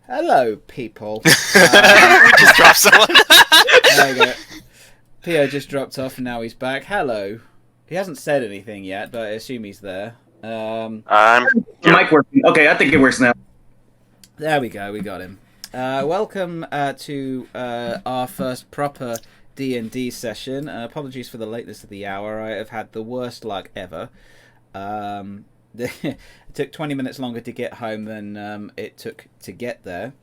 Hello, people. Just drop someone. There we go. Pio just dropped off and now he's back. Hello. He hasn't said anything yet, but I assume he's there. Mic working. Okay, I think it works now. There we go. We got him. Welcome to our first proper D&D session. Apologies for the lateness of the hour. I have had the worst luck ever. It took 20 minutes longer to get home than it took to get there,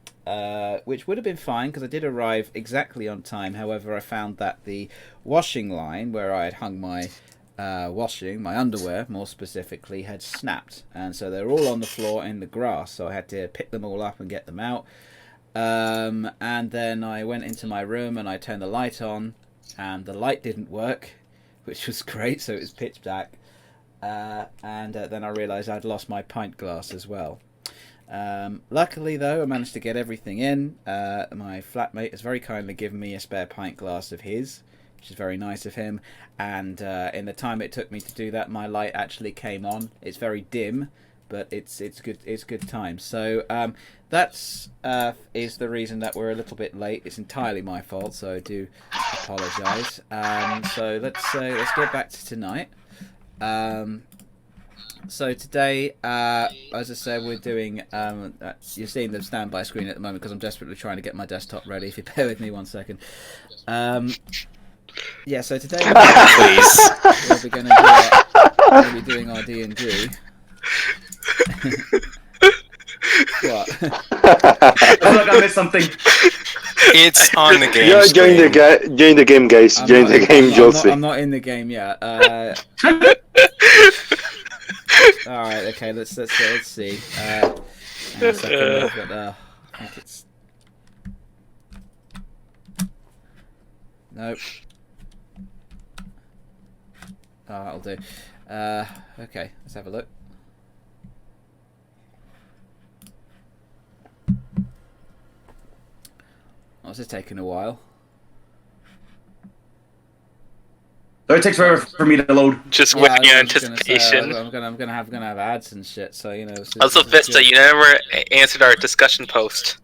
which would have been fine because I did arrive exactly on time. However, I found that the washing line where I had hung my my underwear more specifically, had snapped, and so they're all on the floor in the grass, so I had to pick them all up and get them out. And then I went into my room and I turned the light on, and the light didn't work, which was great, so it was pitch black. And then I realised I'd lost my pint glass as well. Luckily, though, I managed to get everything in. My flatmate has very kindly given me a spare pint glass of his, which is very nice of him. And in the time it took me to do that, my light actually came on. It's very dim, but it's good. It's good time. So that's is the reason that we're a little bit late. It's entirely my fault, so I do apologise. So let's get back to tonight. So today, as I said, we're doing, you're seeing the standby screen at the moment because I'm desperately trying to get my desktop ready. If you bear with me 1 second. Yeah, so today we'll be going to be doing our D&D. What? I feel like I missed something. It's on the game. Yeah, join the game, guys. Join the game, Josie. I'm not in the game yet. All right, okay. Let's see. Hang on a second, I've got, I think it's nope. Oh, that'll do. Okay, let's have a look. Oh, this is taking a while. So it takes forever for me to load. Just waiting in anticipation. I'm gonna have ads and shit. So you know. Also, Vista, you never answered our discussion post.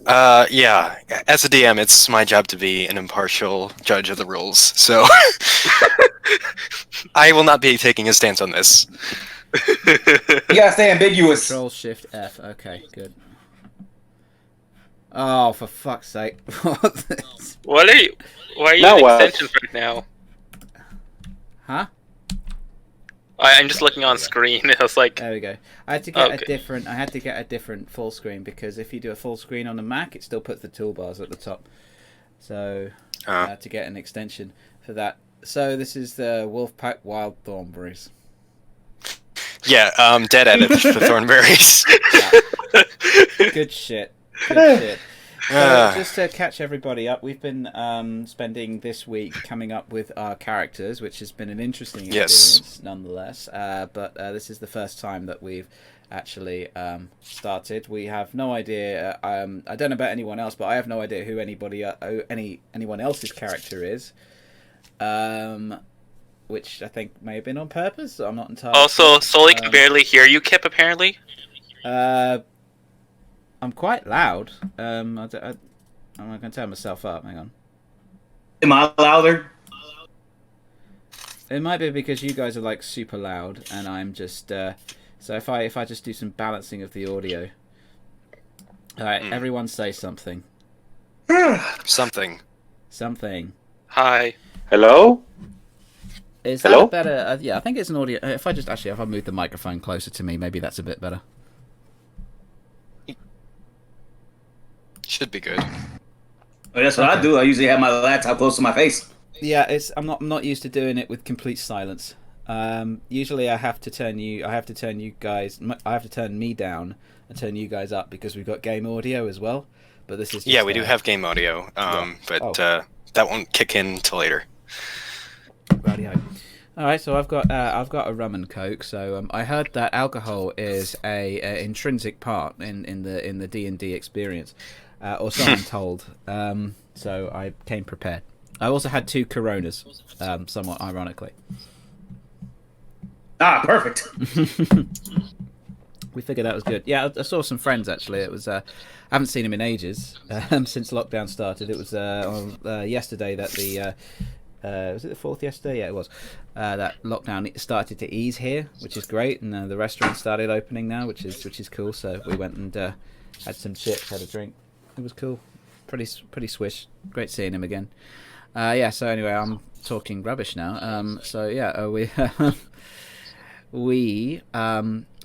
Yeah. As a DM, it's my job to be an impartial judge of the rules, so I will not be taking a stance on this. You gotta stay ambiguous. Control Shift F. Okay, good. Oh, for fuck's sake! What are you? Why are you Now using what? extensions right now? Huh? I'm just looking on screen. I was like, There we go. I had to get Okay. I had to get a different full screen because if you do a full screen on the Mac, it still puts the toolbars at the top. So I had to get an extension for that. So this is the Wolfpack Wild Thornberries. Yeah, dead edit for Thornberries. Good shit. Good shit. So just to catch everybody up, we've been spending this week coming up with our characters, which has been an interesting experience, nonetheless. But this is the first time that we've actually started. We have no idea. I don't know about anyone else, but I have no idea who anyone else's character is. Which I think may have been on purpose. I'm not entirely. also, sure. Sully can barely hear you, Kip. Apparently. I'm quite loud. I'm not going to turn myself up. Hang on. Am I louder? It might be because you guys are like super loud, and I'm just. So if I just do some balancing of the audio. All right, everyone say something. Something. Something. Hi. Hello? Is that Hello? better? Yeah, I think it's an audio. If I move the microphone closer to me, maybe that's a bit better. Should be good. Well, that's what I do. I usually have my laptop close to my face. Yeah, I'm not used to doing it with complete silence. Usually I have to turn me down and turn you guys up because we've got game audio as well. But this is just, Yeah, we do have game audio, but that won't kick in till later. Righty-ho. All right, so I've got a rum and coke. So I heard that alcohol is a intrinsic part in the D&D experience, or so I'm told. So I came prepared. I also had 2 Coronas, somewhat ironically. Ah, perfect. we figured that was good. Yeah, I saw some friends actually. It was I haven't seen them in ages since lockdown started. It was on yesterday that the was it the 4th yesterday? Yeah, it was. That lockdown started to ease here, which is great, and the restaurant started opening now, which is cool. So we went and had some chips, had a drink. It was cool, pretty swish. Great seeing him again. Yeah. So anyway, I'm talking rubbish now. So yeah, we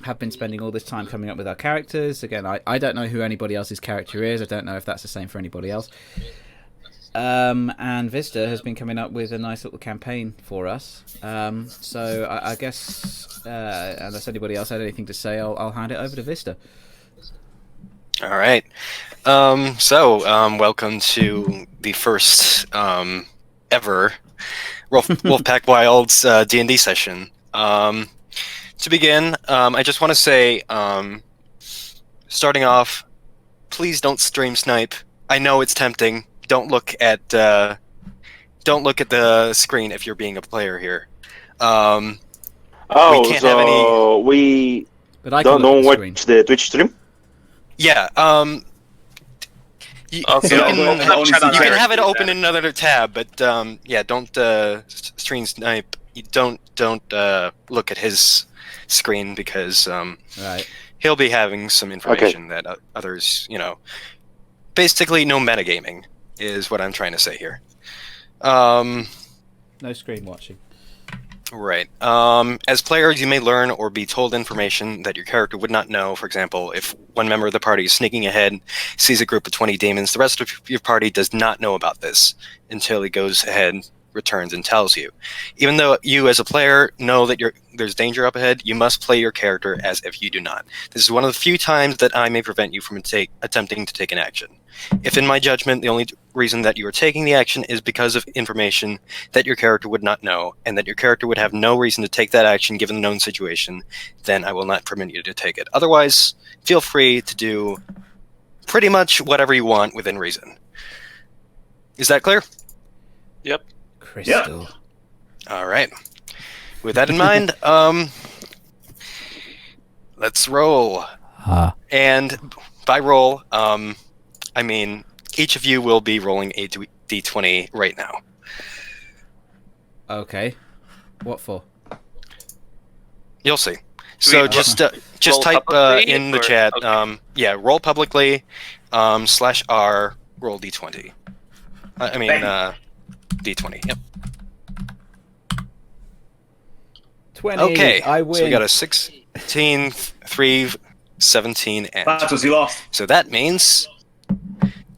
have been spending all this time coming up with our characters. Again, I don't know who anybody else's character is. I don't know if that's the same for anybody else. And Vista has been coming up with a nice little campaign for us. So I guess unless anybody else had anything to say, I'll hand it over to Vista. All right. Welcome to the first ever Wolfpack Wilds D&D session. To begin, I just want to say, starting off, please don't stream snipe. I know it's tempting. Don't look at the screen if you're being a player here. Oh, we can't have any... we But I don't watch the Twitch stream? Yeah. You Also, can have it open in another tab, but yeah, don't stream snipe. You don't look at his screen because Right. he'll be having some information that others, basically no metagaming is what I'm trying to say here. No screen watching. Right. As players, you may learn or be told information that your character would not know. For example, if one member of the party is sneaking ahead, sees a group of 20 demons, the rest of your party does not know about this until he goes ahead, returns, and tells you. Even though you, as a player, know that there's danger up ahead, you must play your character as if you do not. This is one of the few times that I may prevent you from attempting to take an action. If, in my judgment, the only reason that you are taking the action is because of information that your character would not know, and that your character would have no reason to take that action given the known situation, then I will not permit you to take it. Otherwise, feel free to do pretty much whatever you want within reason. Is that clear? Yep. Crystal. Yep. All right. With that in mind, let's roll. And by roll, I mean each of you will be rolling a d20 right now. Okay. What for? You'll see. So just roll type publicly in the or- chat. okay. Yeah, roll publicly. /r roll d20. D20. Yep. 20. Okay. I win. So we got a 16, 3, 17, and That's he lost. so that means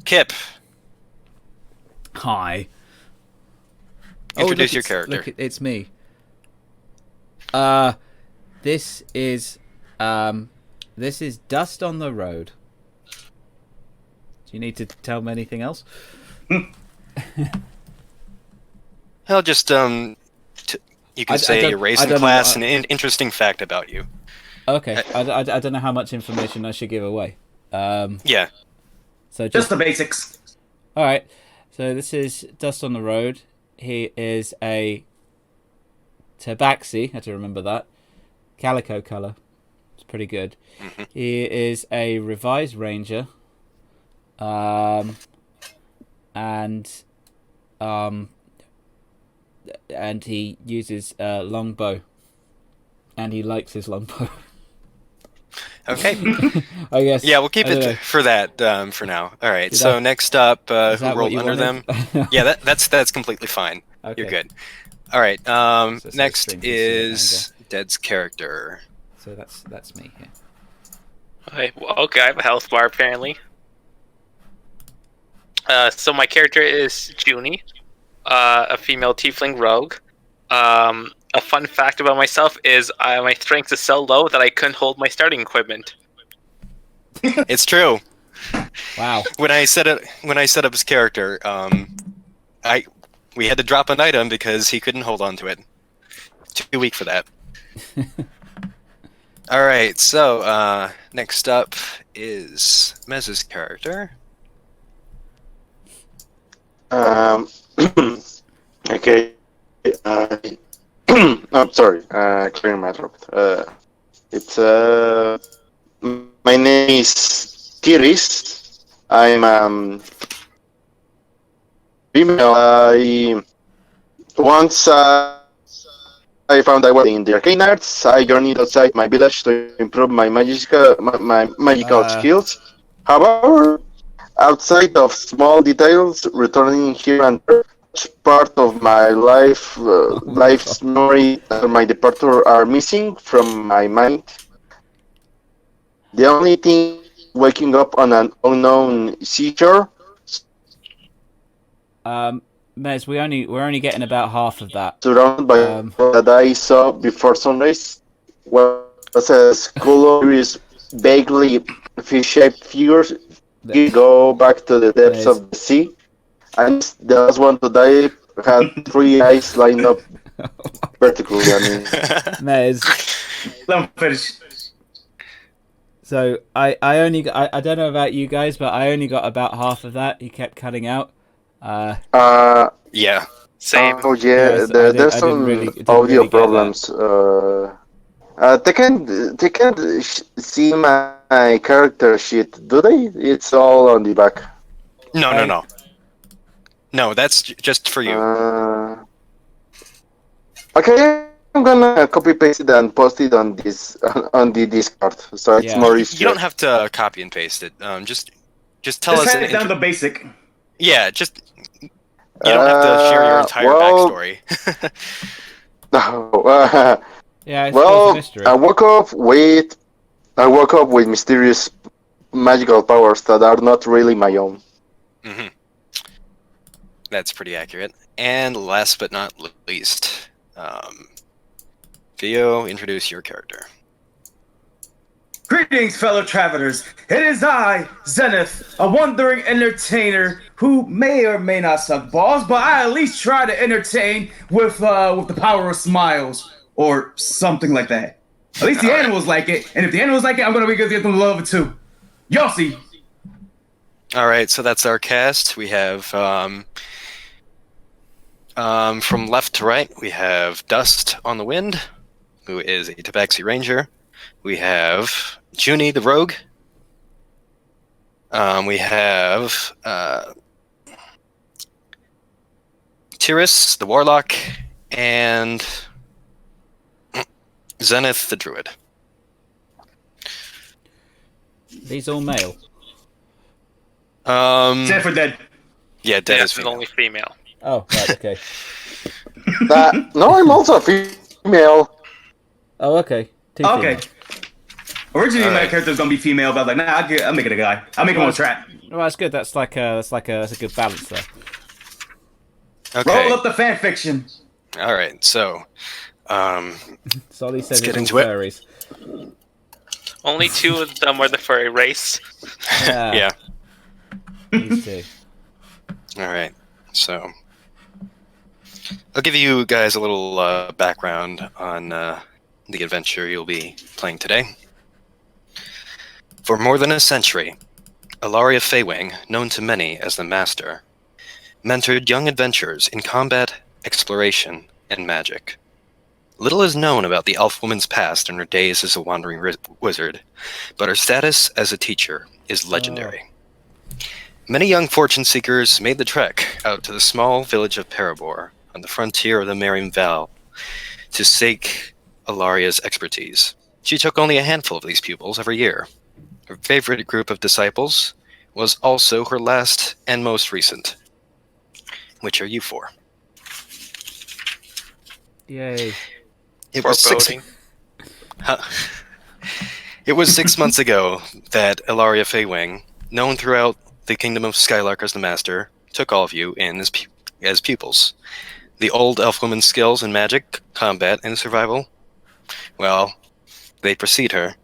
Kip. Hi. Introduce your Look, character. Look, it's me. This is Dust on the Road. Do you need to tell me anything else? I'll just you can say you're raised in class and an interesting fact about you. Okay. I don't know how much information I should give away. Yeah. So Just the basics. all right. So this is Dust on the Road. He is a tabaxi. I had to remember that. Calico color. It's pretty good. Mm-hmm. He is a revised ranger. And he uses longbow. And he likes his longbow. Okay. I guess. Yeah, we'll keep I don't know. it for that for now. All right. Did So I- next up, Is who that what rolled you under them? wanted? Yeah, that's completely fine. Okay. You're good. All right. So Next stream is Dead's character. So that's me here. Okay, I have a health bar apparently. So my character is Junie, a female tiefling rogue. A fun fact about myself is my strength is so low that I couldn't hold my starting equipment. It's true. Wow. When I set up his character, we had to drop an item because he couldn't hold on to it. Too weak for that. All right. So next up is Mez's character. Okay. I'm sorry. Clearing my throat. It's my name is Tiris. I'm female. Once I found I was in the arcane arts, I journeyed outside my village to improve my magical skills. However, outside of small details, returning here and there, much part of my life's memory after my departure are missing from my mind. The only thing waking up on an unknown seashore. Mez, we're only getting about half of that. Surrounded by that I saw before sunrise was a school of vaguely fish-shaped figures. You go back to the depths of the sea, and the last one to die had 3 eyes lined up vertically. I mean, Mez. Let me finish. So I don't know about you guys, but I only got about half of that. He kept cutting out. Yeah. Same. Oh yeah, Yes, there's some audio problems. They can't see my character sheet, do they? It's all on the back. No. No, that's just for you. Okay, I'm gonna copy paste it and post it on the Discord, so it's more easier. You don't have to copy and paste it. Just tell us. Just down the basic. Yeah, just. You don't have to share your entire backstory. Yeah. I woke up with mysterious magical powers that are not really my own. Mm-hmm. That's pretty accurate. And last but not least, Theo, introduce your character. Greetings, fellow travelers. It is I, Zenith, a wandering entertainer who may or may not suck balls, but I at least try to entertain with the power of smiles or something like that. At least the animals like it, and if the animals like it, I'm gonna be good to get them to love it too. Yossi. All right, so that's our cast. We have from left to right, we have Dust on the Wind, who is a Tabaxi Ranger. We have Junie the Rogue. We have Tiris the Warlock, and Zenith the Druid. These all male. Except for dead. Yeah, dead is Is female. only female. Oh, right, okay. No, I'm also a female. Oh, okay. Two Okay. female. Originally, my character was gonna be female, but I was like, nah, I'll make it a guy. I'll make him on trap. Well, that's good. That's a good balance there. Okay. Roll up the fan fiction. All right. So, Solly says get it's into all it. furries. Only 2 of them are the furry race. yeah. These two. All right. So, I'll give you guys a little background on the adventure you'll be playing today. For more than a century, Ilaria Feywing, known to many as the Master, mentored young adventurers in combat, exploration, and magic. Little is known about the elf woman's past and her days as a wandering wizard, but her status as a teacher is legendary. Many young fortune seekers made the trek out to the small village of Parabor on the frontier of the Meriam Val to seek Ilaria's expertise. She took only a handful of these pupils every year. Her favorite group of disciples was also her last and most recent. Which are you for? Yay. It was Foreboding. It was 6 months ago that Ilaria Feywing, known throughout the Kingdom of Skylark as the Master, took all of you in as pupils. The old elfwoman's skills in magic, combat, and survival? Well, they precede her.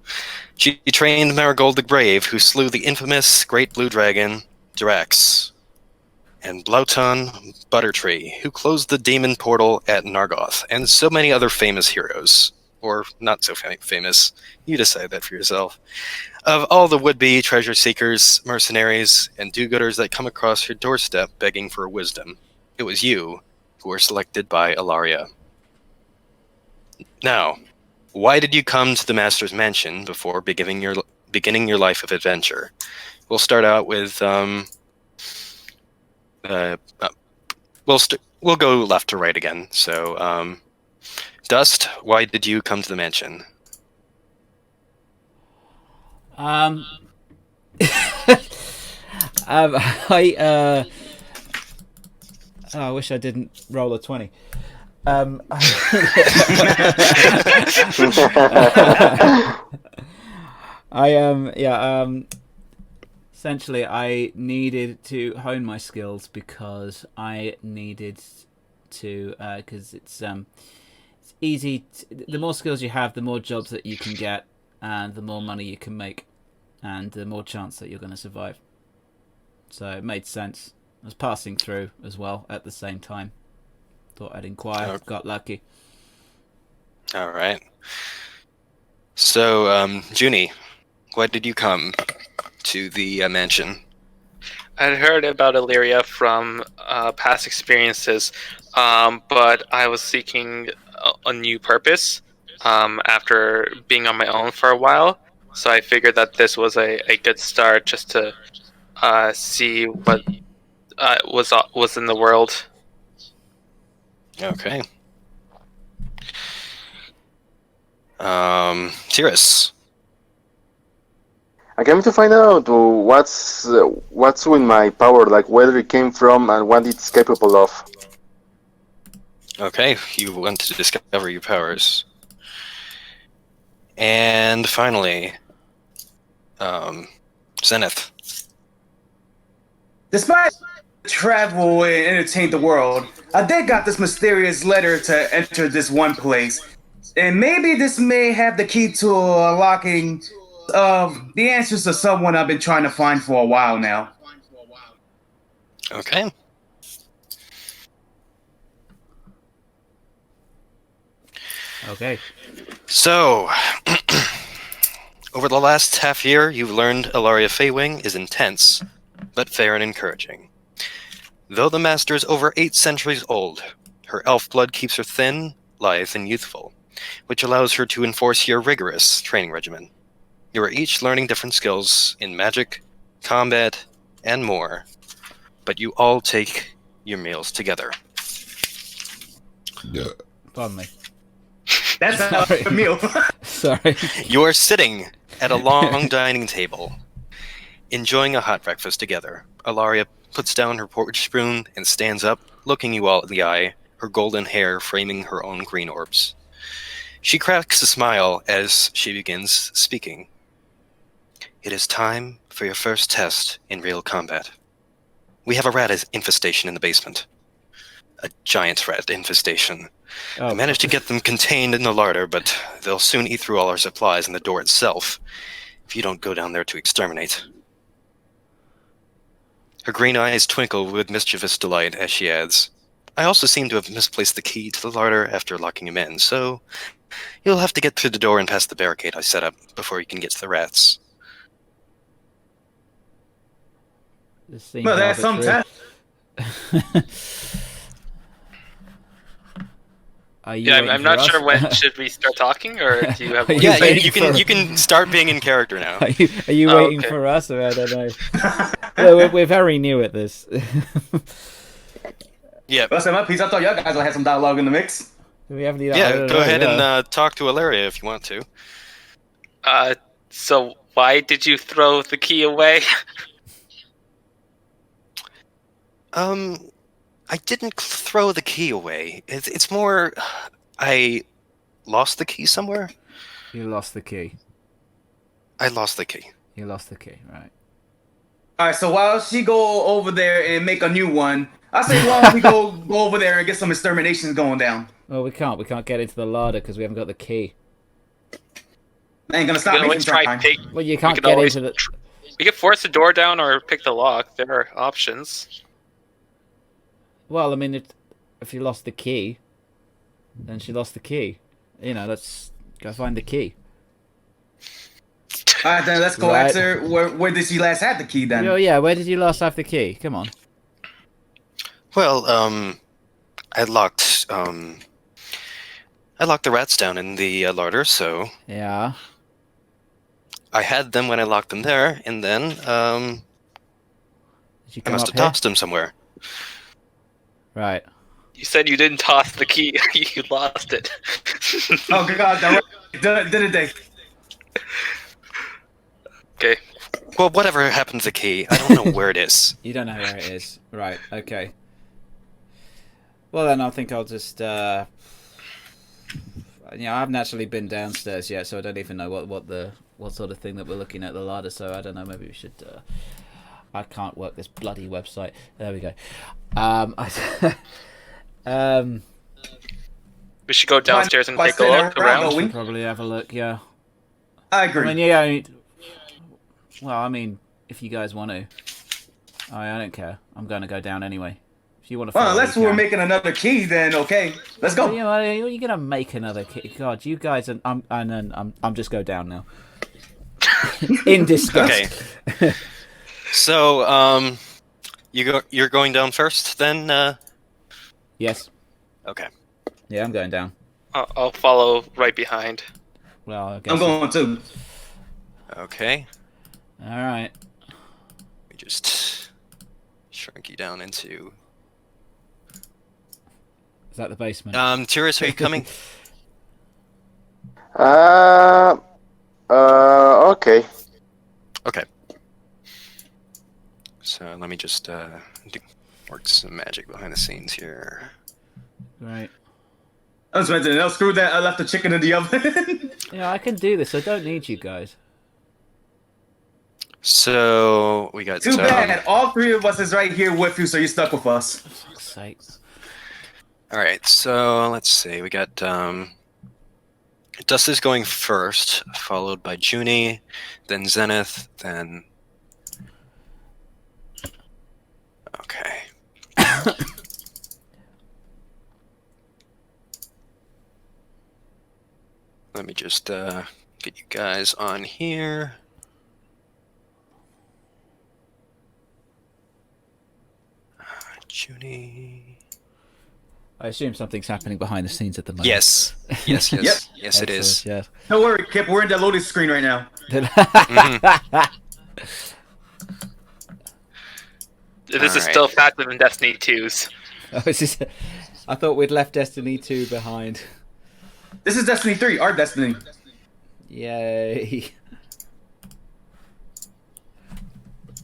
She trained Marigold the Brave, who slew the infamous Great Blue Dragon, Drax, and Blauton Buttertree, who closed the demon portal at Nargoth, and so many other famous heroes. Or not so famous. You decide that for yourself. Of all the would-be treasure seekers, mercenaries, and do-gooders that come across your doorstep begging for wisdom, it was you who were selected by Ilaria. Now, why did you come to the Master's Mansion before beginning beginning your life of adventure. We'll start out with we'll go left to right again. So, Dust, why did you come to the mansion? I wish I didn't roll a 20. Essentially, I needed to hone my skills because I needed to, because it's easy. The more skills you have, the more jobs that you can get, and the more money you can make, and the more chance that you're going to survive. So it made sense. I was passing through as well at the same time. Thought I'd inquire. Got lucky. All right. So, Junie, why did you come to the mansion? I'd heard about Illyria from past experiences, but I was seeking a new purpose after being on my own for a while. So I figured that this was a good start just to see what was in the world. Okay. Tyrus. I came to find out what's with my power, like where it came from and what it's capable of. Okay, you want to discover your powers. And finally, Zenith. Despite travel and entertain the world, I did got this mysterious letter to enter this one place. And maybe this may have the key to unlocking the answers to someone I've been trying to find for a while now. Okay. Okay. So, over the last half year, you've learned Ilaria Feywing is intense, but fair and encouraging. Though the Master is over 8 centuries old, her elf blood keeps her thin, lithe, and youthful, which allows her to enforce your rigorous training regimen. You are each learning different skills in magic, combat, and more, but you all take your meals together. Yeah. Pardon me. That's a meal. Sorry. You are sitting at a long dining table, enjoying a hot breakfast together. Ilaria puts down her porridge spoon and stands up, looking you all in the eye, her golden hair framing her own green orbs. She cracks a smile as she begins speaking. It is time for your first test in real combat. We have a rat infestation in the basement. A giant rat infestation. I managed to get them contained in the larder, but they'll soon eat through all our supplies and the door itself if you don't go down there to exterminate. Her green eyes twinkle with mischievous delight as she adds, I also seem to have misplaced the key to the larder after locking him in, so you'll have to get through the door and past the barricade I set up before you can get to the rats. Well, that's some test. I'm not sure when should we start talking, or do you have? Yeah, you can start being in character now. Are you waiting for us, or I don't know? Well, we're very new at this. Yeah. Well, say my piece. I thought y'all guys would have some dialogue in the mix. Do we have any? Yeah, go ahead and talk to Ilaria if you want to. So why did you throw the key away? I didn't throw the key away. It's more, I lost the key somewhere. You lost the key. I lost the key. You lost the key, right? All right. So while she go over there and make a new one, I say why don't we go over there and get some exterminations going down? Well, we can't. We can't get into the larder because we haven't got the key. I ain't gonna stop me from trying. Well, you can't get into the. We could force the door down or pick the lock. There are options. Well, I mean, if you lost the key, then she lost the key. You know, let's go find the key. All right, then let's go ask her where did she last have the key then? Oh yeah, where did you last have the key? Come on. Well, I locked the rats down in the larder, so... Yeah. I had them when I locked them there, and then Did you I come must up have here? tossed them somewhere. Right. You said you didn't toss the key. You lost it. Oh God, that right. Did they? Okay. Well, whatever happened to the key, I don't know where it is. You don't know where it is. Right. Okay. Well, then I think I'll just. I haven't actually been downstairs yet, so I don't even know what sort of thing that we're looking at the ladder. So I don't know. Maybe we should. I can't work this bloody website. There we go. We should go downstairs and take a look around. Should probably have a look. Yeah. I agree. I mean, yeah. Well, I mean, if you guys want to, I don't care. I'm going to go down anyway. If you want to. Well, unless we're making another key, then okay, let's go. You're gonna make another key. God, you guys, I'm just go down now. In disgust. Okay. So, you're going down first, then. Yes. Okay. Yeah, I'm going down. I'll follow right behind. Well, I guess I'm going too. Okay. All right. We just shrink you down into. Is that the basement? Tyrus, are you coming? Okay. Okay. So let me just work some magic behind the scenes here. Right. I was mentioning, no, screw that. I left the chicken in the oven. Yeah, I can do this. I don't need you guys. So we got. Too bad. All three of us is right here with you, so you're stuck with us. For fuck's sake. All right. So let's see. We got. Dust is going first, followed by Junie, then Zenith, then. Okay. Let me just get you guys on here. Junie. I assume something's happening behind the scenes at the moment. Yes. Yes. Yes. Yep. Yes, it is. Yes. Don't worry, Kip. We're in the loading screen right now. This is Alright. still faster than Destiny 2's. Oh, I thought we'd left Destiny 2 behind. This is Destiny 3, our Destiny. Yay.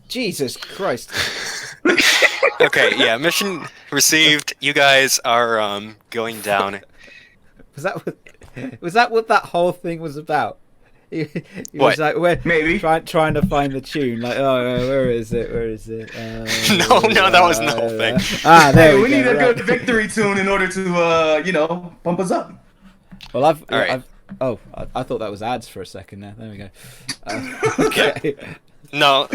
Jesus Christ. Okay, yeah, mission received. You guys are going down. Was that what that whole thing was about? He What? was like, Maybe. trying to find the tune. Like, oh, where is it? Where is it? No, that wasn't the whole thing. There Hey, we we need go, a right. good victory tune in order to, pump us up. Well, All right. I thought that was ads for a second there. There we go. Okay. No.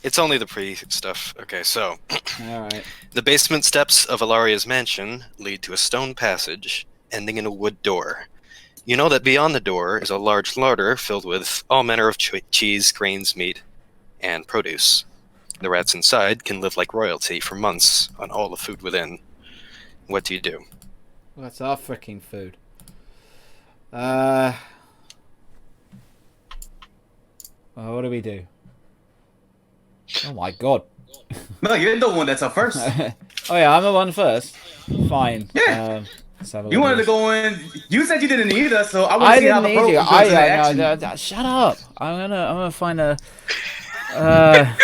It's only the pre-stuff. Okay, so All right. the basement steps of Alaria's mansion lead to a stone passage ending in a wood door. You know that beyond the door is a large larder filled with all manner of cheese, grains, meat, and produce. The rats inside can live like royalty for months on all the food within. What do you do? Well, that's our freaking food. Well, what do we do? Oh my god. No, you're the one that's up first. Oh yeah, I'm the one first. Fine. Yeah. Let's have a You look wanted at to go in. You said you didn't need us, so I want I to see how didn't the need you. pro goes in action. No, shut up. I'm gonna find a. I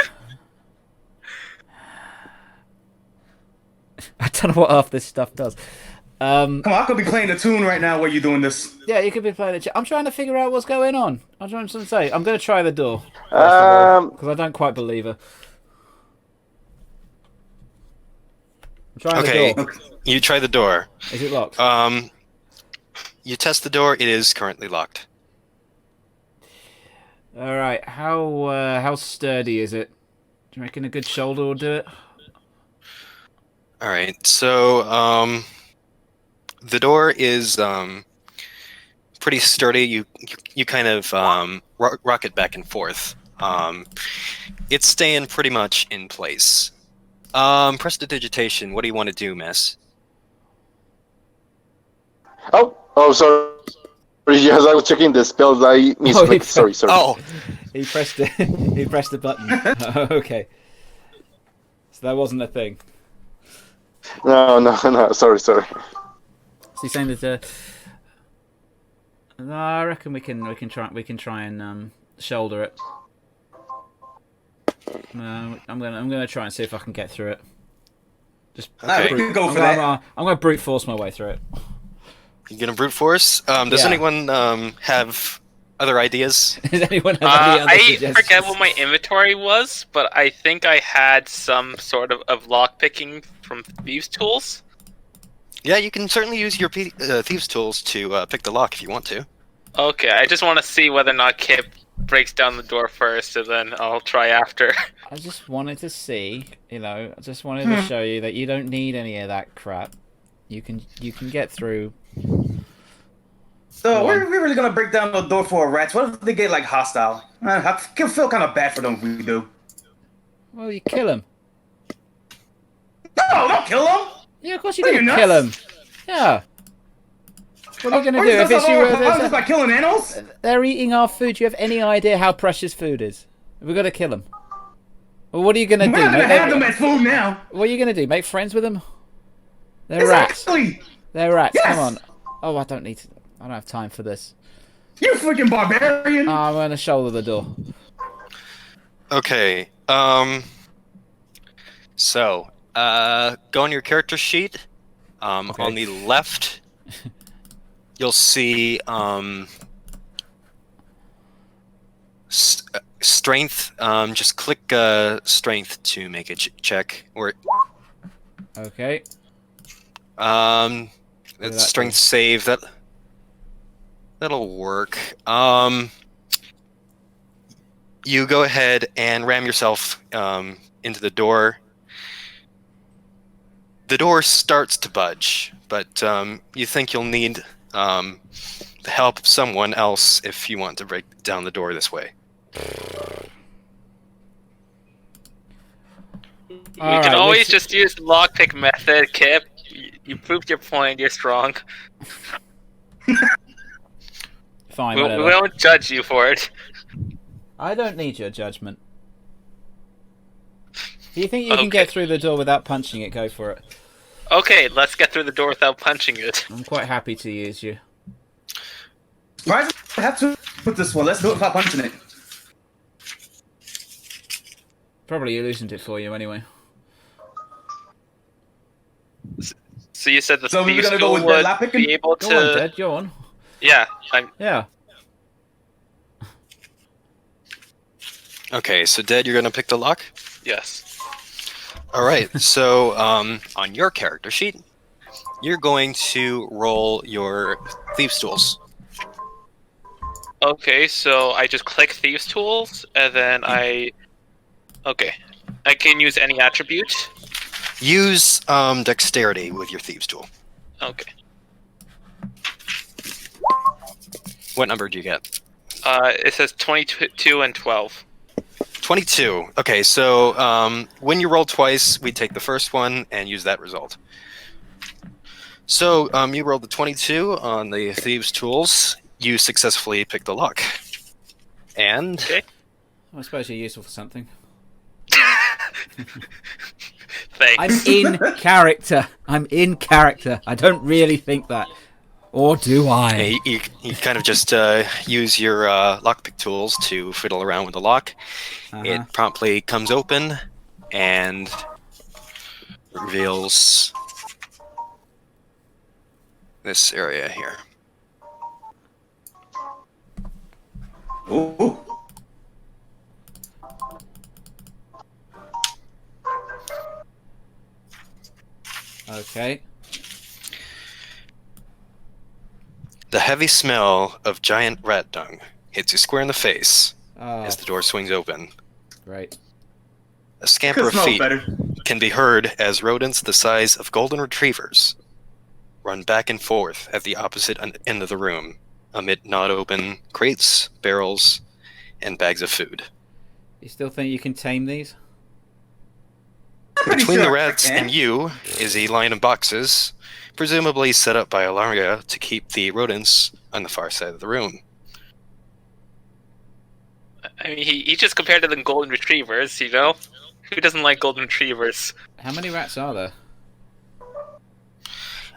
don't know what half this stuff does. Come on, I could be playing the tune right now while you're doing this. Yeah, you could be playing it. I'm trying to figure out what's going on. I'm trying to say. I'm going to try the door because I don't quite believe her. I'm trying the door. You try the door. Is it locked? You test the door. It is currently locked. All right. How sturdy is it? Do you reckon a good shoulder will do it? All right. So the door is pretty sturdy. You kind of rock it back and forth. It's staying pretty much in place. Prestidigitation. What do you want to do, Miss? Oh, sorry. Yes, I was checking the spells. I misclicked. Sorry. Oh, He pressed it. He pressed the button. Okay. So that wasn't a thing. No. Sorry. So he's saying that. No, I reckon we can try and shoulder it. No, I'm gonna try and see if I can get through it. Just Okay. We can go for that. I'm gonna brute force my way through it. you gonna brute force? Does Yeah. anyone have other ideas? Does anyone have any other I suggestions? forget what my inventory was, but I think I had some sort of lock picking from thieves' tools. Yeah, you can certainly use your thieves' tools to pick the lock if you want to. Okay, I just want to see whether or not Kip breaks down the door first, and then I'll try after. I just wanted to see, I just wanted to show you that you don't need any of that crap. You can get through. So we're really gonna break down the door for rats. What if they get like hostile? I feel kind of bad for them if we do. Well, you kill him. No, don't kill them. Yeah, of course you Are do. you Kill him. nuts? Yeah. What are you gonna Are do you if it's you? just by killing animals? They're eating our food. Do you have any idea how precious food is? We've got to kill them. Well, what are you gonna We're do? not gonna have them as food now. What are you gonna do? Make friends with them? They're rats. Exactly. They're rats. Yes! Come on. Oh, I don't have time for this. You freaking barbarian. I'm gonna shoulder the door. Okay. So, go on your character sheet. Okay. On the left, you'll see strength. Just click strength to make a check, or Okay. it's strength save. That'll work. You go ahead and ram yourself into the door. The door starts to budge, but you think you'll need the help of someone else if you want to break down the door this way. We can always just use the lockpick method, Kip. You proved your point. You're strong. Fine, We whatever. won't judge you for it. I don't need your judgment. If you think you can get through the door without punching it, go for it. Okay, let's get through the door without punching it. I'm quite happy to use you. Why do I have to put this one? Let's do it without punching it. Probably loosened it for you anyway. So you said the So we're thieves' gonna go tool with would that lockpicking? be able Go to... on, Ted, go on. Yeah, Yeah. Okay, so Dead, you're gonna pick the lock? yes. Alright, so on your character sheet, you're going to roll your thieves' tools. Okay, so I just click thieves' tools, and then I... Okay. I can use any attribute? Use dexterity with your thieves' tool. Okay. What number do you get? It says 22 and 12. 22. Okay, so when you roll twice, we take the first one and use that result. So you rolled the 22 on the thieves' tools. You successfully picked the lock. And Okay. I suppose you're useful for something. Thanks. I'm in character. I'm in character. I don't really think that. Or do I? you kind of just use your lockpick tools to fiddle around with the lock. It promptly comes open and reveals this area here. Ooh. Okay. The heavy smell of giant rat dung hits you square in the face Oh, as the door swings open. great. A scamper of Smells feet better. can be heard as rodents the size of golden retrievers run back and forth at the opposite end of the room amid not open crates, barrels, and bags of food. You still think you can tame these? Pretty Between sure the I rats can. and you is a line of boxes, presumably set up by Alaria to keep the rodents on the far side of the room. I mean, he just compared to the golden retrievers, you know? Who doesn't like golden retrievers? How many rats are there?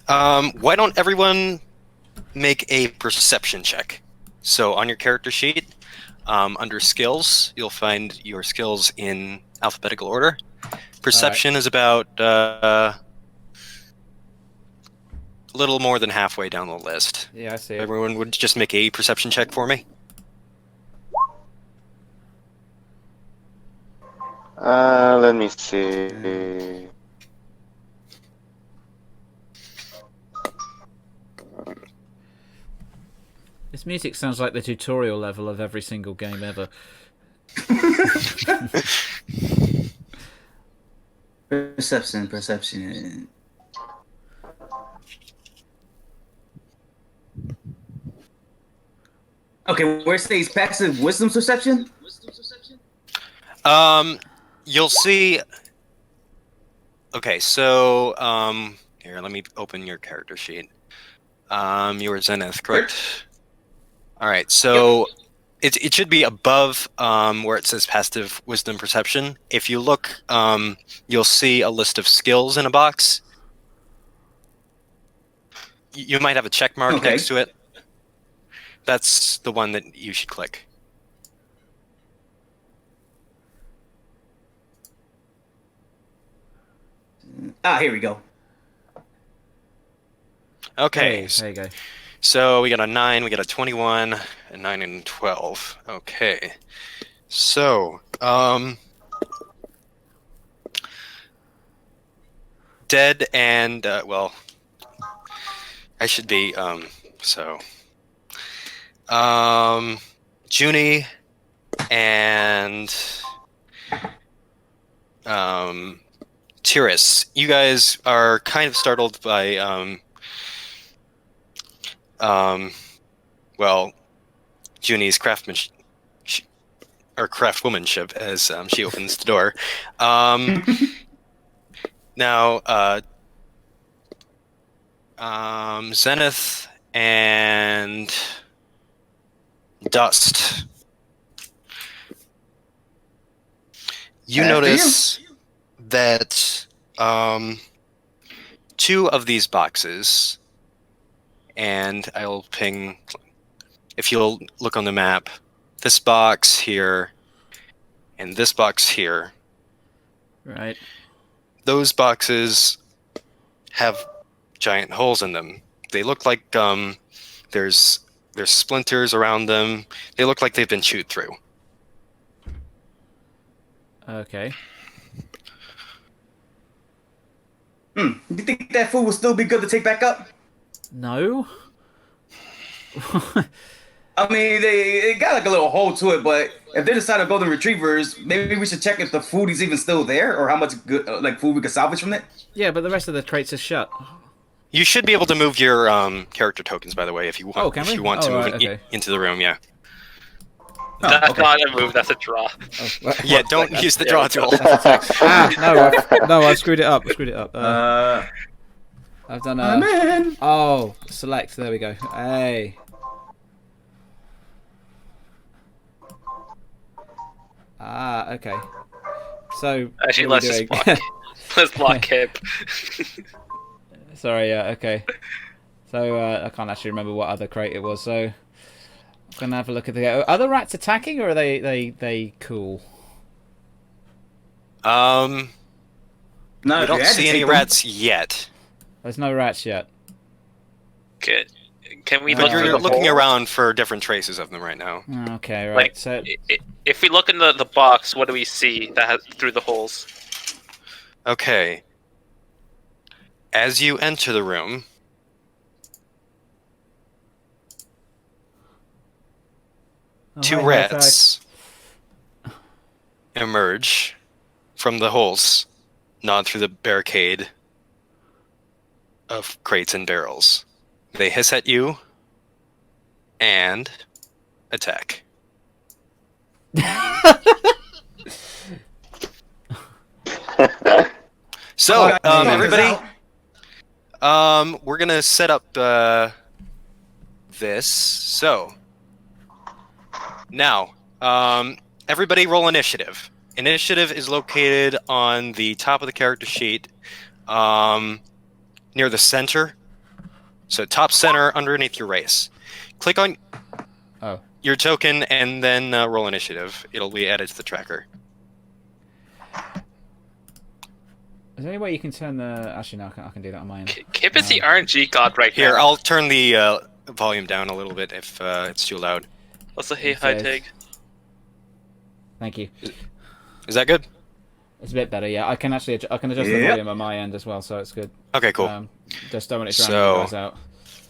Why don't everyone make a perception check? So on your character sheet, under skills, you'll find your skills in alphabetical order. Perception is about a little more than halfway down the list. Yeah, I see it. Everyone would just make a perception check for me. Let me see. This music sounds like the tutorial level of every single game ever. Perception. Okay, where it says passive wisdom perception? You'll see. Okay, so here, let me open your character sheet. You were Zenith, correct? All right, so it should be above where it says passive wisdom perception. If you look, you'll see a list of skills in a box. You might have a check mark next to it. That's the one that you should click. Here we go. Okay, Hey, there you go. so we got a 9, we got a 21, a 9, and 12. Okay, so Dead and well, I should be Junie and Tyrus, you guys are kind of startled by well, Junie's craftsmanship or craftwomanship as she opens the door. Now, Zenith and Dust, you notice that two of these boxes, and I'll ping, if you'll look on the map, this box here and this box here. Right. Those boxes have giant holes in them. They look like there's splinters around them. They look like they've been chewed through. Okay. Do you think that food will still be good to take back up? No. I mean, they got like a little hole to it, but if they decide to golden retrievers, maybe we should check if the food is even still there or how much good like food we can salvage from it. Yeah, but the rest of the crates are shut. You should be able to move your character tokens, by the way, if you want. Oh, can if we? you want to Oh, move right, okay. into the room, yeah. That's not a move, that's a draw. Oh, Yeah, don't use the draw tool. no, I screwed it up. I've done a... man. Oh, select. There we go. Hey. Okay. So... Actually, what let's are we just doing? block. Let's block hip. Sorry, yeah, okay. So, I can't actually remember what other crate it was, so... I'm gonna have a look at the... Are the rats attacking, or are they cool? No, No, we don't see any rats yet. There's no rats yet. Good. Can we But look You're through the looking hole? around for different traces of them right now. Okay, right. Like, So, if we look in the box, what do we see that has through the holes? Okay. As you enter the room, two hi, rats emerge from the holes, nod through the barricade of crates and barrels. They hiss at you and attack. So, everybody, we're gonna set up this. So now, everybody roll initiative. Initiative is located on the top of the character sheet, near the center. So top center, underneath your race. Click on your token and then roll initiative. It'll be added to the tracker. Is there any way you can turn the... Actually, no, I can do that on my end. Kip is the RNG god right Here, now. I'll turn the volume down a little bit if it's too loud. Also, hey, hi, Tig. Thank you. Is that good? It's a bit better, yeah. I can actually I can adjust the volume on my end as well, so it's good. Okay, cool. Just don't want it drowning you guys out.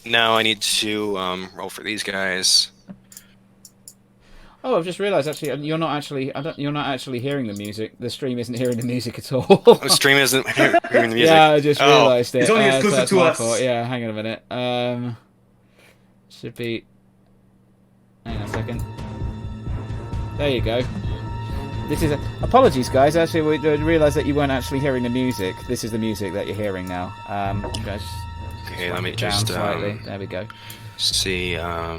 Now I need to roll for these guys. Oh, I've just realised actually you're not actually hearing the music. The stream isn't hearing the music at all. The stream isn't hearing the music. Yeah, I just realised it. It's only exclusive to us. Fault. Yeah, hang on a minute. Should be. Hang on a second. There you go. This is apologies, guys. Actually, we realised that you weren't actually hearing the music. This is the music that you're hearing now. Guys. Okay, let me down just slightly. There we go. see. I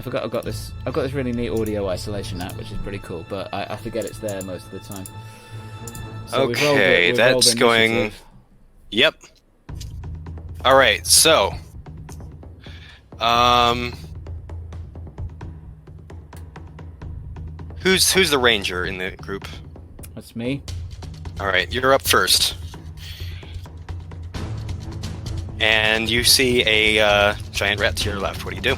forgot I've got this really neat audio isolation app, which is pretty cool, but I forget it's there most of the time. So okay, that's going. Yep. All right, so. Who's the ranger in the group? That's me. All right, you're up first. And you see a giant rat to your left. What do you do?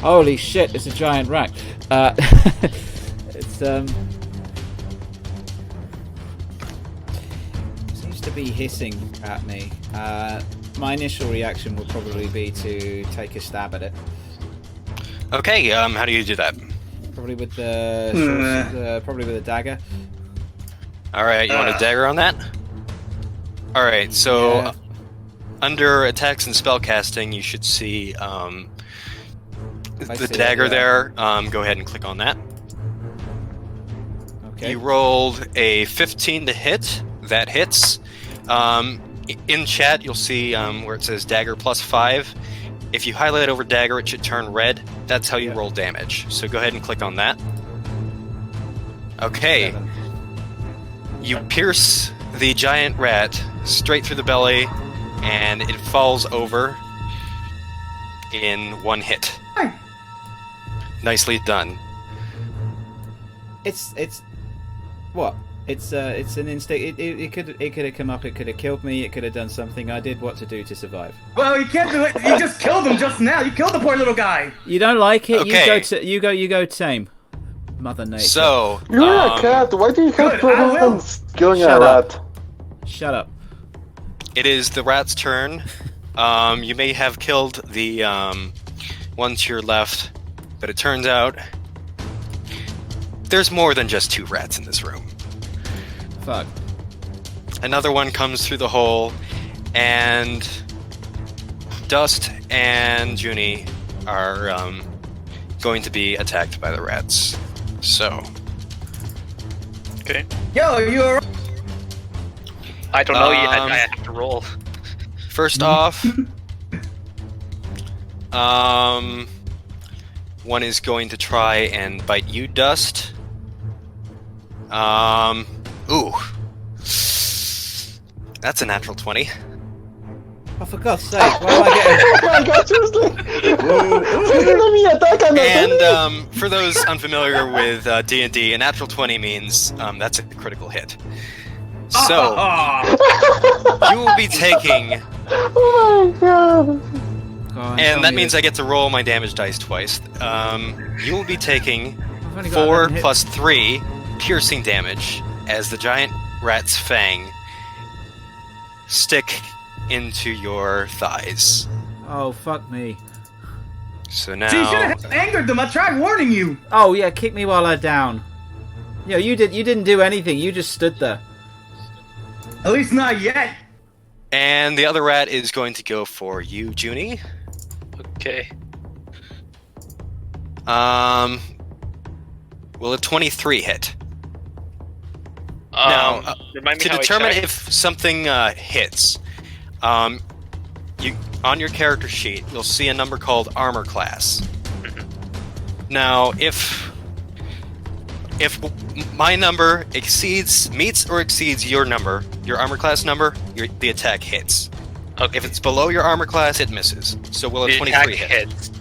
Holy shit! It's a giant rat. It's seems to be hissing at me. My initial reaction would probably be to take a stab at it. Okay, how do you do that? Probably with the dagger. All right, you want a dagger on that? All right, so Yeah. under attacks and spellcasting, you should see the see dagger it, there. Go ahead and click on that. Okay. You rolled a 15 to hit. That hits. In chat, you'll see where it says dagger +5. If you highlight over dagger, it should turn red. That's how you roll damage. So go ahead and click on that. Okay. 7. You pierce the giant rat straight through the belly, and it falls over in one hit. Nicely done. It's what? It's an instinct. It could have come up. It could have killed me. It could have done something. I did what to do to survive. Well, you can't do it. You just killed him just now. You killed the poor little guy. You don't like it? Okay. You go tame. Mother Nature. So You're a cat. Why do you have Good, I will. problems killing Shut a up. rat? Shut up. it is the rat's turn. You may have killed the one to your left, but it turns out there's more than just 2 rats in this room. Fuck. Another one comes through the hole, and Dust and Junie are going to be attacked by the rats. So, Okay. Yo, you're. I don't know yet. I have to roll. first off, one is going to try and bite you, Dust. Ooh. That's a natural 20. Oh, for God's sake! Why am I getting? Oh my god, seriously! Let me attack him! And for those unfamiliar with D&D, a natural 20 means that's a critical hit. So, you will be taking... Oh my god! Go on, tell And that me means this. I get to roll my damage dice twice. You will be taking I've only got 4 11 hits. plus 3 piercing damage as the giant rat's fang stick into your thighs. Oh fuck me! So See, you should now... have angered them. I tried warning you. Oh yeah, kick me while I'm down. Yo, you didn't do anything. You just stood there. At least not yet. And the other rat is going to go for you, Junie. Okay. Will a 23 hit? Now, Remind me to how determine I check. if something hits, on your character sheet, you'll see a number called armor class. Now, if my number meets or exceeds your number, your armor class number, the attack hits. Okay. If it's below your armor class, it misses. So will a The 23 attack hit? hits.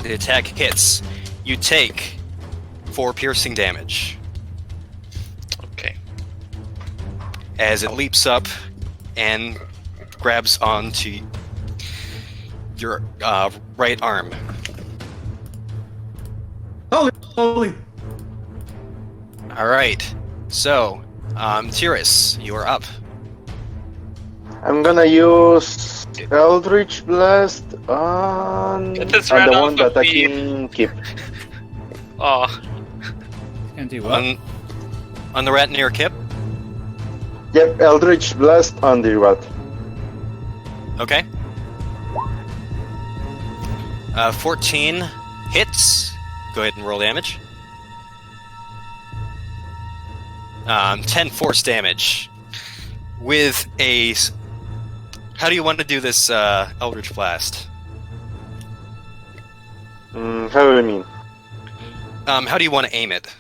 The attack hits. You take 4 piercing damage Okay. as it leaps up and grabs onto your right arm. Holy. All right. So, Tiris, you are up. I'm gonna use Eldritch Blast on Get this the rat one off of that I me. can keep. Oh, Gonna do what? On the rat near Kip. Yep, Eldritch Blast on the rat. Okay. 14 hits. Go ahead and roll damage. 10 force damage. With a... How do you want to do this Eldritch Blast? How do you mean? How do you want to aim it?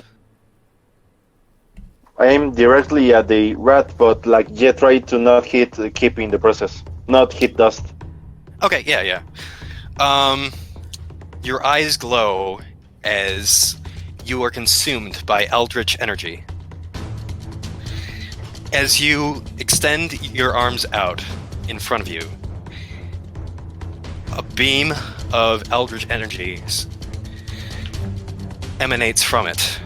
I aim directly at the rat, but like try to not hit Kip in the process. Not hit dust. Okay, yeah. Your eyes glow as you are consumed by eldritch energy. As you extend your arms out in front of you, a beam of eldritch energy emanates from it,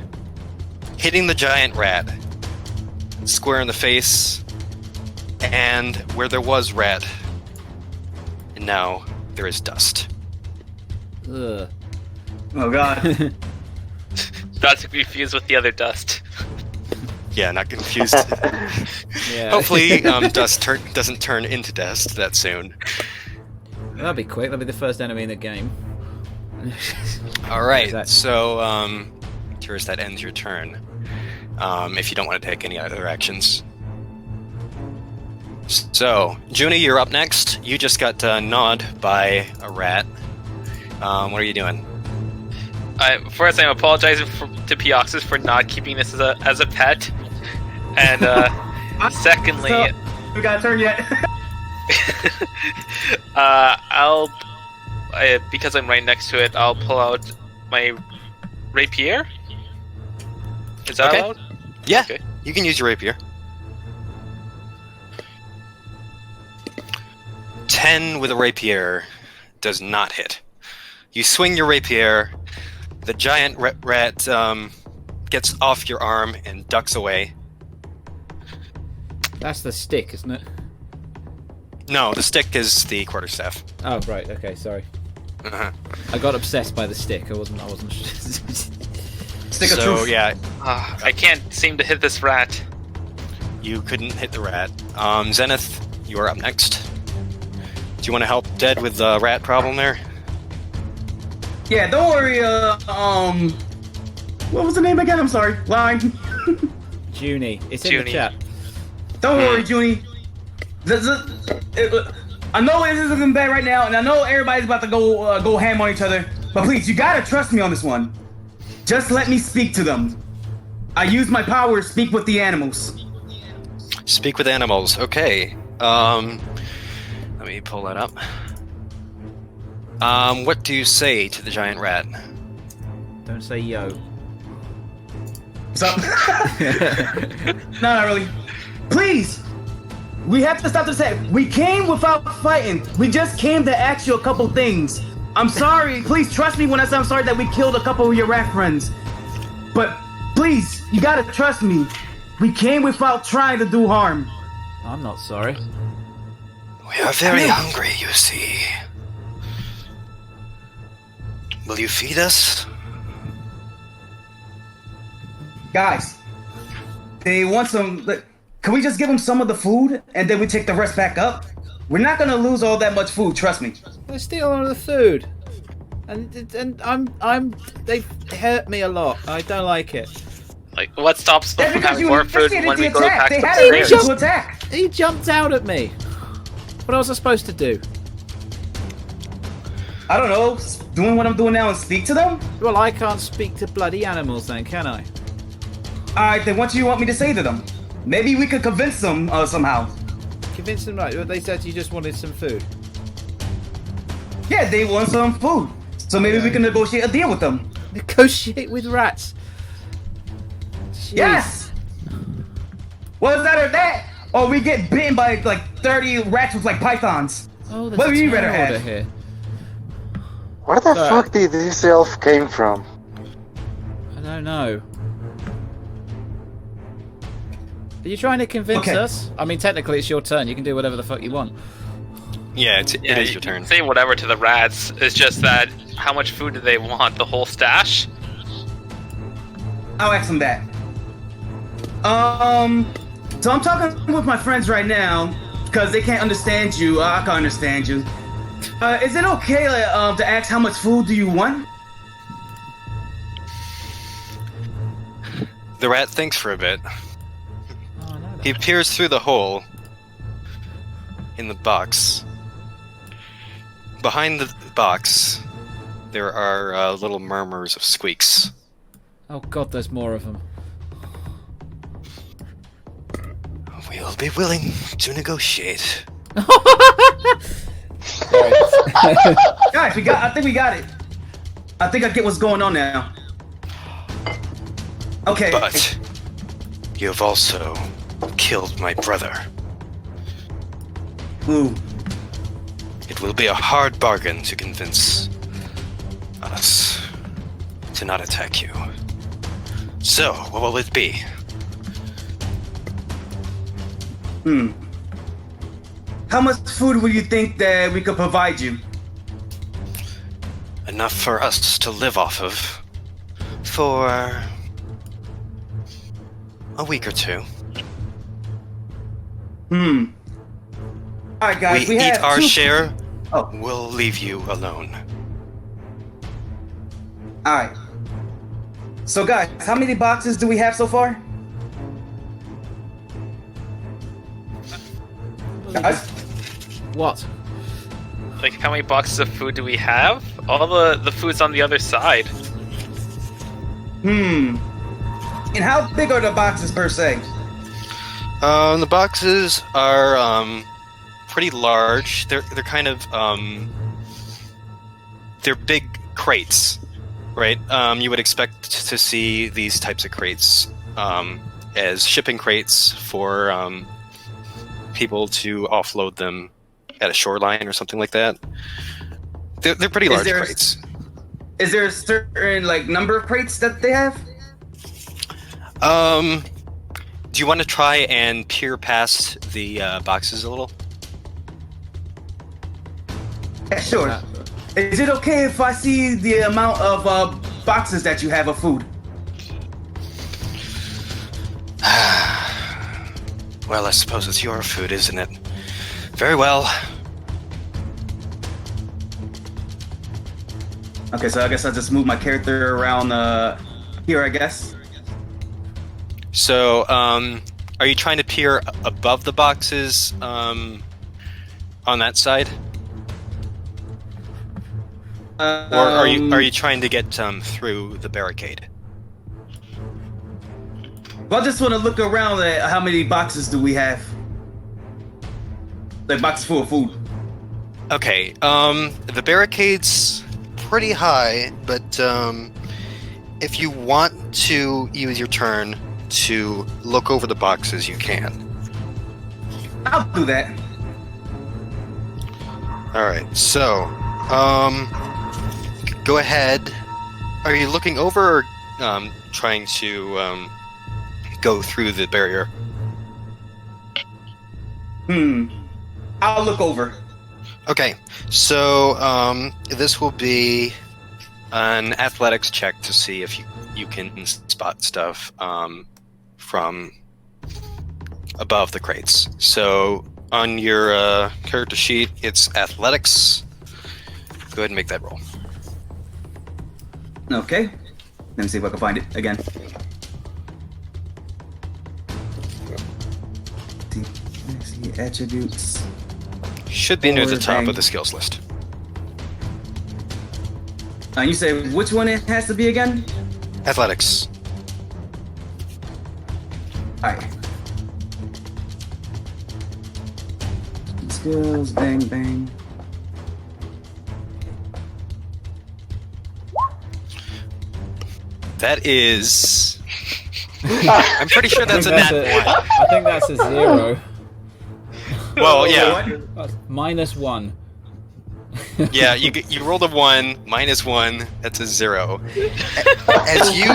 hitting the giant rat square in the face, and where there was rat, and now there is dust. Ugh. Oh god. not to be confused with the other dust. Yeah, not confused. Yeah. Hopefully, dust doesn't turn into dust that soon. That'll be quick. That'll be the first enemy in the game. All right, Exactly. so Tiris, that ends your turn. If you don't want to take any other actions. So, Junie, you're up next. You just got gnawed by a rat. What are you doing? First, I'm apologizing to Pioxis for not keeping this as a pet, and secondly, So, we got a turn yet? because I'm right next to it, I'll pull out my rapier. Is that Okay. allowed? Yeah, Okay. you can use your rapier. 10 with a rapier does not hit. You swing your rapier, the giant rat gets off your arm and ducks away. That's the stick, isn't it? No, the stick is the quarterstaff. Oh, right. Okay, sorry. Uh-huh. I got obsessed by the stick. I wasn't. Stick of So truth. yeah, I can't seem to hit this rat. you couldn't hit the rat. Zenith, you are up next. Do you want to help Dead with the rat problem there? Yeah, don't worry, what was the name again? I'm sorry. Line. Junie. It's in the Junie. chat. Don't worry, Junie. I know it isn't bad right now, and I know everybody's about to go ham on each other. But please, you gotta trust me on this one. Just let me speak to them. I use my power to speak with the animals. Speak with animals. Okay. Let me pull that up. What do you say to the giant rat? Don't say yo. What's up? No, not really. Please, we have to stop this attack. We came without fighting. We just came to ask you a couple things. I'm sorry. Please trust me when I say I'm sorry that we killed a couple of your rat friends. But please, you gotta trust me. We came without trying to do harm. I'm not sorry. We are very hungry, you see. Will you feed us? Guys, they want some. Can we just give them some of the food and then we take the rest back up? We're not gonna lose all that much food. Trust me. They steal all of the food, and they hurt me a lot. I don't like it. Like, what stops them That's from because having you more food initiated when the we go to attack. pack They some had a reason stairs? to attack. He jumped out at me. What was I supposed to do? I don't know, doing what I'm doing now and speak to them? Well, I can't speak to bloody animals then, can I? Alright, then what do you want me to say to them? Maybe we could convince them somehow. Convince them, right? They said you just wanted some food. Yeah, they want some food. So maybe we can negotiate a deal with them. Negotiate with rats. Jeez. Yes! Was that or that? Or we get bitten by like 30 rats with like pythons. Oh, there's What a would you turn rather order have? here. Where the Sorry. fuck did this elf came from? I don't know. Are you trying to convince Okay. us? I mean, technically, it's your turn. You can do whatever the fuck you want. Yeah, it Yeah, is you your can turn. say whatever to the rats. It's just that how much food do they want? The whole stash? I'll ask them that. So I'm talking with my friends right now because they can't understand you. I can understand you. Is it okay to ask how much food do you want? The rat thinks for a bit. Oh, I know that. He peers through the hole in the box. Behind the box, there are little murmurs of squeaks. Oh god, there's more of them. We'll be willing to negotiate. Guys, I think we got it. I think I get what's going on now. Okay. But you've also killed my brother. Ooh. It will be a hard bargain to convince us to not attack you. So, what will it be? How much food would you think that we could provide you? Enough for us to live off of for a week or two. Alright, guys, We we eat have our two- share, Oh, we'll leave you alone. alright. So, guys, how many boxes do we have so far? Guys? What? Like, how many boxes of food do we have? All the food's on the other side. And how big are the boxes per se? The boxes are pretty large. They're kind of they're big crates, right? You would expect to see these types of crates as shipping crates for people to offload them at a shoreline or something like that. They're pretty large crates. Is there a certain like number of crates that they have? Do you want to try and peer past the boxes a little? Yeah, sure. Is it okay if I see the amount of boxes that you have of food? Well, I suppose it's your food, isn't it? Very well. Okay, so I guess I'll just move my character around here, I guess. So, are you trying to peer above the boxes on that side? Or are you trying to get through the barricade? Well, I just want to look around at how many boxes do we have? Like boxes full of food. Okay, the barricade's pretty high, but if you want to use your turn to look over the boxes, you can. I'll do that. Alright, so, go ahead. Are you looking over or trying to go through the barrier? I'll look over. Okay, so this will be an athletics check to see if you can spot stuff from above the crates. So on your character sheet, it's athletics. Go ahead and make that roll. Okay. Let me see if I can find it again. See attributes. Should be near the Forward top bang. of the skills list. You say which one it has to be again? Athletics. Alright. Skills, bang, bang. That is. I'm pretty sure that's a nat 1. I think that's a 0. Well, yeah. That's -1. Yeah, you rolled a 1, -1, that's a 0. As you.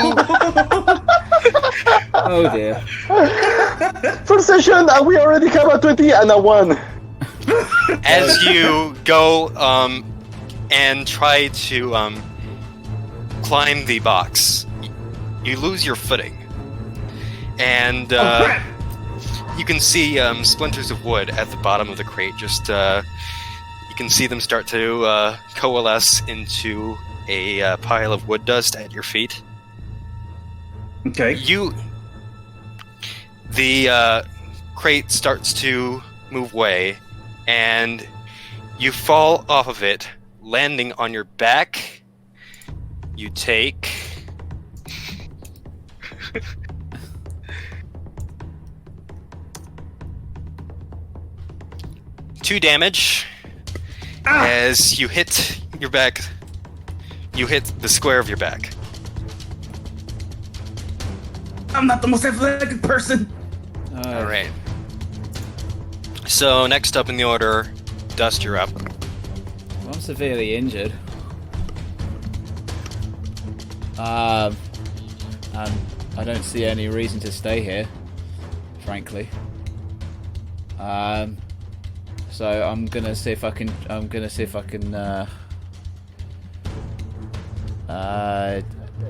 Oh dear. First session, we already have a 20 and a 1. As you go and try to climb the box, you lose your footing. And you can see splinters of wood at the bottom of the crate. Just you can see them start to coalesce into a pile of wood dust at your feet. Okay. The crate starts to move away, and you fall off of it, landing on your back. You take 2 damage as you hit your back. You hit the square of your back. I'm not the most athletic person. All right. So next up in the order, Dust, you're up. I'm severely injured. I don't see any reason to stay here, frankly. So I'm gonna see if I can.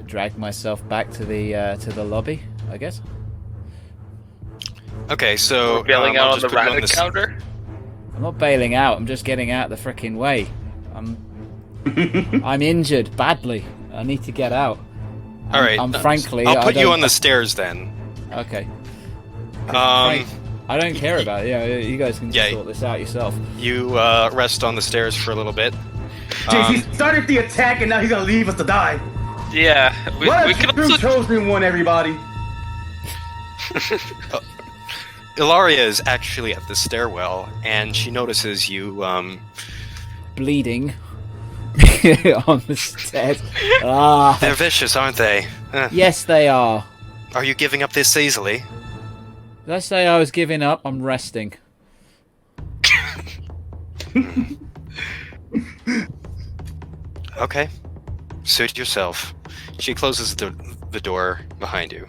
Drag myself back to the lobby, I guess. Okay, so We're bailing I'll out on just the put you rat this- encounter. I'm not bailing out. I'm just getting out the frickin' way. I'm injured badly. I need to get out. All right. I'm frankly. I'll put I you don't- on the stairs then. Okay. Um, I don't care about it. Yeah, you guys can Yeah. sort this out yourself. you rest on the stairs for a little bit. Jeez, he started the attack and now he's gonna leave us to die. Yeah, we What could a true also. chosen one, everybody. Ilaria is actually at the stairwell, and she notices you. Bleeding on the stairs. Ah, They're vicious, aren't they? yes, they are. Are you giving up this easily? Let's say I was giving up. I'm resting. Okay. Suit yourself. She closes the door behind you.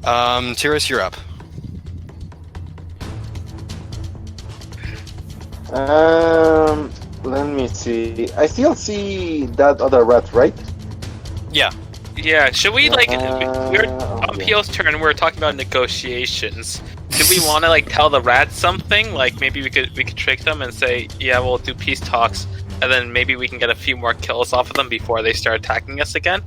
Oh. Tyrus, you're up. Let me see. I still see that other rat, right? Yeah. Yeah, should we we're on yeah. PO's turn. We're talking about negotiations. Do we want to tell the rats something? Like maybe we could trick them and say, yeah, we'll do peace talks, and then maybe we can get a few more kills off of them before they start attacking us again.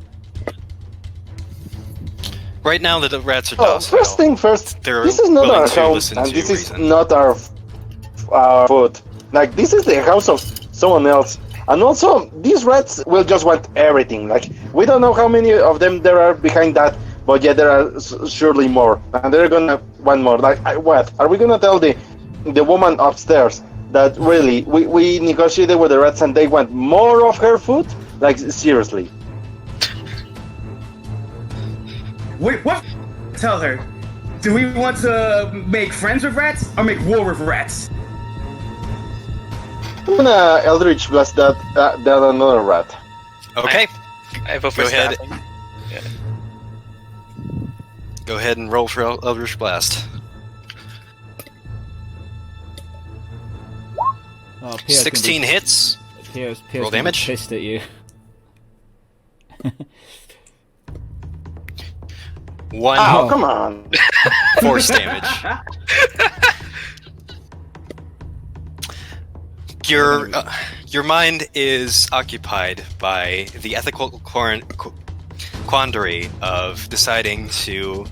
Right now, the rats are Oh, docile. first thing first. They're This is not willing our to home, listen and to this is reason. not our food. Like, this is the house of someone else. And also, these rats will just want everything. Like, we don't know how many of them there are behind that, but yeah, there are surely more. And they're gonna want more. Like, what? Are we gonna tell the woman upstairs that really, we negotiated with the rats and they want more of her food? Like, seriously. Wait, what? Tell her. Do we want to make friends with rats or make war with rats? I'm gonna Eldritch Blast that another rat. Okay. I vote for Go ahead. stabbing. Go ahead and roll for Eldritch Blast. Oh, Pierre's 16 hits. Pierre's Roll gonna be damage. pissed at you. 1 Oh, come on. force damage. Your mind is occupied by the ethical quandary of deciding to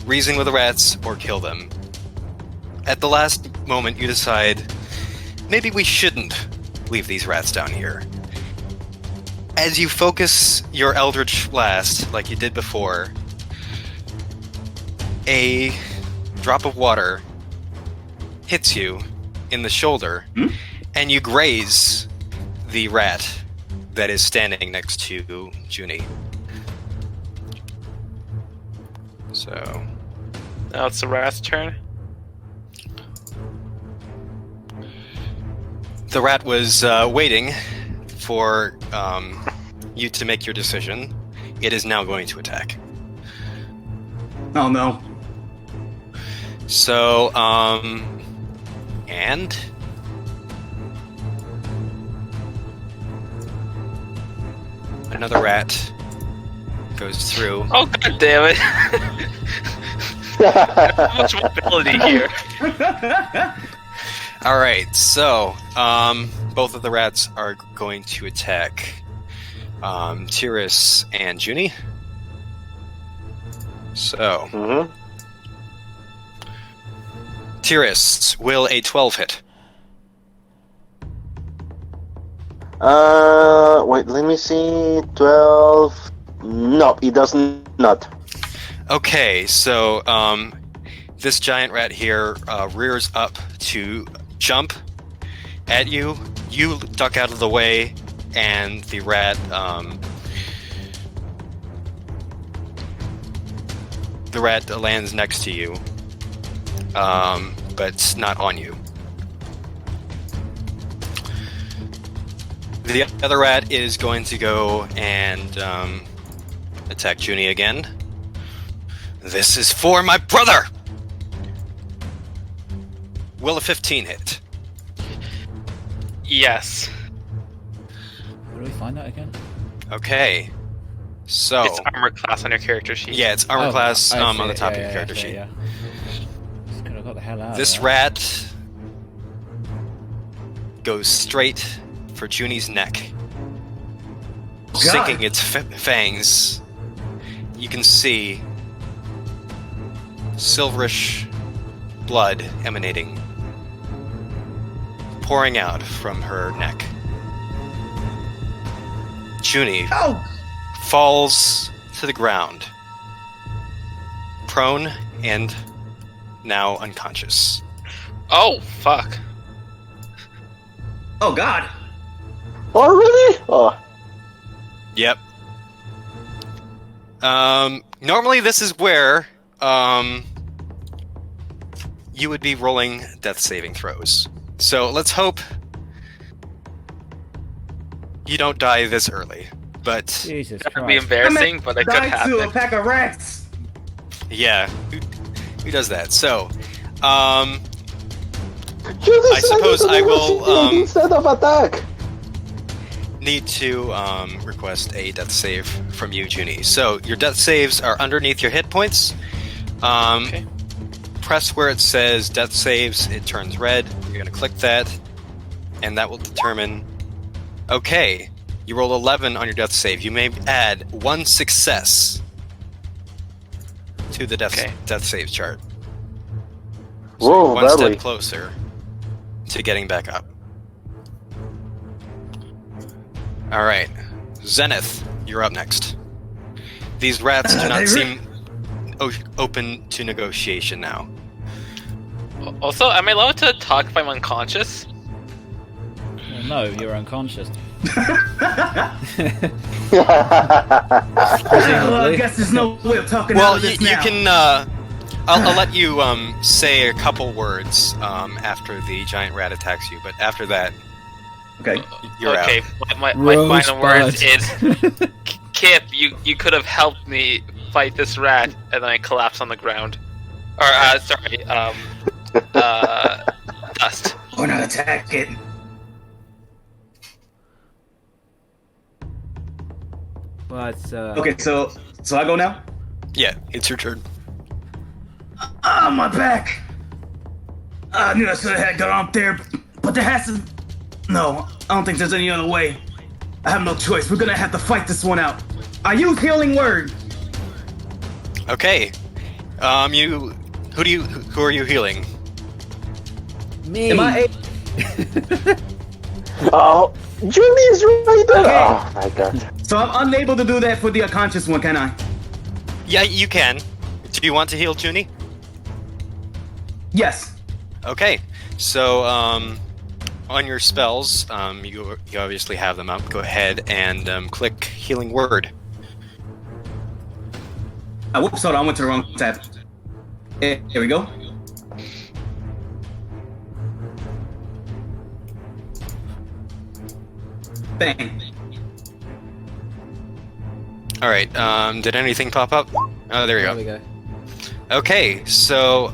reason with the rats or kill them. At the last moment, you decide maybe we shouldn't leave these rats down here. As you focus your Eldritch Blast, like you did before, a drop of water hits you in the shoulder, and you graze the rat that is standing next to Junie. So... Now it's the rat's turn. The rat was waiting for you to make your decision. It is now going to attack. Oh no. So, and... another rat goes through. Oh god damn it! How much mobility here? Alright, so, both of the rats are going to attack Tiris and Junie. So, Tiris, will a 12 hit? Wait, let me see. 12. No, it does not. Okay, so this giant rat here rears up to jump at you. You duck out of the way, and the rat lands next to you, but not on you. The other rat is going to go and attack Junie again. This is for my brother! Will a 15 hit? Yes. Where do we find that again? Okay. So... It's armor class on your character sheet. Yeah, it's armor class I on see the it. top Yeah, of your yeah, character yeah, sheet. yeah. Just could have got the hell out This of that. rat goes straight for Junie's neck, sinking its fangs. You can see silverish blood emanating, pouring out from her neck. Junie falls to the ground, prone and now unconscious. Oh fuck! Oh god. Oh, really? Oh. Yep. Normally this is where you would be rolling death saving throws. So let's hope you don't die this early. But Jesus That would be Christ. embarrassing, but it could Die to a happen. pack of rats. yeah, who does that? So, You I suppose decided to I will, negotiate instead of attack. need to request a death save from you, Junie. So your death saves are underneath your hit points. Okay. Press where it says death saves, it turns red. You're going to click that, and that will determine... Okay, you rolled 11 on your death save. You may add 1 success to the death save chart. So Whoa, you're one step badly. closer to getting back up. Alright, Zenith, you're up next. These rats do not seem open to negotiation now. Also, am I allowed to talk if I'm unconscious? Well, no, you're unconscious. Well, I guess there's no way of talking out Well, of this you now. can. I'll let you say a couple words after the giant rat attacks you, but after that, Okay. you're okay, out. my Rosebud. final words is, Kip, you could have helped me fight this rat, and then I collapse on the ground. Or, dust. Or not attack it. But, Okay, so I go now? Yeah, it's your turn. Ah, my back! I knew I should have had got up there, but there has to... No, I don't think there's any other way. I have no choice. We're gonna have to fight this one out. I use healing word. Okay. Who are you healing? me. Am I Oh, Julie's right there. Okay. Oh my god. So I'm unable to do that for the unconscious one, can I? Yeah, you can. Do you want to heal Junie? Yes. Okay. So, on your spells, you obviously have them up. Go ahead and click Healing Word. Whoops, hold on, I went to the wrong tab. Here we go. Bang. All right. Did anything pop up? Oh, there you There go. we go. Okay, so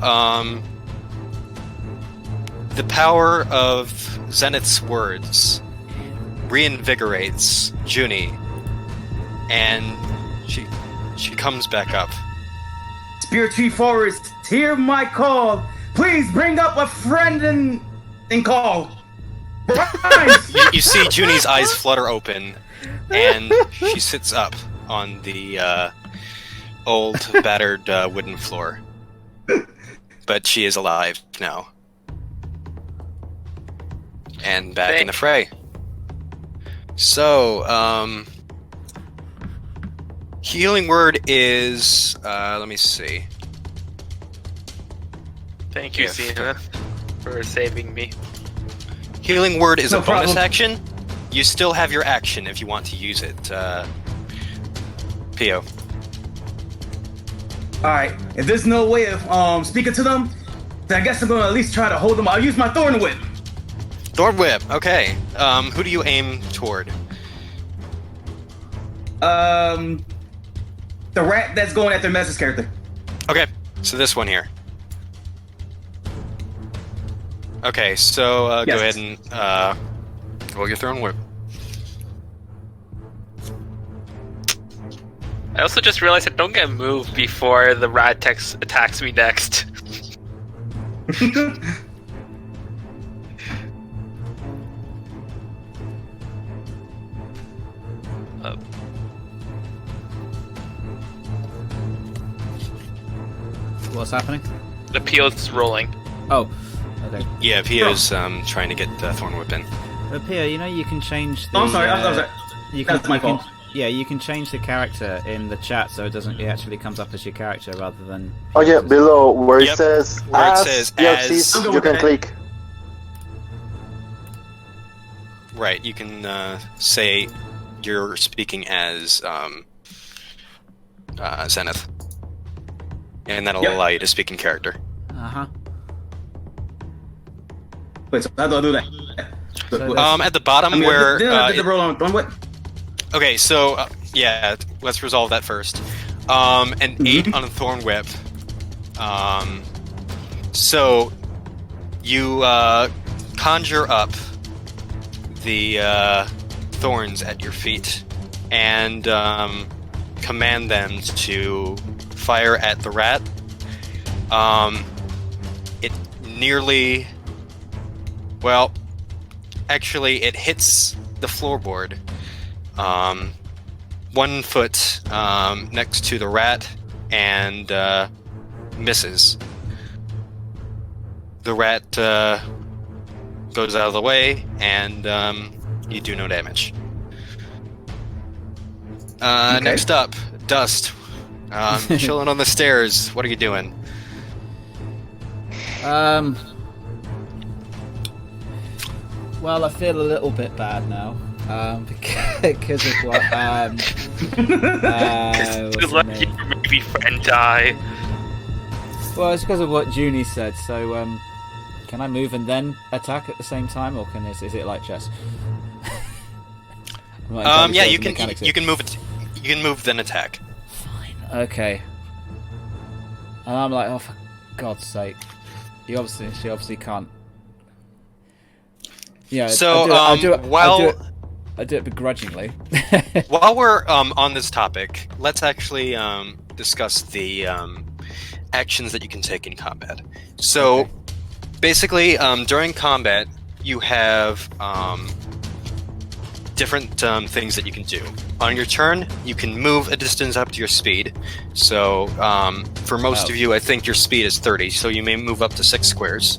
the power of Zenith's words reinvigorates Junie, and she comes back up. Spirit Tree Forest, hear my call. Please bring up a friend and call. You see Junie's eyes flutter open, and she sits up on the old, battered wooden floor. But she is alive now. And back in the fray. So, Healing Word is, let me see. Thank you, Xena, for saving me. Healing Word is No a bonus problem. action. You still have your action if you want to use it, Pio. Alright, if there's no way of speaking to them, then I guess I'm gonna at least try to hold them. I'll use my Thorn Whip. Thorn Whip, okay. Who do you aim toward? The rat that's going after Mess's character. Okay, so this one here. Okay, so Yes. go ahead and roll your Thorn Whip. I also just realized I don't get moved before the rat attacks me next. What's happening? The Pio's rolling. Oh, okay. Yeah, Pio's trying to get the Thorn Whip in. But Pia, you know you can change the... Oh, I'm sorry, I'm sorry. You can, That's my you can- fault. Yeah, you can change the character in the chat so it actually comes up as your character rather than... Oh yeah, below where it Yep, says where it as says DLCs, as. you can click. Right, you can say you're speaking as Zenith. And that'll Yep. allow you to speak in character. Uh-huh. Wait, so how do I do that? So At the bottom I mean, where... did I did the roll on Thorn Whip? Okay, so yeah, let's resolve that first. An 8 on a Thorn Whip. So you conjure up the thorns at your feet and command them to fire at the rat. It nearly, well, actually, it hits the floorboard. 1 foot next to the rat and misses. The rat goes out of the way and you do no damage. Okay. Next up, Dust. Chilling on the stairs. What are you doing? Well, I feel a little bit bad now. Because of what, Just what's let her your name? maybe friend die. Well, it's because of what Junie said, so, can I move and then attack at the same time, or is it like chess? I'm not entirely Yeah, sure you the can mechanics you can move it. You can move then attack. Fine. Okay. And I'm like, oh, for God's sake. She obviously can't. Yeah. So, I do it begrudgingly. While we're on this topic, let's actually discuss the actions that you can take in combat. So, Okay. basically, during combat, you have different things that you can do. On your turn, you can move a distance up to your speed. So, for most of you, I think your speed is 30, so you may move up to 6 squares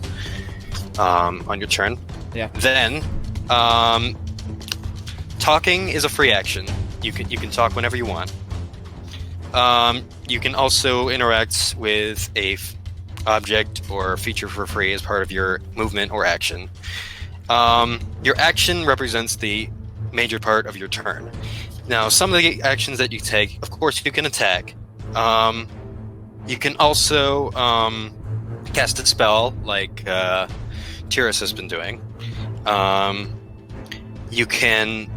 on your turn. Yeah. Then, Talking is a free action. You can talk whenever you want. You can also interact with a object or feature for free as part of your movement or action. Your action represents the major part of your turn. Now, some of the actions that you take, of course, you can attack. You can also cast a spell like Tyrus has been doing. You can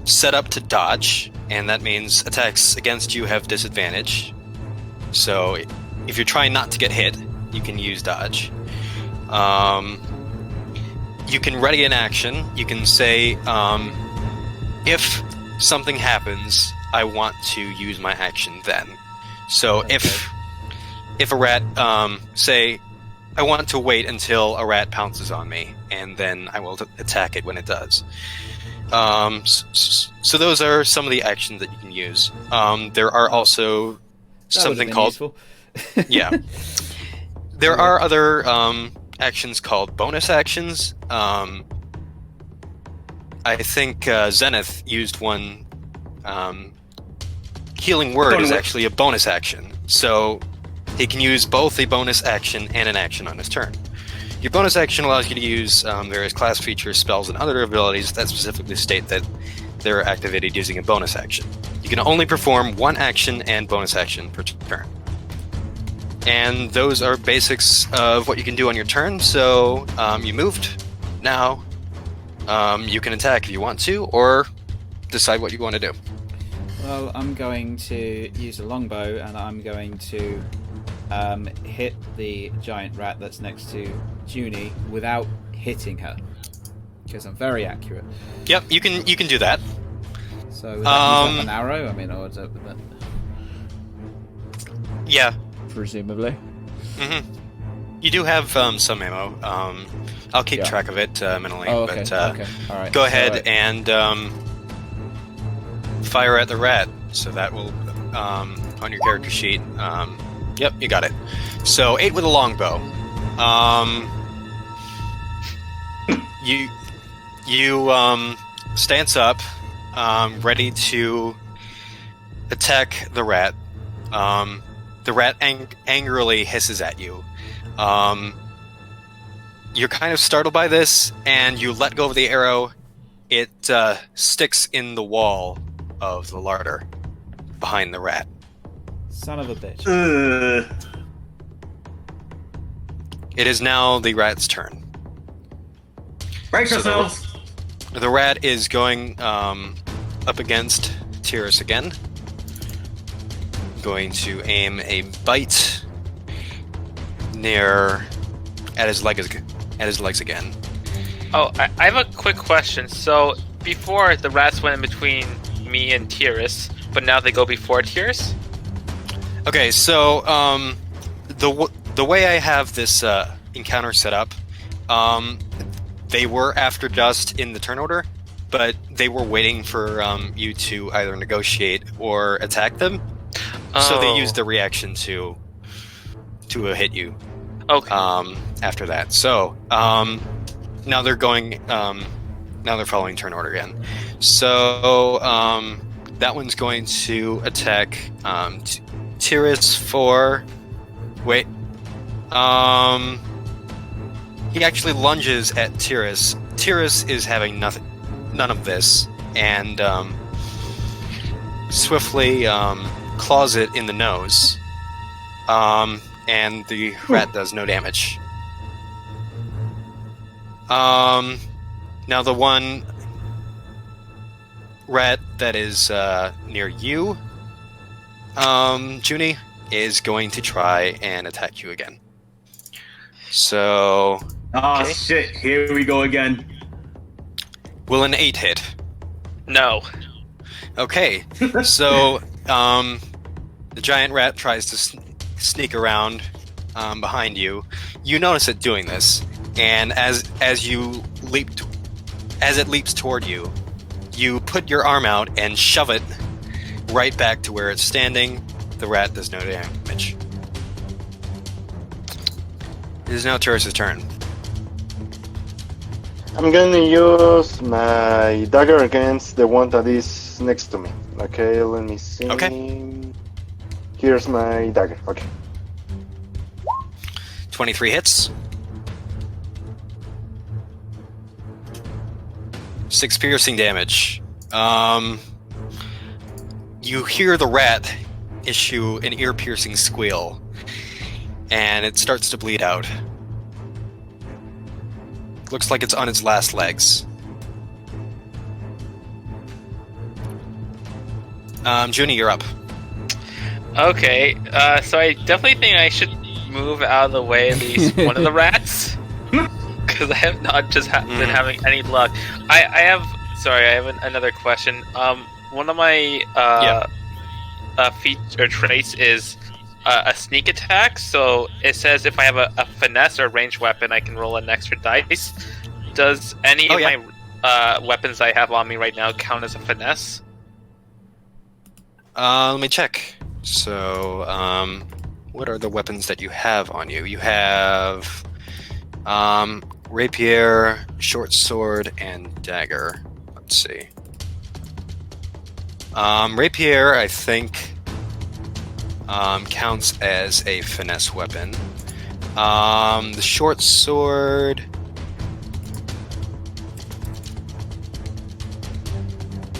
set up to dodge, and that means attacks against you have disadvantage. So if you're trying not to get hit, you can use dodge. You can ready an action. You can say, if something happens, I want to use my action then. So Okay. if a rat, say, I want to wait until a rat pounces on me, and then I will attack it when it does. So those are some of the actions that you can use. There are also That something would've been called... useful. Yeah. There are other actions called bonus actions. I think Zenith used one. Healing Word is actually a bonus action. So he can use both a bonus action and an action on his turn. Your bonus action allows you to use various class features, spells, and other abilities that specifically state that they're activated using a bonus action. You can only perform one action and bonus action per turn. And those are basics of what you can do on your turn. So you moved. Now you can attack if you want to, or decide what you want to do. Well, I'm going to use a longbow, and I'm going to hit the giant rat that's next to Junie without hitting her, because I'm very accurate. Yep, you can do that. So would that use up an arrow? I mean, or is that... Yeah. Presumably. Mm-hmm. You do have some ammo. I'll keep track of it mentally. Oh, okay. But Okay. All right. go ahead Right. and fire at the rat. So that will on your character sheet. Yep, you got it. So 8 with a longbow. You stance up, ready to attack the rat. The rat angrily hisses at you. You're kind of startled by this, and you let go of the arrow. It sticks in the wall of the larder behind the rat. Son of a bitch. It is now the rat's turn. Brace So yourselves. The rat is going up against Tyrus again. Going to aim a bite near at his legs again. Oh, I have a quick question. So before the rats went in between me and Tyrus, but now they go before Tyrus? Okay, so the way I have this encounter set up, they were after dust in the turn order, but they were waiting for you to either negotiate or attack them. So they used the reaction to hit you. Okay. After that, so now they're going. Now they're following turn order again. So that one's going to attack Tyrus for. Wait. He actually lunges at Tyrus. Tyrus is having none of this, and swiftly claws it in the nose. And the rat does no damage. Now the one rat that is near you, Junie, is going to try and attack you again. So... Oh okay. shit, here we go again. Will an 8 hit? No. Okay, so the giant rat tries to sneak around behind you. You notice it doing this, and as it leaps toward you, you put your arm out and shove it right back to where it's standing. The rat does no damage. It is now Tyrus' turn. I'm gonna use my dagger against the one that is next to me. Okay, let me see. Okay. Here's my dagger. Okay. 23 hits. 6 piercing damage. You hear the rat issue an ear-piercing squeal, and it starts to bleed out. Looks like it's on its last legs. Junie, you're up. Okay, so I definitely think I should move out of the way at least one of the rats, because I have not just been having any luck. I have another question. One of my feats or traits is a sneak attack. So it says if I have a finesse or ranged weapon, I can roll an extra dice. Does any of my weapons I have on me right now count as a finesse? Let me check. So, what are the weapons that you have on you? You have rapier, short sword, and dagger. Let's see. Rapier, I think, counts as a finesse weapon. The short sword...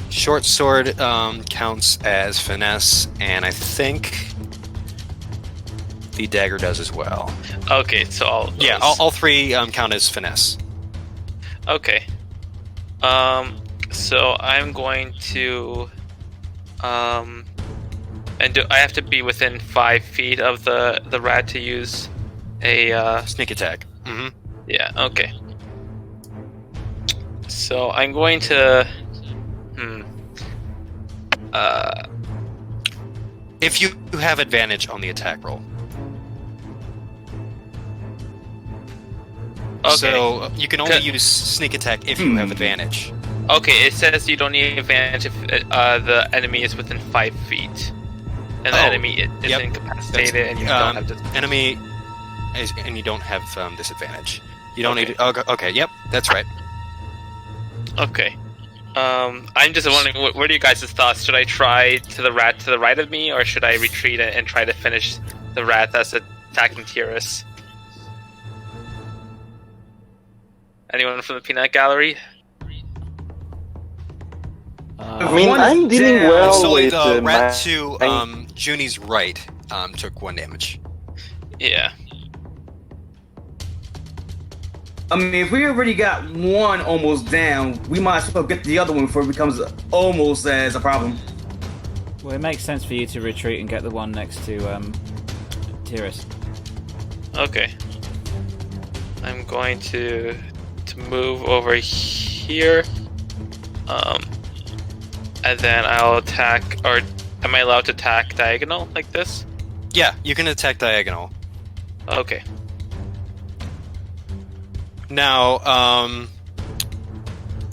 Short sword counts as finesse, and I think the dagger does as well. Okay, so all three count as finesse. Okay. So I'm going to and I have to be within 5 feet of the rat to use a sneak attack. Mm-hmm. Yeah. Okay. So I'm going to. If you have advantage on the attack roll. Okay. So you can only use sneak attack if you have advantage. Okay, it says you don't need advantage if the enemy is within 5 feet, and the enemy is incapacitated, and you don't have enemy, and you don't have disadvantage. You don't need. Okay, yep, that's right. Okay. I'm just wondering, what are you guys' thoughts? Should I try to the rat to the right of me, or should I retreat and try to finish the rat that's attacking Tyrus? Anyone from the peanut gallery? I'm dealing well so with the rat to Junie's right took 1 damage. Yeah. I mean, if we already got one almost down, we might as well get the other one before it becomes almost as a problem. Well, it makes sense for you to retreat and get the one next to Tyrus. Okay. I'm going to move over here. And then I'll attack, or am I allowed to attack diagonal like this? Yeah, you can attack diagonal. Okay. Now,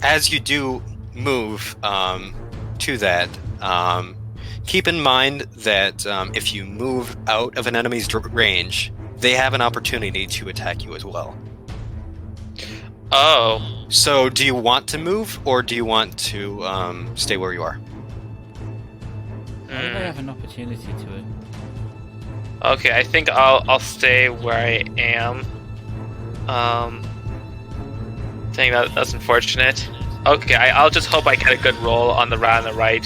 as you do move to that, keep in mind that if you move out of an enemy's range, they have an opportunity to attack you as well. Oh. So, do you want to move, or do you want to stay where you are? Why do they have an opportunity to it? Okay, I think I'll stay where I am. I think that's unfortunate. Okay, I'll just hope I get a good roll on the rat on the right,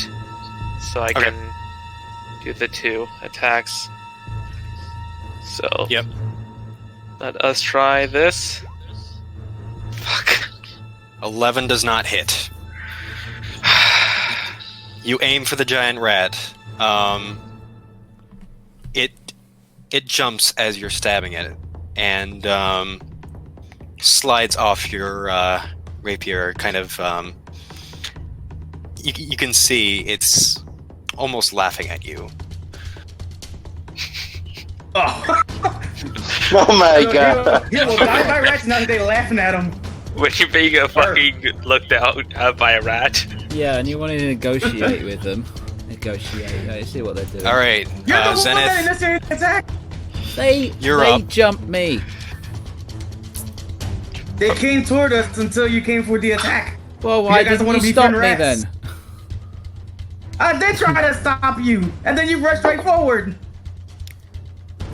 so I can do the 2 attacks. So. Yep. Let us try this. Fuck. 11 does not hit. You aim for the giant rat. It jumps as you're stabbing it, and slides off your rapier. Kind of. You can see it's almost laughing at you. Oh, Oh my god. Yeah, well, die by rats now they're laughing at him. When you're being fucking looked out by a rat. Yeah, and you want to negotiate with them. Negotiate. I see what they're doing. All right, You're the one Zenith. that initiated the attack. They You're up. jumped me. They came toward us until you came for the attack. Well, why You guys didn't wanna you be stop friend me rats? then? I did try to stop you, and then you rushed right forward.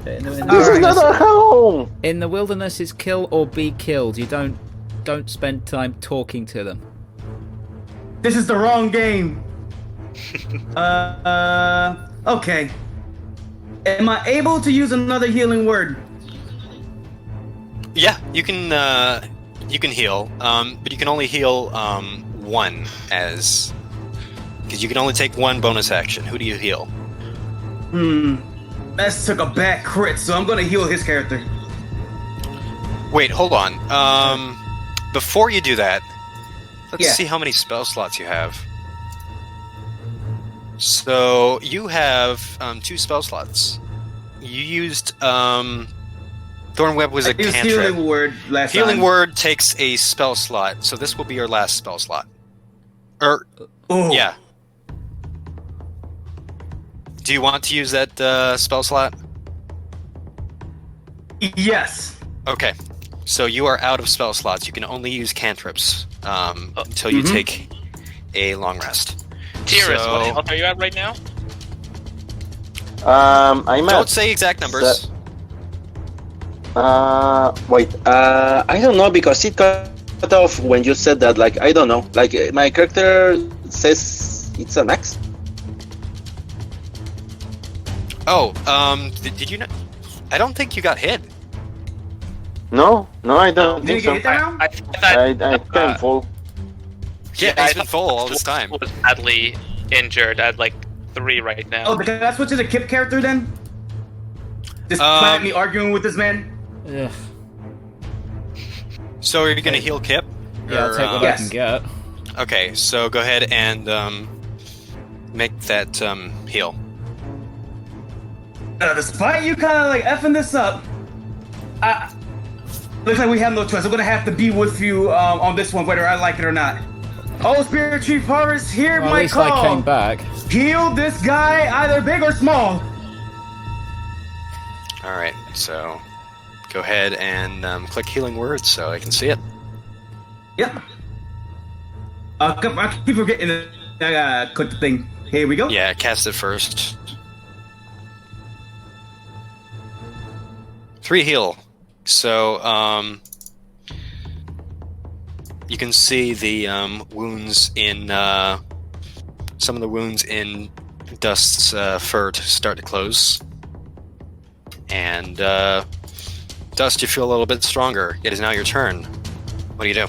In the This is wilderness- not our home. in the wilderness is kill or be killed. You don't spend time talking to them. This is the wrong game. Okay. Am I able to use another healing word? Yeah, you can heal, but you can only heal one because you can only take one bonus action. Who do you heal? Mess took a bad crit, so I'm gonna heal his character. Wait, hold on. Before you do that, let's Yeah. see how many spell slots you have. So you have 2 spell slots. You used Thornweb was a I used cantrip. healing word last Healing time. word takes a spell slot, so this will be your last spell slot. Ooh. Yeah. Do you want to use that spell slot? Yes. Okay. So you are out of spell slots. You can only use cantrips until you take a long rest. Dearest, So- what health are you at right now? I'm Don't at. say exact numbers. Wait. I don't know because it cut off when you said that. Like, I don't know. Like, my character says it's a max. Oh, did you not? I don't think you got hit. No, I don't Did you think get so. hit down? I thought I can fall. Yeah, I he's been thought full all this time. was badly injured at like 3 right now. Oh, can I switch to the Kip character then? Despite me arguing with this man? Ugh. So are you gonna heal Kip? Yeah, I'll Or, take what I Yes. can get. Okay, so go ahead and make that heal. Despite you kind of like effing this up, looks like we have no choice. I'm gonna have to be with you on this one, whether I like it or not. Oh, Spirit Chief Forest, hear Well, at my least call. I came back. Heal this guy, either big or small. All right, so go ahead and click healing words so I can see it. Yep. I keep forgetting to click the thing. Here we go. Yeah, cast it first. 3 heal. So you can see the wounds in some of the wounds in Dust's fur to start to close. And Dust, you feel a little bit stronger. It is now your turn. What do you do?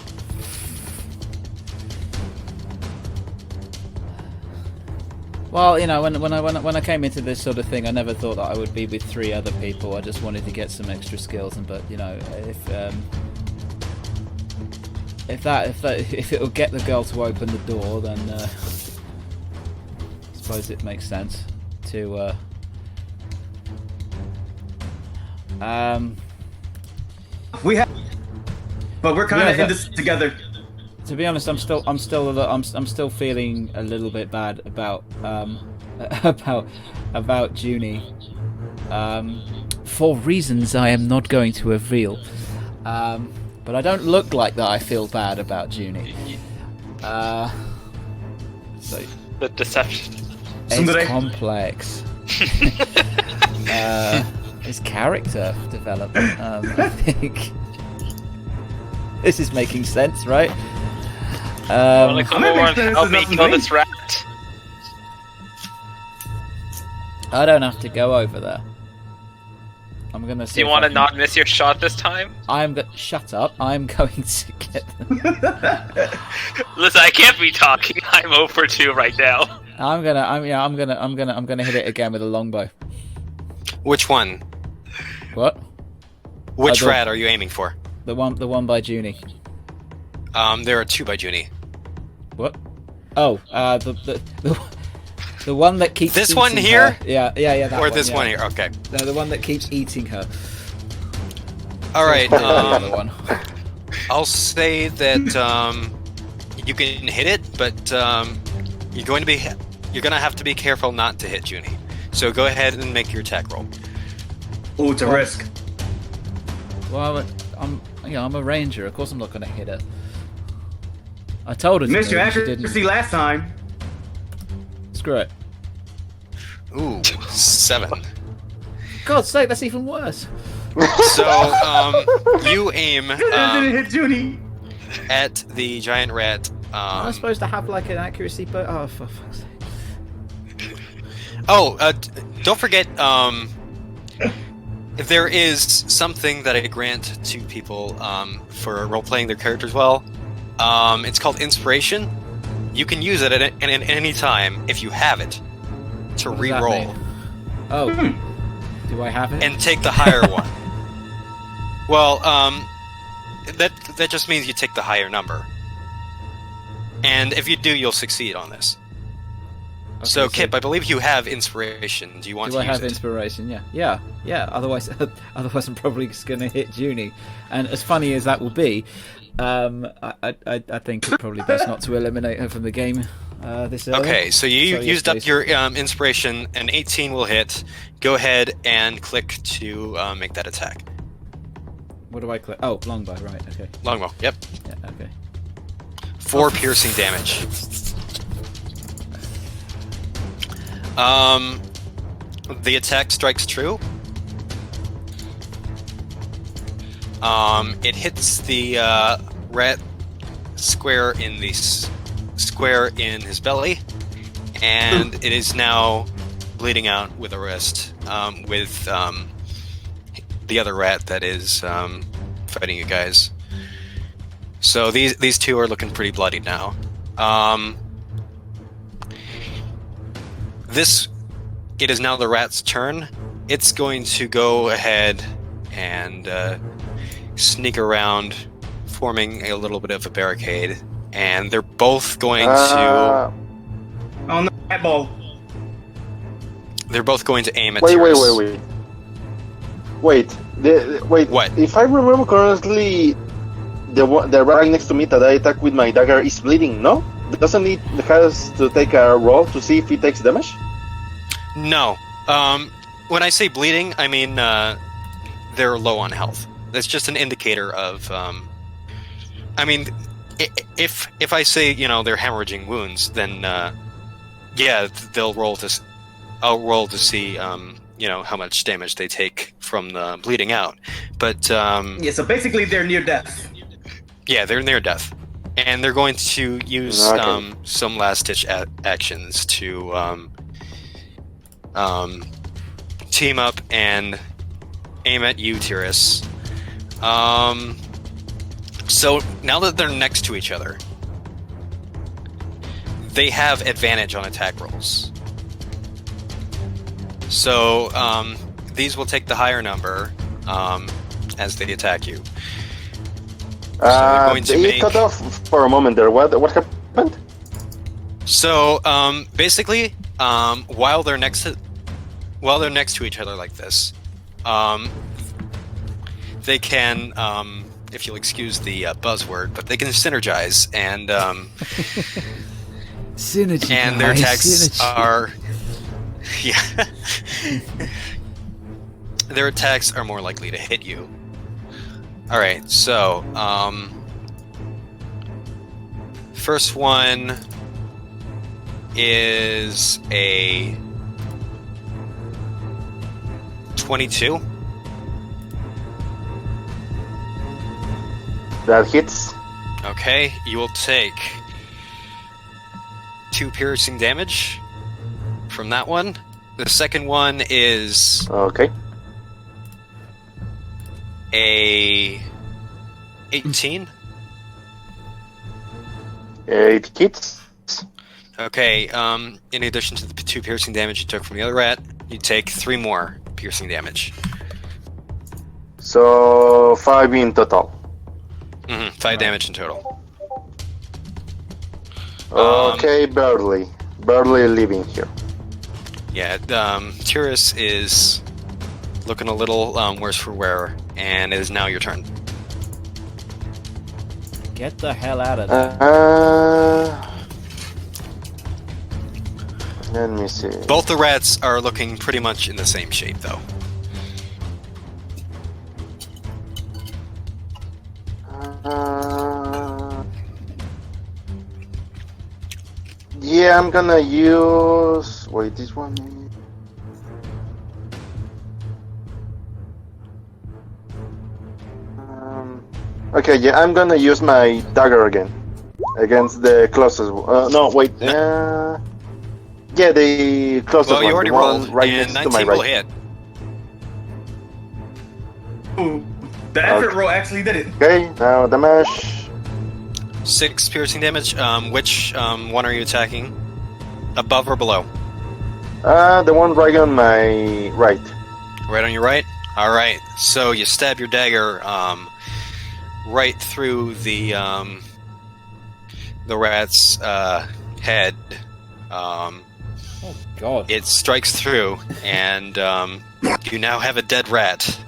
Well, you know, when I came into this sort of thing, I never thought that I would be with 3 other people. I just wanted to get some extra skills, but you know, if it will get the girl to open the door, then I suppose it makes sense to. We have, but we're kind of Yeah, in this together. To be honest, I'm still feeling a little bit bad about about Junie, for reasons I am not going to reveal. But I don't look like that. I feel bad about Junie. So The deception. it's Tsundere. complex. His character development. I think this is making sense, right? Wanna come I'm gonna over make and sense help of me nothing kill to me. this rat? I don't have to go over there. I'm gonna. Do you want to not miss your shot this time? Shut up! I'm going to get them. Listen, I can't be talking. I'm 0 for 2 right now. I'm gonna hit it again with a longbow. Which one? What? Which the- rat are you aiming for? The one by Junie. There are 2 by Junie. What? Oh, the one that keeps. This eating one here? her. Yeah. That Or one, this yeah. one here? Okay. No, the one that keeps eating her. All right. The other one. I'll say that you can hit it, but you're gonna have to be careful not to hit Junie. So go ahead and make your attack roll. Ooh, it's a risk. Well, Yeah, I'm a ranger. Of course I'm not going to hit her. I told her to Missed your move, she accuracy didn't. last time. Screw it. Ooh, 7. God's sake, that's even worse. So, you aim Didn't hit Junie. at the giant rat. Am I supposed to have like an accuracy oh, for fuck's sake. Don't forget, if there is something that I grant to people for role-playing their characters well, it's called inspiration. You can use it at any time if you have it to What does that re-roll mean? Oh. Do I have it? and take the higher one. Well, that just means you take the higher number, and if you do, you'll succeed on this. Okay, So, Kip, I believe you have inspiration. Do you want Do to I use have it? inspiration? Yeah. Otherwise, I'm probably just going to hit Junie. And as funny as that will be, I think it's probably best not to eliminate her from the game this early. Okay, so you yes, used up please. your inspiration, and 18 will hit. Go ahead and click to make that attack. What do I click? Oh, longbow. Right. Okay. Longbow. Yep. Yeah. Okay. 4 piercing damage. The attack strikes true. It hits the rat square in the square in his belly, and it is now bleeding out with a wrist. With the other rat that is fighting you guys. So these two are looking pretty bloody now. It is now the rat's turn. It's going to go ahead and sneak around, forming a little bit of a barricade, and they're both going to. On the rat ball. They're both going to aim at Wait. Tyrus. Wait. Wait. What? If I remember correctly, the right next to me that I attack with my dagger is bleeding. No, doesn't it has to take a roll to see if he takes damage? No. When I say bleeding, I mean they're low on health. That's just an indicator of. I mean, if I say they're hemorrhaging wounds, then yeah, they'll roll to. I'll roll to see how much damage they take from the bleeding out. But Yeah, so basically they're near death. yeah, they're near death, and they're going to use Okay. some last-ditch actions to team up and aim at you, Tyrus. So now that they're next to each other, they have advantage on attack rolls. So these will take the higher number as they attack you. they're going to It make- cut off for a moment there. What happened? So basically, while they're next to each other like this, they can, if you'll excuse the buzzword, but they can synergize, and Synergy. and their guys, attacks synergy. are, yeah, their attacks are more likely to hit you. All right, so first one is a 22. That hits. Okay, you will take 2 piercing damage from that one. The second one is Okay. a 18. It hits. Okay, in addition to the 2 piercing damage you took from the other rat, you take 3 more piercing damage. So 5 in total. 5 damage in total. Okay, barely living here. Yeah, Tyrus is looking a little worse for wear, and it is now your turn. Get the hell out of there. Let me see. Both the rats are looking pretty much in the same shape, though. I'm gonna use. Wait, this one. Okay, yeah, I'm gonna use my dagger again against the closest. No, wait. Yeah, the closest Well, you one. already The one rolled, right and next to my 19 will right. hit. Ooh, the effort Okay. roll actually did it. Okay, now the mash. 6 piercing damage. Which one are you attacking? Above or below? The one right on my right. Right on your right? Alright, so you stab your dagger right through the rat's head. Oh God! It strikes through, and you now have a dead rat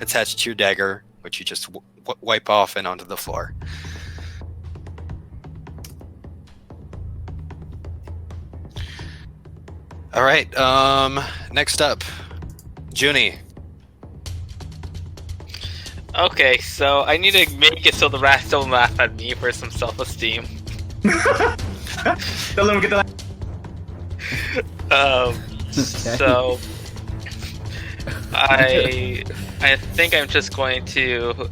attached to your dagger, which you just wipe off and onto the floor. Alright, next up, Junie. Okay, so I need to make it so the rats don't laugh at me for some self-esteem. Don't let him get the. So I think I'm just going to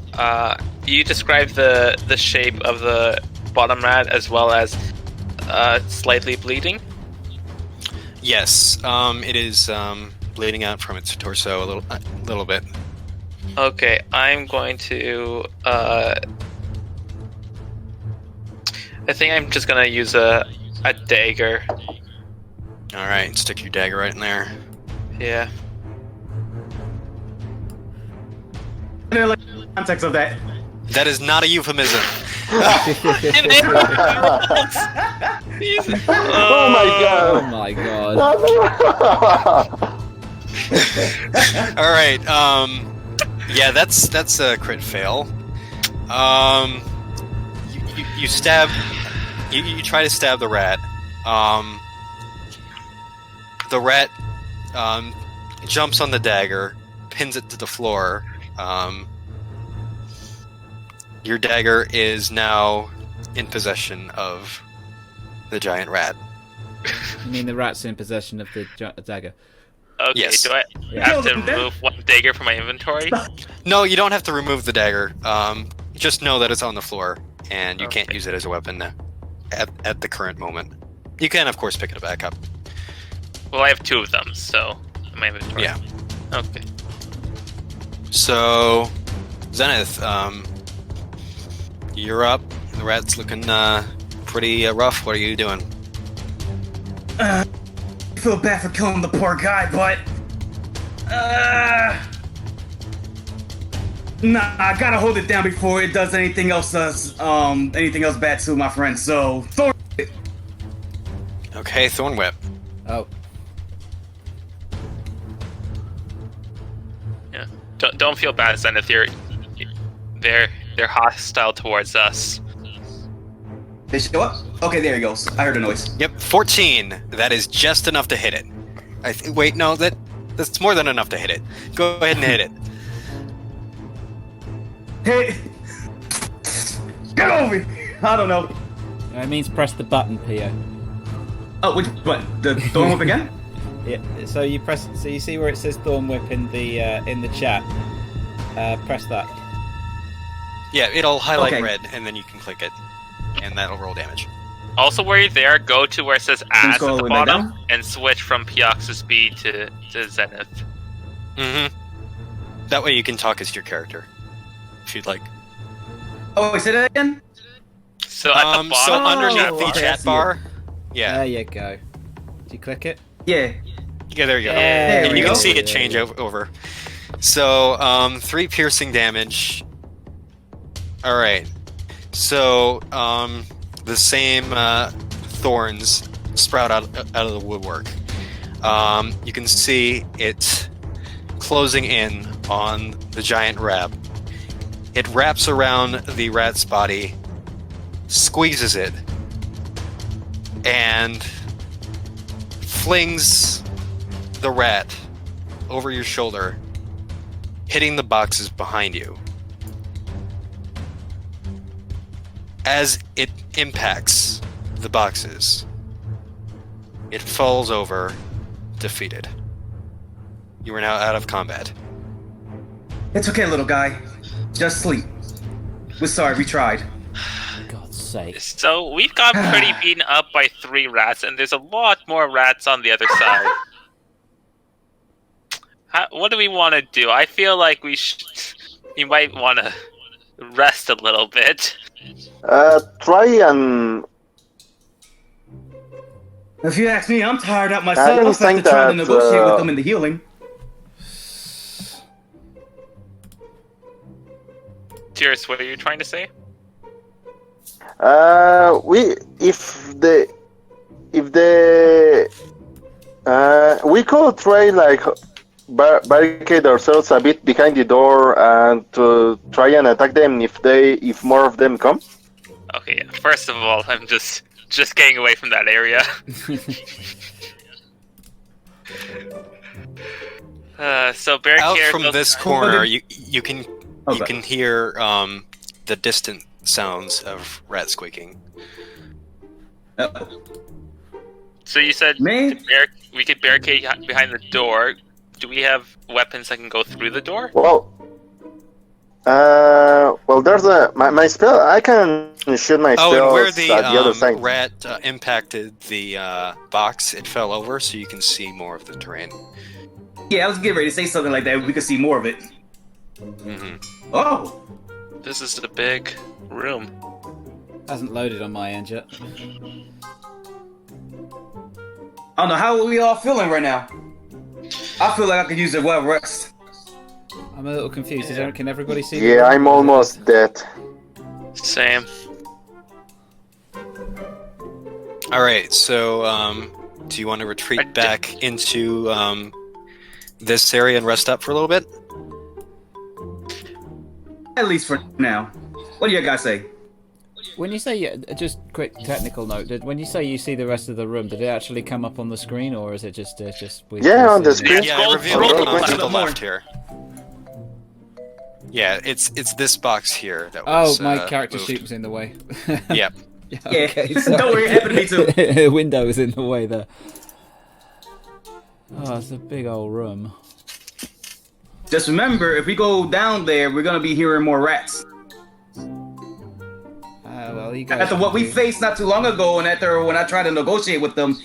you describe the shape of the bottom rat as well as slightly bleeding. Yes, it is bleeding out from its torso a little bit. Okay, I'm going to I think I'm just gonna use a dagger. Alright, stick your dagger right in there. Yeah. Context of that. That is not a euphemism. Oh my Oh god! my God! Alright, yeah, that's a crit fail. You stab, you try to stab the rat. The rat jumps on the dagger, pins it to the floor. Your dagger is now in possession of the giant rat. You mean the rat's in possession of the dagger? Okay, Yes. do I have to remove one dagger from my inventory? No, you don't have to remove the dagger. Just know that it's on the floor, and you can't use it as a weapon at the current moment. You can, of course, pick it back up. Well, I have 2 of them, so in my inventory. Yeah. Okay. So, Zenith, you're up. The rat's looking pretty rough. What are you doing? I feel bad for killing the poor guy, but nah, I gotta hold it down before it does anything else bad to my friend. So Thor. Okay, Thorn Whip. Oh, Yeah. Don't feel bad, Zenith. They're hostile towards us. They show up. Okay, there he goes. I heard a noise. Yep, 14. That is just enough to hit it. Wait, no, that's more than enough to hit it. Go ahead and hit it. Hey, get over here. I don't know. it means press the button, Pio. Oh, which button? The Thorn Whip again? Yeah. So you press. So you see where it says Thorn Whip in the chat. Press that. Yeah, it'll highlight Okay. red, and then you can click it, and that'll roll damage. Also, where you're there, go to where it says ads go at all the the way back bottom down? and switch from Piox's speed to Zenith. Mm-hmm. That way you can talk as your character, if you'd like. Oh, say that again? So at the bottom, so underneath Oh, the okay, I chat see bar, yeah, There you go. Do you click it? Yeah. there you go. There And we you can go. see it change over. So, 3 piercing damage. All right. So, the same thorns sprout out of the woodwork. You can see it closing in on the giant rat. It wraps around the rat's body, squeezes it, and flings the rat over your shoulder, hitting the boxes behind you. As it impacts the boxes, It falls over, defeated. You are now out of combat. It's okay, little guy. Just sleep. We're sorry, we tried. For God's sake. So we've got pretty beaten up by 3 rats, and there's a lot more rats on the other side. What do we want to do? I feel like you might want to rest a little bit. Try and... If you ask me, I'm tired out I myself don't after think trying to that, negotiate with them in the healing. Tyrus, what are you trying to say? We could try like barricade ourselves a bit behind the door and to try and attack them if more of them come. Okay, yeah. First of all, I'm just getting away from that area. So barricade Out from this corner, you can Okay. hear the distant sounds of rat squeaking. So you said Me? we could barricade behind the door. Do we have weapons that can go through the door? Well, there's my spell. I can shoot my Oh, spells and where at the other side. rat impacted the box, it fell over, so you can see more of the terrain. Yeah, I was getting ready to say something like that. We could see more of it. Mm-hmm. Oh, This is a big room. Hasn't loaded on my end yet. I don't know. How are we all feeling right now? I feel like I could use a well rest. I'm a little confused. Can everybody see? Yeah, the I'm almost dead. Same. All right, so do you want to retreat back into this area and rest up for a little bit? At least for now. What do you guys say? When you say, just quick technical note, when you say you see the rest of the room, did it actually come up on the screen, or is it just Yeah, on the screen. Yeah, Scroll- I revealed scroll it to on the to the more. left here. Yeah, it's this box here that Oh, was. my character moved. sheet was in the way. Yep. Yeah, Yeah, okay, don't worry, it happened to me too. Window is in the way there. Oh, it's a big old room. Just remember, if we go down there, we're gonna be hearing more rats. Well, you guys After what we do- faced not too long ago, and after when I tried to negotiate with them,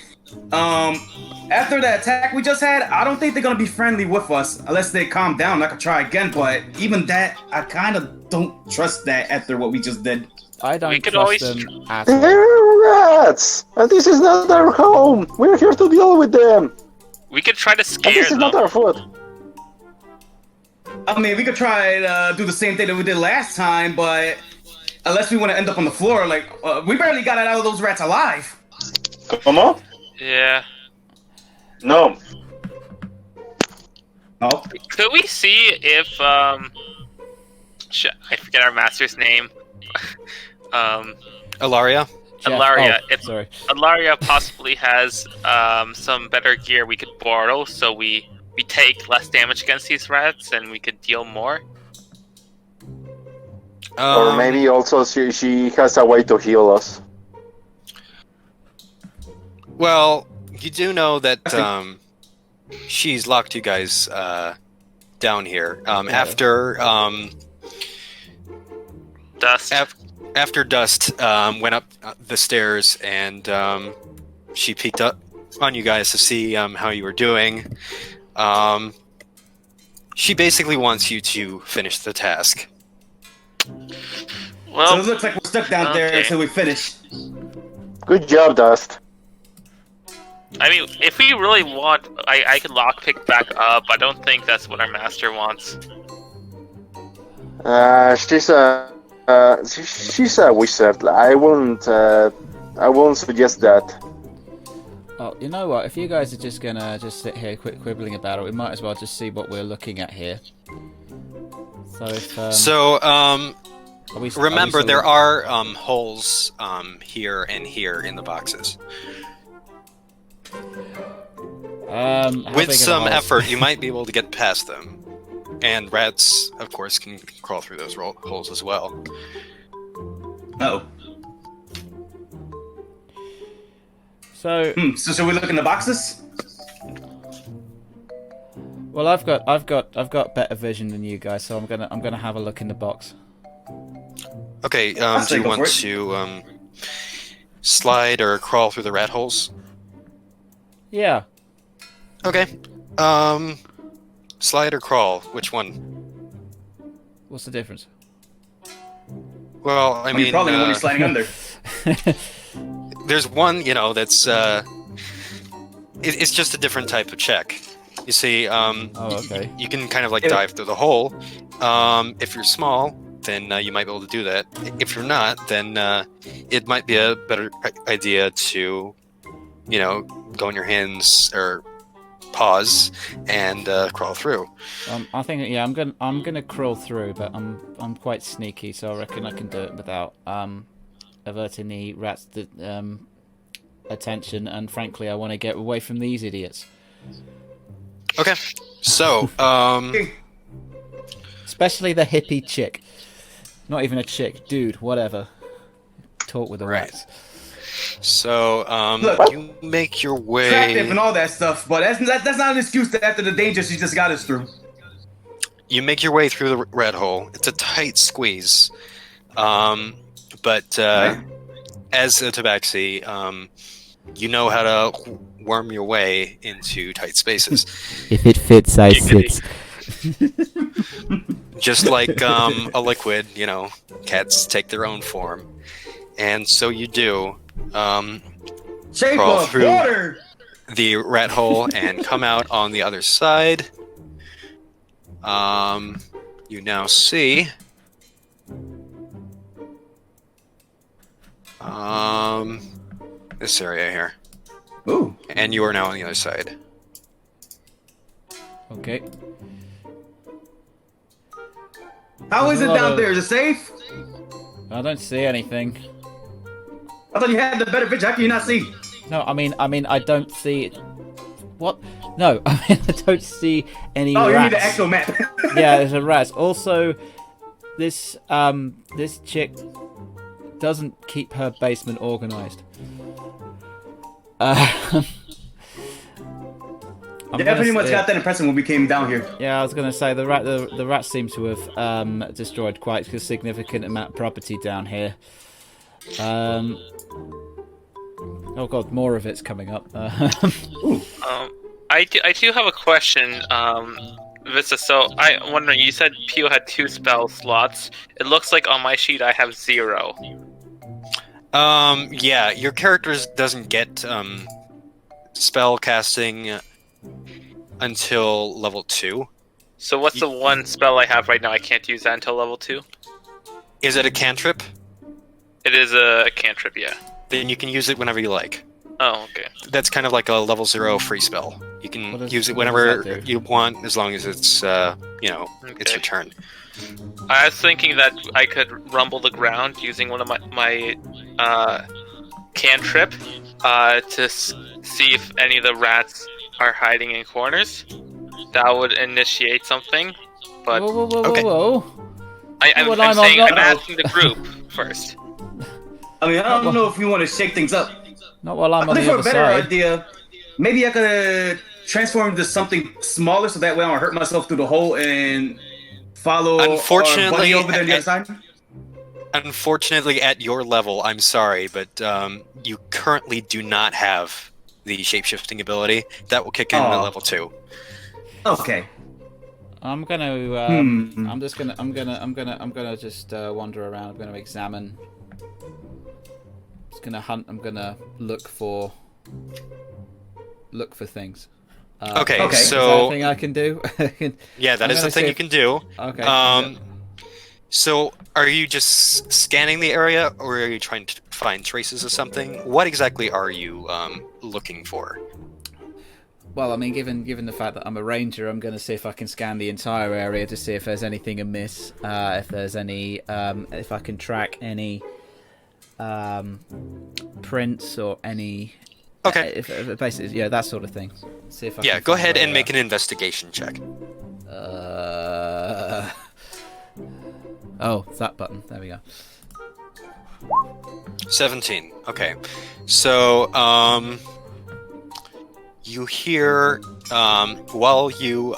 after that attack we just had, I don't think they're gonna be friendly with us unless they calm down. I could try again, but even that, I kind of don't trust that after what we just did. I don't We could trust always them at all. They're rats, and this is not our home. We're here to deal with them, We could try to and scare this is them. not our fault. I mean, we could try to do the same thing that we did last time, but unless we want to end up on the floor, like we barely got out of those rats alive. Come on. Yeah. No. Oh, Could we see if I forget our master's name. Ilaria? Jeff- Ilaria. oh, If sorry. Ilaria possibly has some better gear we could borrow, so we take less damage against these rats and we could deal more. Or maybe also she has a way to heal us. Well, you do know that she's locked you guys down here. After Dust. after Dust went up the stairs and she peeked up on you guys to see how you were doing. She basically wants you to finish the task. Well, so it looks like we're stuck down there okay. until we finish. Good job, Dust. I mean, if we really want, I could lockpick back up. I don't think that's what our master wants. She's a wizard. I won't suggest that. Oh, you know what? If you guys are just gonna sit here quibbling about it, we might as well just see what we're looking at here. So if Remember, there are holes here and here in the boxes. With some effort, you might be able to get past them. And rats, of course, can crawl through those holes as well. Oh, So, So should we look in the boxes? well, I've got better vision than you guys, so I'm gonna have a look in the box. Okay. I'll Do say you go want for it. to slide or crawl through the rat holes? Yeah. Okay. Slide or crawl? Which one? What's the difference? Well, I mean, probably the one you're sliding under. there's one, that's it's just a different type of check. You see, Oh, okay. you can kind of like dive through the hole. If you're small, then you might be able to do that. If you're not, then it might be a better idea to, go on your hands or paws and crawl through. I think I'm gonna crawl through, but I'm quite sneaky, so I reckon I can do it without averting the rats' attention. And frankly, I want to get away from these idiots. Okay, so Especially the hippie chick. Not even a chick, dude. Whatever. Talk with the Right. rats. So Look. you make your Attractive way. and all that stuff, but that's not an excuse to after the danger she just got us through. You make your way through the rat hole. It's a tight squeeze, but as a tabaxi, you know how to worm your way into tight spaces. If it fits, I sit. Just like a liquid, cats take their own form, and so you do. Shape Crawl of through. water. The rat hole and come out on the other side. You now see this area here, Ooh. and you are now on the other side. Okay. How is There's it a lot down of- there? Is it safe? I don't see anything. I thought you had the better vision. How can you not see? No, I mean, I don't see. What? No, I mean, I don't see any Oh, you rats. need the actual map. Yeah, there's a rat. Also, this chick doesn't keep her basement organized. I'm Yeah, gonna pretty much say- got that impression when we came down here. Yeah, I was gonna say the rat seems to have destroyed quite a significant amount of property down here. Oh god, more of it's coming up. I do have a question, Vista. So I'm wondering, you said Pio had 2 spell slots. It looks like on my sheet I have 0. Yeah, your character doesn't get spell casting until level 2. So what's the one spell I have right now? I can't use that until level 2? Is it a cantrip? It is a cantrip, yeah. Then you can use it whenever you like. Oh, okay. That's kind of like a level 0 free spell. You can What does- use it what does whenever that do? you want, as long as it's it's your Okay. turn. I was thinking that I could rumble the ground using one of my cantrip to see if any of the rats are hiding in corners. That would initiate something. But whoa, whoa, whoa, Okay. whoa, whoa! I'm Well, I'm saying not- I'm asking the group first. I mean, I don't know if you want to shake things up. Not while I'm I on think the for a other better side. idea, maybe I could transform into something smaller so that way I don't hurt myself through the hole and follow Unfortunately, our buddy over there on the other side. Unfortunately, at your level, I'm sorry, but you currently do not have the shapeshifting ability. That will kick in at Aw. level 2. Okay. I'm gonna. Hmm. I'm gonna just wander around. I'm gonna examine. Just gonna hunt. I'm gonna look for things. Okay, Okay. Is that a so thing I can do? yeah, that I'm is gonna the thing see you if- can do. Okay. So, are you just scanning the area, or are you trying to find traces of something? What exactly are you looking for? Well, I mean, given the fact that I'm a ranger, I'm going to see if I can scan the entire area to see if there's anything amiss. If there's any, if I can track any prints or any. Okay. If basically, yeah, that sort of thing. See if I Yeah, can go find ahead where and they make an investigation check. Oh, that button. There we go. 17. Okay. So, you hear, while you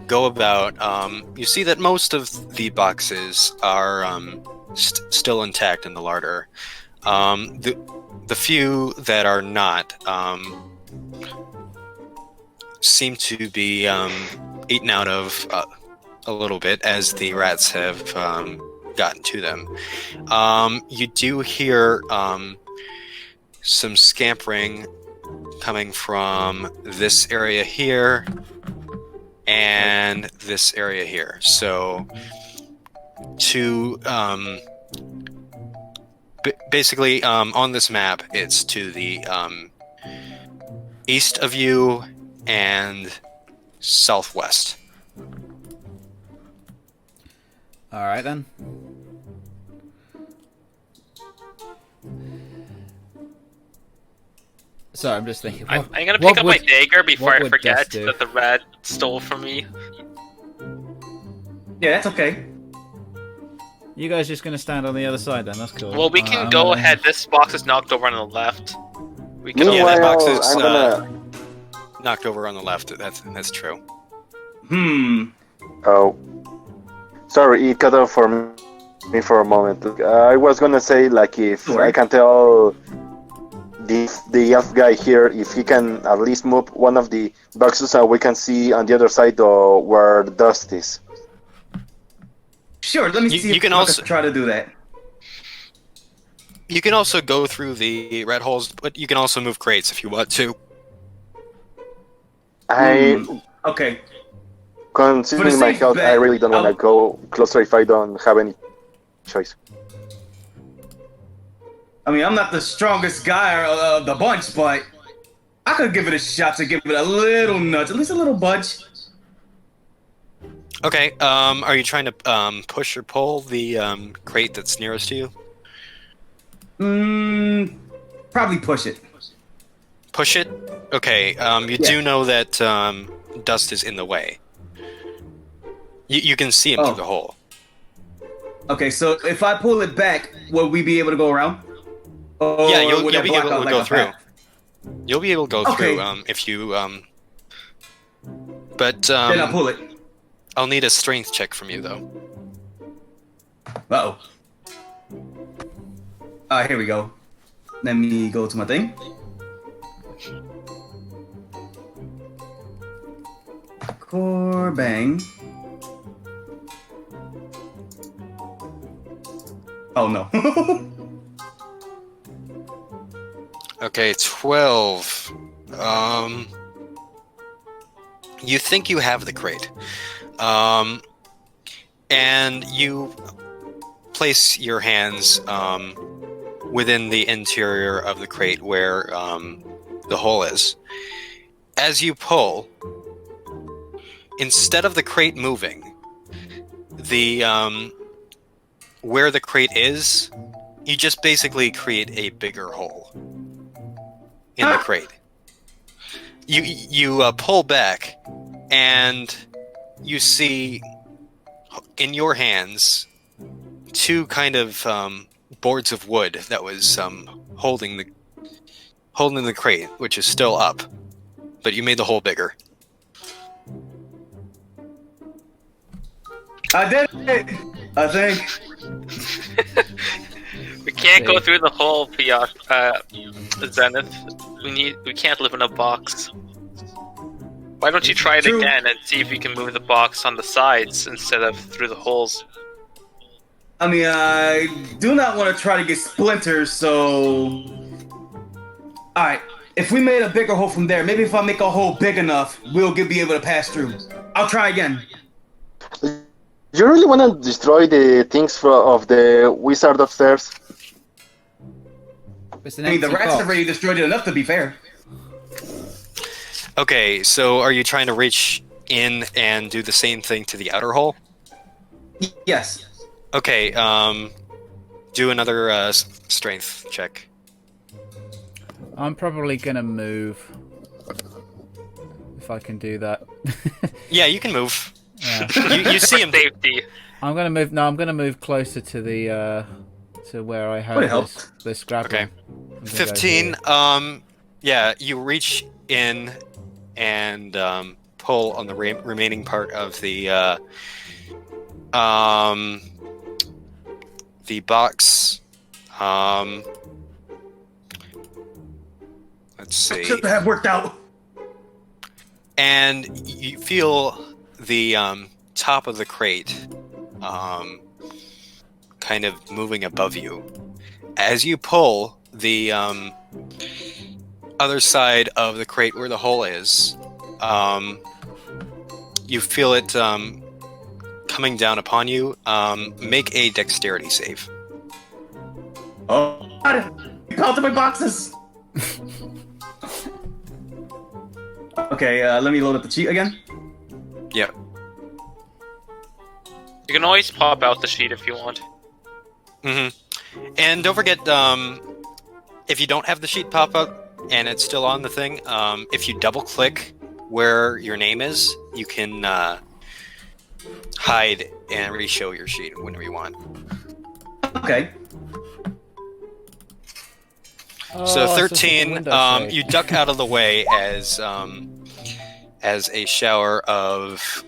go about, you see that most of the boxes are still intact in the larder. The few that are not seem to be eaten out of a little bit as the rats have gotten to them. You do hear some scampering coming from this area here and this area here. So to basically on this map, it's to the east of you and southwest. All right then. Sorry, I'm just thinking. I'm gonna pick up my dagger before I forget that the rat stole from me. Yeah, that's okay. You guys just gonna stand on the other side then? That's cool. Well, we can go ahead. This box is knocked over on the left. We can. Yeah, that box is I'm gonna... knocked over on the left. That's true. Oh. Sorry, it cut off for me for a moment. I was gonna say, like, if I can tell the elf guy here, if he can at least move one of the boxes so we can see on the other side where the dust is. Sure, let me see you if can I also can try to do that. You can also go through the red holes, but you can also move crates if you want to. Okay. Considering my health, I really don't want to go closer if I don't have any choice. I mean, I'm not the strongest guy of the bunch, but I could give it a shot to give it a little nudge, at least a little budge. Okay, are you trying to push or pull the crate that's nearest to you? Probably push it. Push it? Okay, you do know that dust is in the way. You can see him through the hole. Okay, so if I pull it back, will we be able to go around? Yeah, you'll be able to go through. You'll be able to go through if you... But then I'll pull it. I'll need a strength check from you, though. Uh-oh. Here we go. Let me go to my thing. Core bang. Oh no. Okay, 12. You think you have the crate. And you place your hands within the interior of the crate where the hole is. As you pull, instead of the crate moving, the where the crate is, you just basically create a bigger hole in the crate. You pull back, and you see in your hands two kind of boards of wood that was holding the crate, which is still up, but you made the hole bigger. I did it! I think. We can't go through the hole, Zenith. We can't live in a box. Why don't you try it again and see if you can move the box on the sides instead of through the holes? I mean, I do not want to try to get splinters, so... Alright, if we made a bigger hole from there, maybe if I make a hole big enough, we'll be able to pass through. I'll try again. You really want to destroy the things of the wizard upstairs? I mean, the rats have already destroyed it enough to be fair. Okay, so are you trying to reach in and do the same thing to the outer hole? Yes. Okay, do another strength check. I'm probably gonna move. If I can do that. Yeah, you can move. Yeah. You see him. Safety. I'm gonna move. No, I'm gonna move closer to the to where I Would heard help. this grappling. Okay. I'm gonna go 15. here. Yeah, you reach in and pull on the remaining part of the box. Let's see. Should have worked out. And you feel the top of the crate kind of moving above you. As you pull, the other side of the crate where the hole is, you feel it coming down upon you. Make a dexterity save. Oh, God, to my boxes. Okay, let me load up the cheat again. Yep. You can always pop out the sheet if you want. And don't forget, if you don't have the sheet pop up and it's still on the thing, if you double click where your name is, you can hide and re-show your sheet whenever you want. Okay. So Oh, 13, window shade. you duck out of the way as a shower of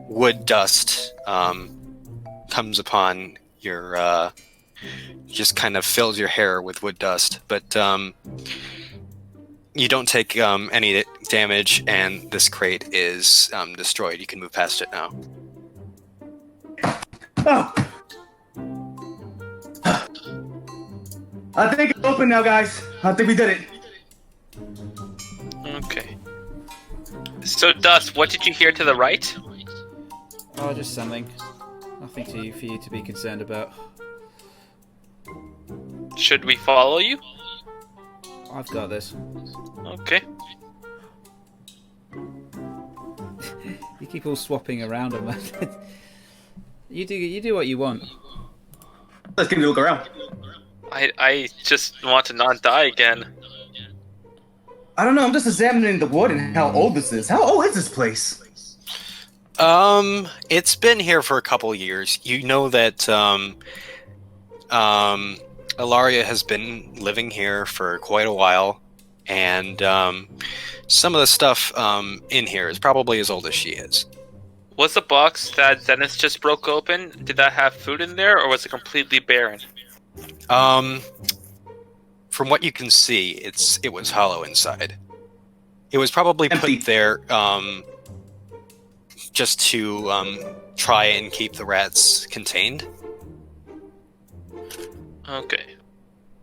wood dust comes upon your, just kind of fills your hair with wood dust, but you don't take any damage, and this crate is destroyed. You can move past it now. Oh. I think it's open now, guys. I think we did it. Okay. So, Dust, what did you hear to the right? Oh, just something. Nothing for you to be concerned about. Should we follow you? I've got this. Okay. You keep all swapping around them. You do what you want. Let's give me a look around. I just want to not die again. I don't know. I'm just examining the wood and how old this is. How old is this place? It's been here for a couple years. You know that Ilaria has been living here for quite a while, and some of the stuff in here is probably as old as she is. Was the box that Zenith just broke open, did that have food in there, or was it completely barren? From what you can see, it was hollow inside. It was probably Empty. put there just to try and keep the rats contained. Okay.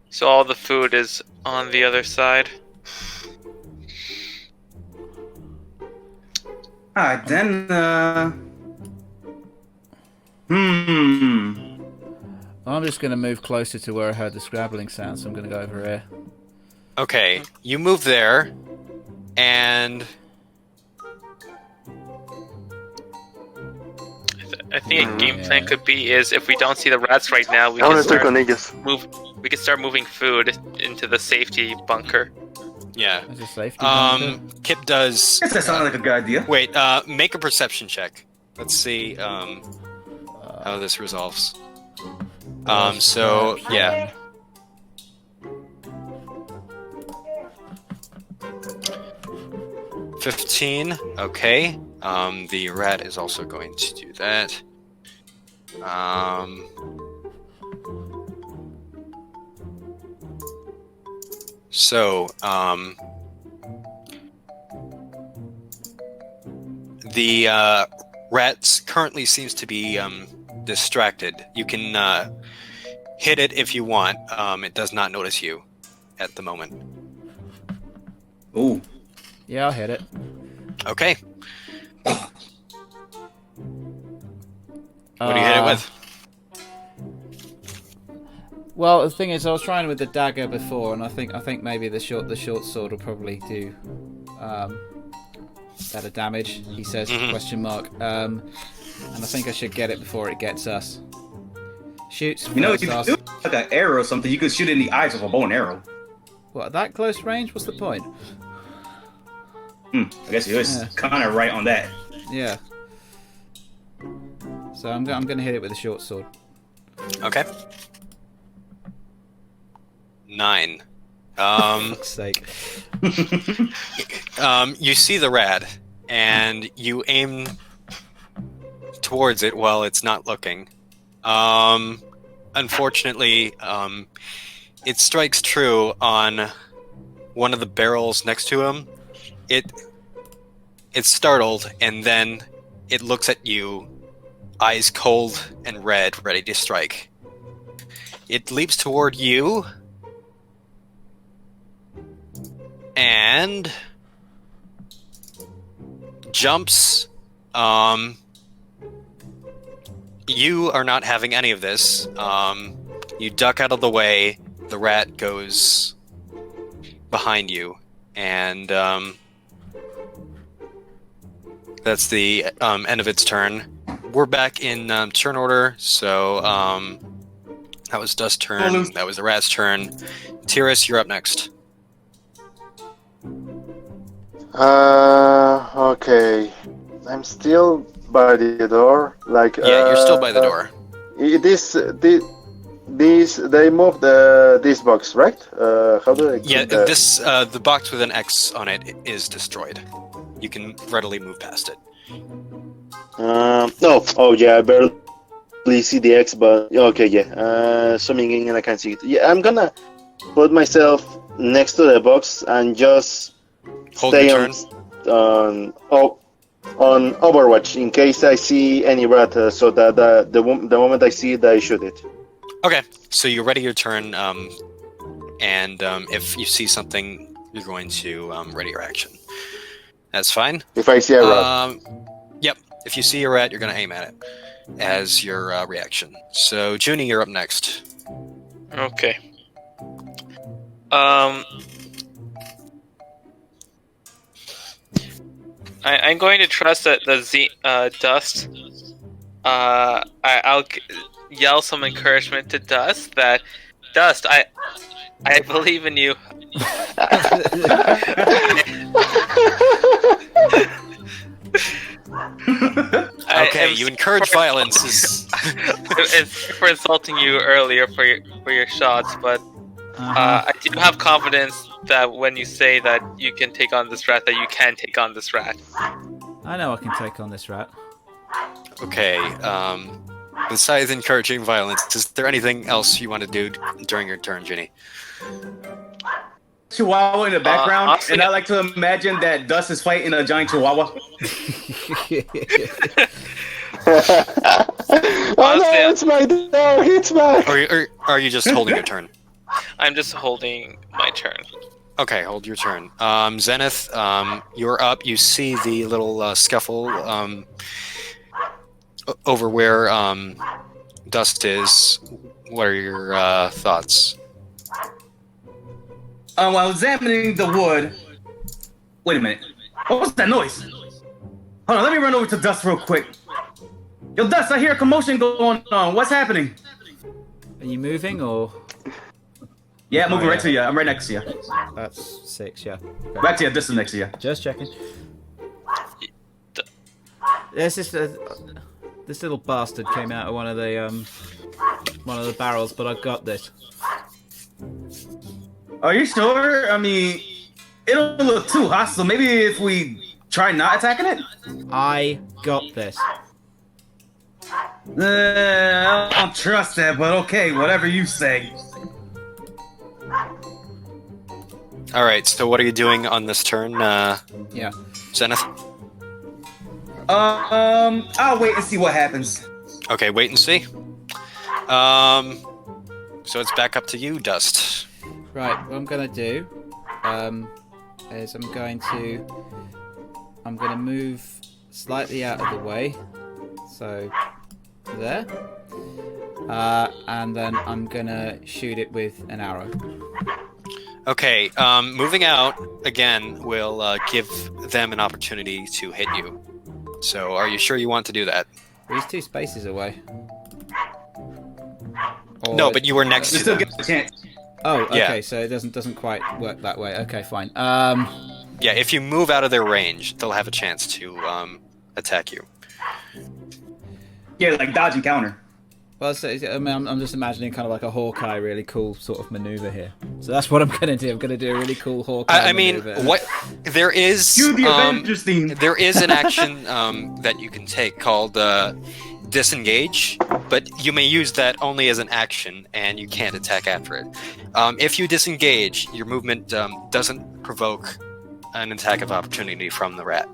So all the food is on the other side. Alright, then, I'm just going to move closer to where I heard the scrabbling sound, so I'm going to go over here. Okay, you move there, and I think a game plan could be is if we don't see the rats right now, we I can want to start con ellos. we can start moving food into the safety bunker. yeah. There's a safety bunker. Kip does. I guess that sounds like a good idea. Wait, make a perception check. Let's see how this resolves. So yeah. $15. Okay. The rat is also going to do that. So the rat currently seems to be distracted. You can hit it if you want. It does not notice you at the moment. Ooh. Yeah, I'll hit it. Okay. What do you hit it with? Well, the thing is, I was trying with the dagger before, and I think maybe the short sword will probably do better damage. He says, question mark. And I think I should get it before it gets us. Shoots. You know what first, you could ask- do? Like an arrow or something. You could shoot it in the eyes with a bow and arrow. What, at that close range? What's the point? I guess you was Yeah. kind of right on that. Yeah. So I'm going to hit it with a short sword. Okay. 9. Fuck's sake. You see the rat, and you aim towards it while it's not looking. Unfortunately, it strikes true on one of the barrels next to him. It's startled, and then it looks at you, eyes cold and red, ready to strike. It leaps toward you, and jumps. You are not having any of this. You duck out of the way. The rat goes behind you, and that's the end of its turn. We're back in turn order, so that was Dust's turn. That was the rat's turn. Tyrus, you're up next. Okay. I'm still by the door. Like Yeah, you're still by the door. They moved this box, right? How do I? Yeah, keep that? this the box with an X on it is destroyed. You can readily move past it. No. Oh yeah, I barely see the X, but okay, yeah. Zooming in and I can see it. Yeah, I'm gonna put myself next to the box and just Hold stay your turn. on Overwatch in case I see any rat, so that the moment I see it, I shoot it. Okay, so you ready your turn, and if you see something, you're going to ready your action. That's fine. If I see a rat. Yep. If you see a rat, you're going to aim at it as your reaction. So, Junie, you're up next. Okay. I'm going to trust that the Dust. I'll yell some encouragement to Dust that Dust, I believe in you. Okay, you encourage violence. It's for insulting you earlier for your shots, but I do have confidence that when you say that you can take on this rat, that you can take on this rat. I know I can take on this rat. Okay, besides encouraging violence, is there anything else you want to do during your turn, Ginny? Chihuahua in the background, honestly, and I like to imagine that Dust is fighting a giant chihuahua. Oh no, it's my dog! It's my. Or are you just holding your turn? I'm just holding my turn. Okay, hold your turn. Zenith, you're up. You see the little scuffle over where Dust is. What are your thoughts? While examining the wood. Wait a minute. What was that noise? Hold on, let me run over to Dust real quick. Yo, Dust, I hear a commotion going on. What's happening? Are you moving or? Yeah, moving Oh, right yeah. to you. I'm right next to you. That's 6, yeah. Okay. Back to you. Dust is next to you. Just checking. There's this little bastard came out of one of the barrels, but I got this. Are you sure? I mean, it don't look too hostile. Maybe if we try not attacking it? I got this. I don't trust that, but okay, whatever you say. All right. So, what are you doing on this turn, Yeah. Zenith? I'll wait and see what happens. Okay, wait and see. So it's back up to you, Dust. Right, what I'm gonna do is I'm gonna move slightly out of the way, so there, and then I'm gonna shoot it with an arrow. Okay, moving out again will give them an opportunity to hit you. So, are you sure you want to do that? He's 2 spaces away. Or No, but you were next You to still them. get a chance. Oh, okay, Yeah. so it doesn't quite work that way. Okay, fine. Yeah, if you move out of their range, they'll have a chance to attack you. Yeah, like dodge and counter. Well, so, I mean, I'm just imagining kind of like a Hawkeye, really cool sort of maneuver here. So that's what I'm going to do. I'm going to do a really cool Hawkeye maneuver. what there is Cue the Avengers theme. there is an action that you can take called disengage, but you may use that only as an action, and you can't attack after it. If you disengage, your movement doesn't provoke an attack of opportunity from the rat.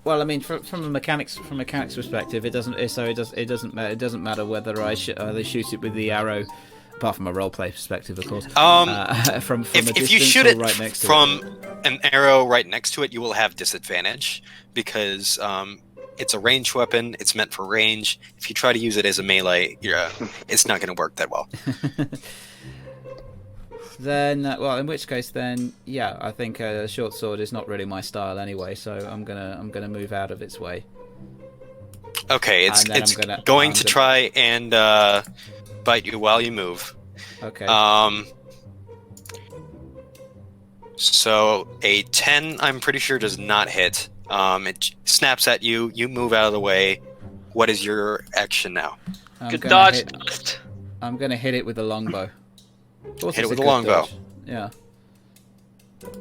Well, I mean, from a mechanics perspective, it doesn't matter whether they shoot it with the arrow, apart from a roleplay perspective, of course. From a distance if you shoot it right next to from an arrow right next to it, you will have disadvantage because it's a ranged weapon. It's meant for range. If you try to use it as a melee, it's not going to work that well. Then, well, in which case, then, yeah, I think a short sword is not really my style anyway, so I'm gonna move out of its way. Okay, it's going to try and bite you while you move. Okay. So a 10, I'm pretty sure, does not hit. It snaps at you. You move out of the way. What is your action now? Good dodge. I'm gonna hit it with a longbow. Hit it with a longbow. Yeah.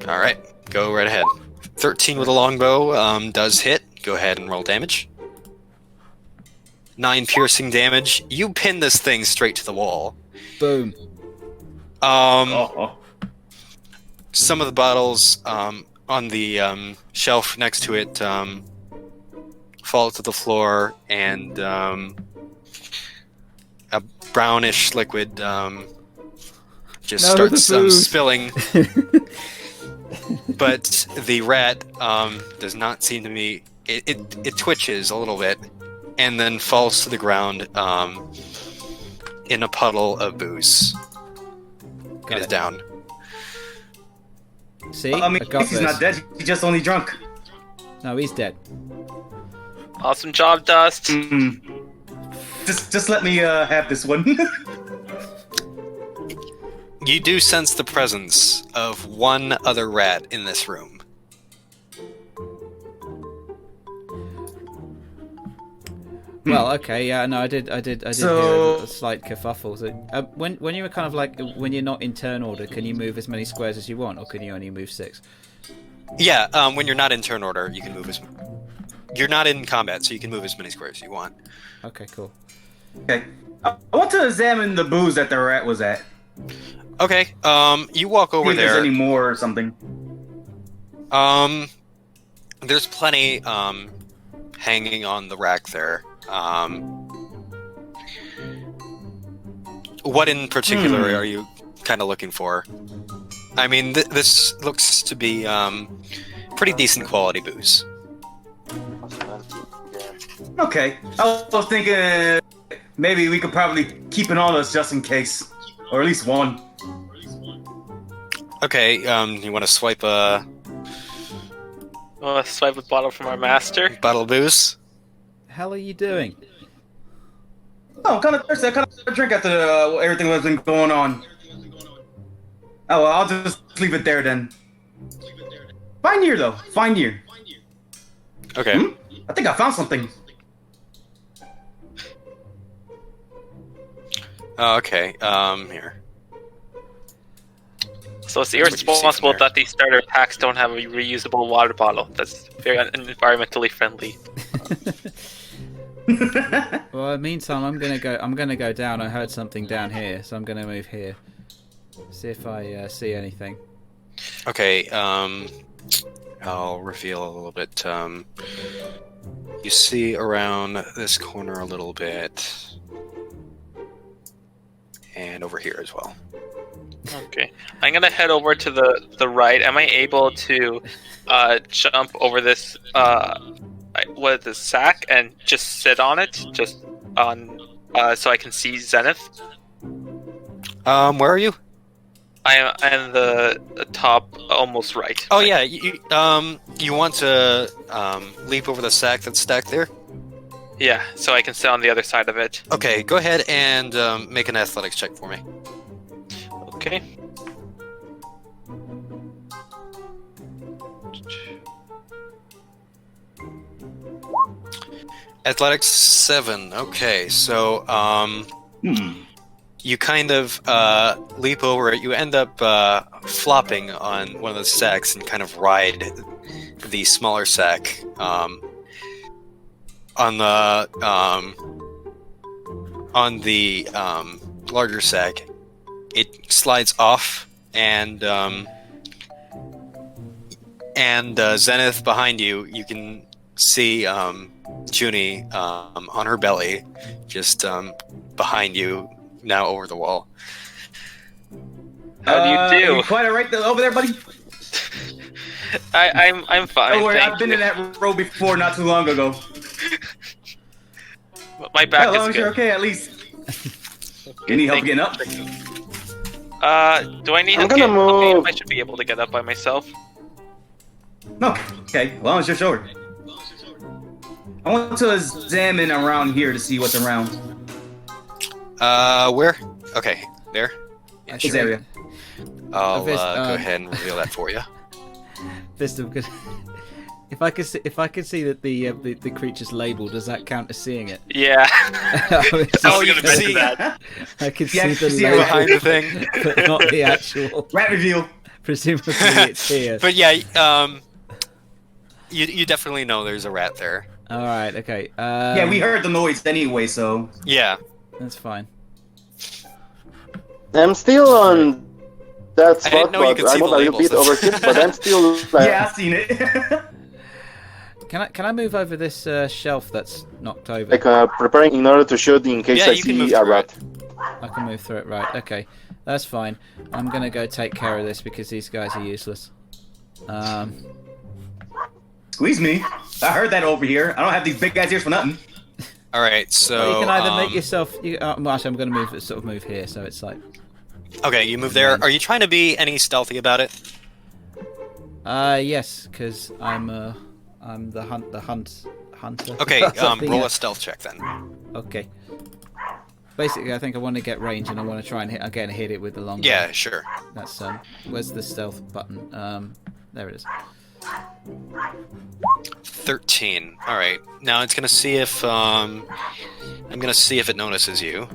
All right, go right ahead. 13 with a longbow does hit. Go ahead and roll damage. 9 piercing damage. You pin this thing straight to the wall. Boom. Some of the bottles on the shelf next to it fall to the floor, and a brownish liquid starts spilling. But the rat does not seem to be... It twitches a little bit and then falls to the ground in a puddle of booze. It is down. See? I mean, he's not dead. He's just only drunk. No, he's dead. Awesome job, Dust. Just let me have this one. You do sense the presence of one other rat in this room. Well, okay, yeah, no, I did hear a slight kerfuffle. So, when you were kind of like, when you're not in turn order, can you move as many squares as you want, or can you only move 6? Yeah, when you're not in turn order, you can move you're not in combat, so you can move as many squares as you want. Okay, cool. Okay, I want to examine the booze that the rat was at. Okay, you walk over there. If there's any more or something. There's plenty hanging on the rack there. What in particular are you kind of looking for? I mean, this looks to be pretty decent quality booze. Okay, I was thinking maybe we could probably keep it on us just in case, or at least one. Okay, you want to swipe a swipe a bottle from our master? bottle of booze? Hell are you doing? Oh, I'm kind of thirsty. I kind of drink after everything that's been going on. Oh, well, I'll just leave it there then. Fine year, though. Fine year. Okay. I think I found something. Okay, here. So it's irresponsible that these starter packs don't have a reusable water bottle. That's very environmentally friendly. Well, in the meantime, I'm gonna go down. I heard something down here, so I'm gonna move here. See if I see anything. Okay, I'll reveal a little bit. You see around this corner a little bit, and over here as well. Okay, I'm gonna head over to the right. Am I able to jump over this sack and just sit on it, just on so I can see Zenith? Where are you? I am the top, almost right. Oh yeah, you want to leap over the sack that's stacked there? Yeah, so I can sit on the other side of it. Okay, go ahead and make an athletics check for me. Okay. Athletics 7. Okay, so you kind of leap over it. You end up flopping on one of the sacks and kind of ride the smaller sack on the larger sack. It slides off, and Zenith behind you. You can see Junie on her belly, just behind you, now over the wall. How do you do? You quite alright over there, buddy? I'm fine. Don't worry, thank I've been you. in that row before not too long ago. My back As long is as you're good. okay, at least. You need help Thank getting up? Do I need I'm help getting gonna up? move. I should be able to get up by myself. No. Okay, as long as you're sure. I want to examine around here to see what's around Where? Okay, there. Yeah, this sure. area. I'll Vista, go ahead and reveal that for you. Vista, because if I could see that the creature's label, does that count as seeing it? Yeah. Oh, was you gonna can see mention that. I can Yeah, see the see it label behind the thing. but not the actual. Rat reveal. Presumably it's here. But yeah, you definitely know there's a rat there. All right, okay. Yeah, we heard the noise anyway, so. Yeah. That's fine. I'm still on that I didn't spot, know you but could see I'm the a little labels. bit overkill, but I'm still Yeah, I've seen it. Can I move over this shelf that's knocked over? like preparing in order to shoot in case Yeah, I you can move see a through rat. I can move through it, right? Okay, that's fine. I'm gonna go take care of this because these guys are useless. Squeeze me. I heard that over here. I don't have these big guys here for nothing. All right. So Well, you can either make yourself. Well, actually, I'm going to sort of move here, so it's like. Okay, you move there. Are you trying to be any stealthy about it? Yes, because I'm the hunter. Okay, Something roll a else. stealth check then. Okay. Basically, I think I want to get range, and I want to try and hit it with the long. Yeah, sure. That's Where's the stealth button? There it is. 13. All right. Now it's gonna see if I'm gonna see if it notices you.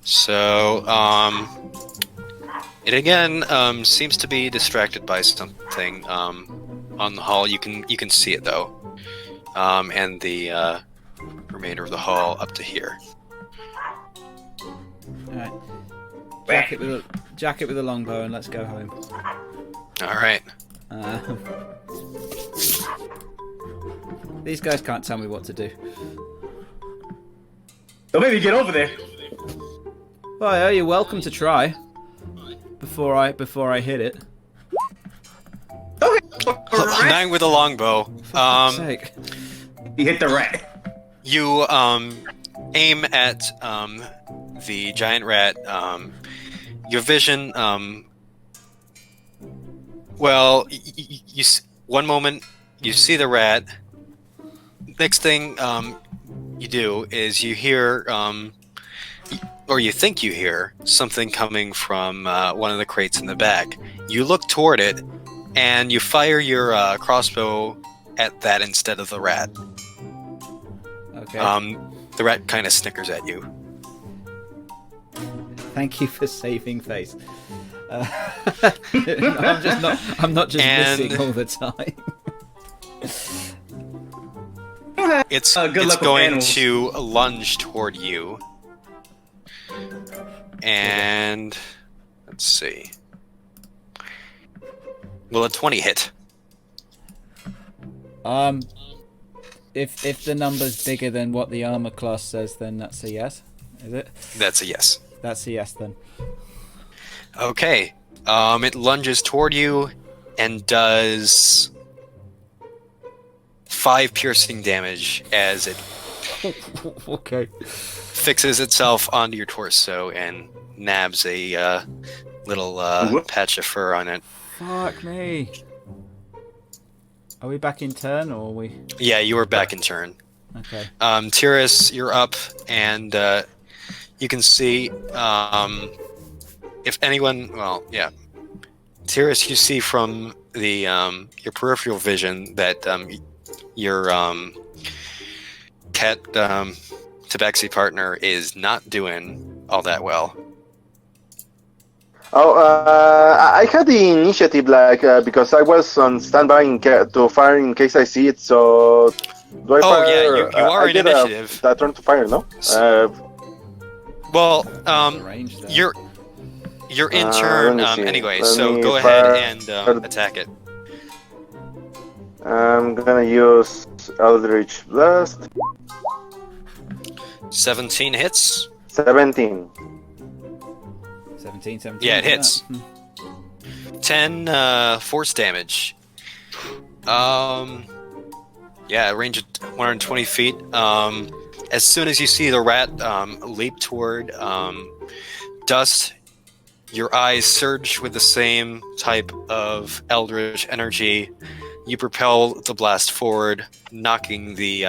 So it again seems to be distracted by something on the hall. You can see it though, and the remainder of the hall up to here. All right. Jack it with a longbow, and let's go home. All right. These guys can't tell me what to do. Don't make me get over there. Well, yeah, you're welcome to try. Before I hit it. Okay. Nine with a longbow. For fuck's sake. He hit the rat. You aim at the giant rat. Your vision. Well, one moment you see the rat. Next thing you do is you hear, or you think you hear, something coming from one of the crates in the back. You look toward it, and you fire your crossbow at that instead of the rat. Okay. The rat kind of snickers at you. Thank you for saving face. I'm not just And- missing all the time. It's Good it's luck with going animals. to lunge toward you. And let's see. Will a 20 hit? If the number's bigger than what the armor class says, then that's a yes. Is it? That's a yes. That's a yes then. Okay. It lunges toward you and does 5 piercing damage as it Okay. fixes itself onto your torso and nabs a little patch of fur on it. Fuck me. Are we back in turn or are we? Yeah, you are back in turn. Okay. Tyrus, you're up, and you can see if anyone. Well, yeah, Tyrus, you see from the your peripheral vision that your cat tabaxi partner is not doing all that well. Oh, I had the initiative, because I was on standby to fire in case I see it. So, do I fire? Yeah, you are I in get initiative. that turn to fire, no? Well, Arrange that. you're in turn let me see. anyway. Let So me go ahead fire- and attack it. I'm gonna use Eldritch Blast. 17 hits. 17. 17. Yeah, it hits. 10 force damage. Yeah, range of 120 feet. As soon as you see the rat leap toward Dust, your eyes surge with the same type of eldritch energy. You propel the blast forward, knocking the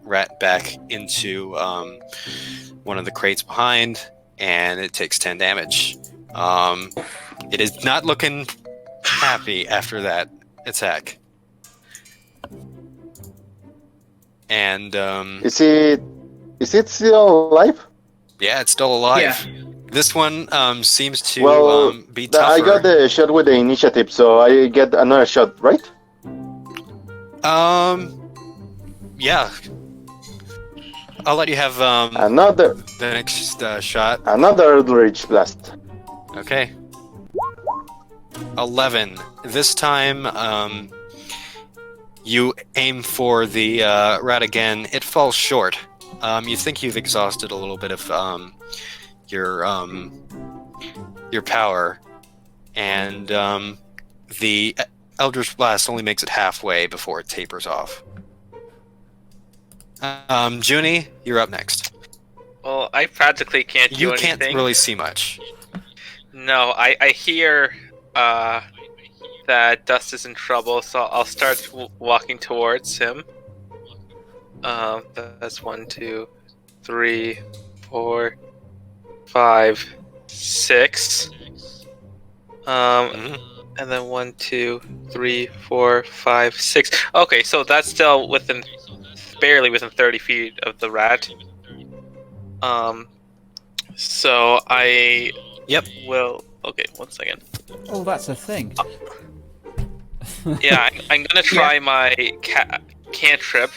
rat back into one of the crates behind, and it takes 10 damage. It is not looking happy after that attack. And Is it still alive? yeah, it's still alive. Yeah. This one seems to be tougher. I got the shot with the initiative, so I get another shot, right? Yeah. I'll let you have Another the next shot. Another Eldritch Blast. Okay. 11. This time, you aim for the rat again. It falls short. You think you've exhausted a little bit of your power, and the Eldritch Blast only makes it halfway before it tapers off. Junie, you're up next. Well, I practically can't do You anything. can't really see much. No, I hear that Dust is in trouble, so I'll start walking towards him. That's 1, 2, 3, 4, 5, 6. And then 1, 2, 3, 4, 5, 6. Okay, so that's still barely within 30 feet of the rat. So I will. Okay, 1 second. Oh, that's a thing. Yeah, I'm gonna try my cantrip.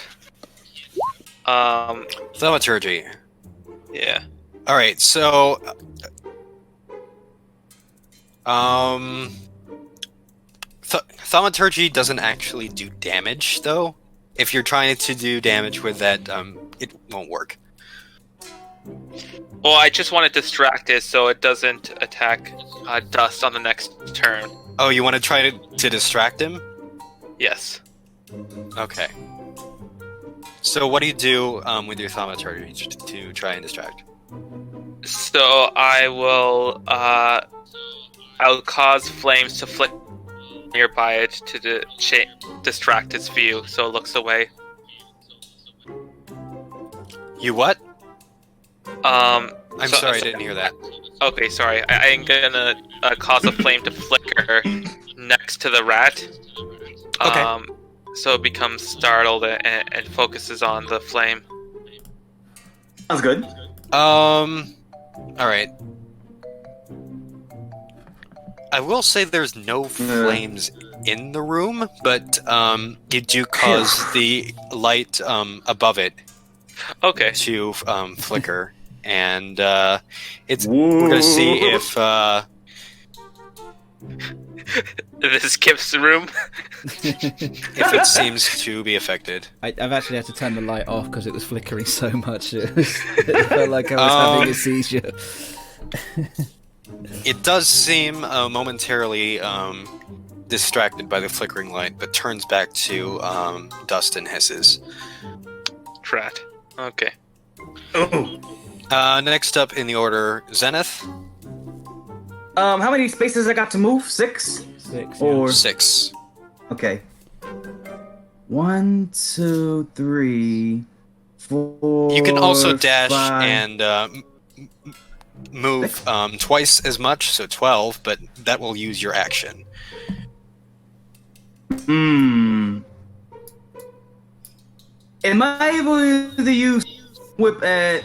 Thaumaturgy. Yeah. All right, so thaumaturgy doesn't actually do damage, though. If you're trying to do damage with that, it won't work. Well, I just want to distract it so it doesn't attack Dust on the next turn. Oh, you want to try to distract him? Yes. Okay. So what do you do with your thaumaturgy to try and distract? So I will. I'll cause flames to flicker nearby it to distract its view, so it looks away. You what? I'm sorry, I didn't hear that. Okay, sorry. I'm gonna cause a flame to flicker next to the rat. Okay. So it becomes startled and focuses on the flame. Sounds good. All right. I will say there's no flames in the room, but you do cause the light above it to flicker, and we're gonna see if this skips the room. if it seems to be affected. I've actually had to turn the light off because it was flickering so much. It felt like I was having a seizure. It does seem momentarily distracted by the flickering light, but turns back to dust and hisses. Trat. Okay. Next up in the order, Zenith. How many spaces I got to move? 6? 6. Or 6. okay. 1, 2, 3, 4. You can also dash 5. and move twice as much, so 12, but that will use your action. Am I able to use whip at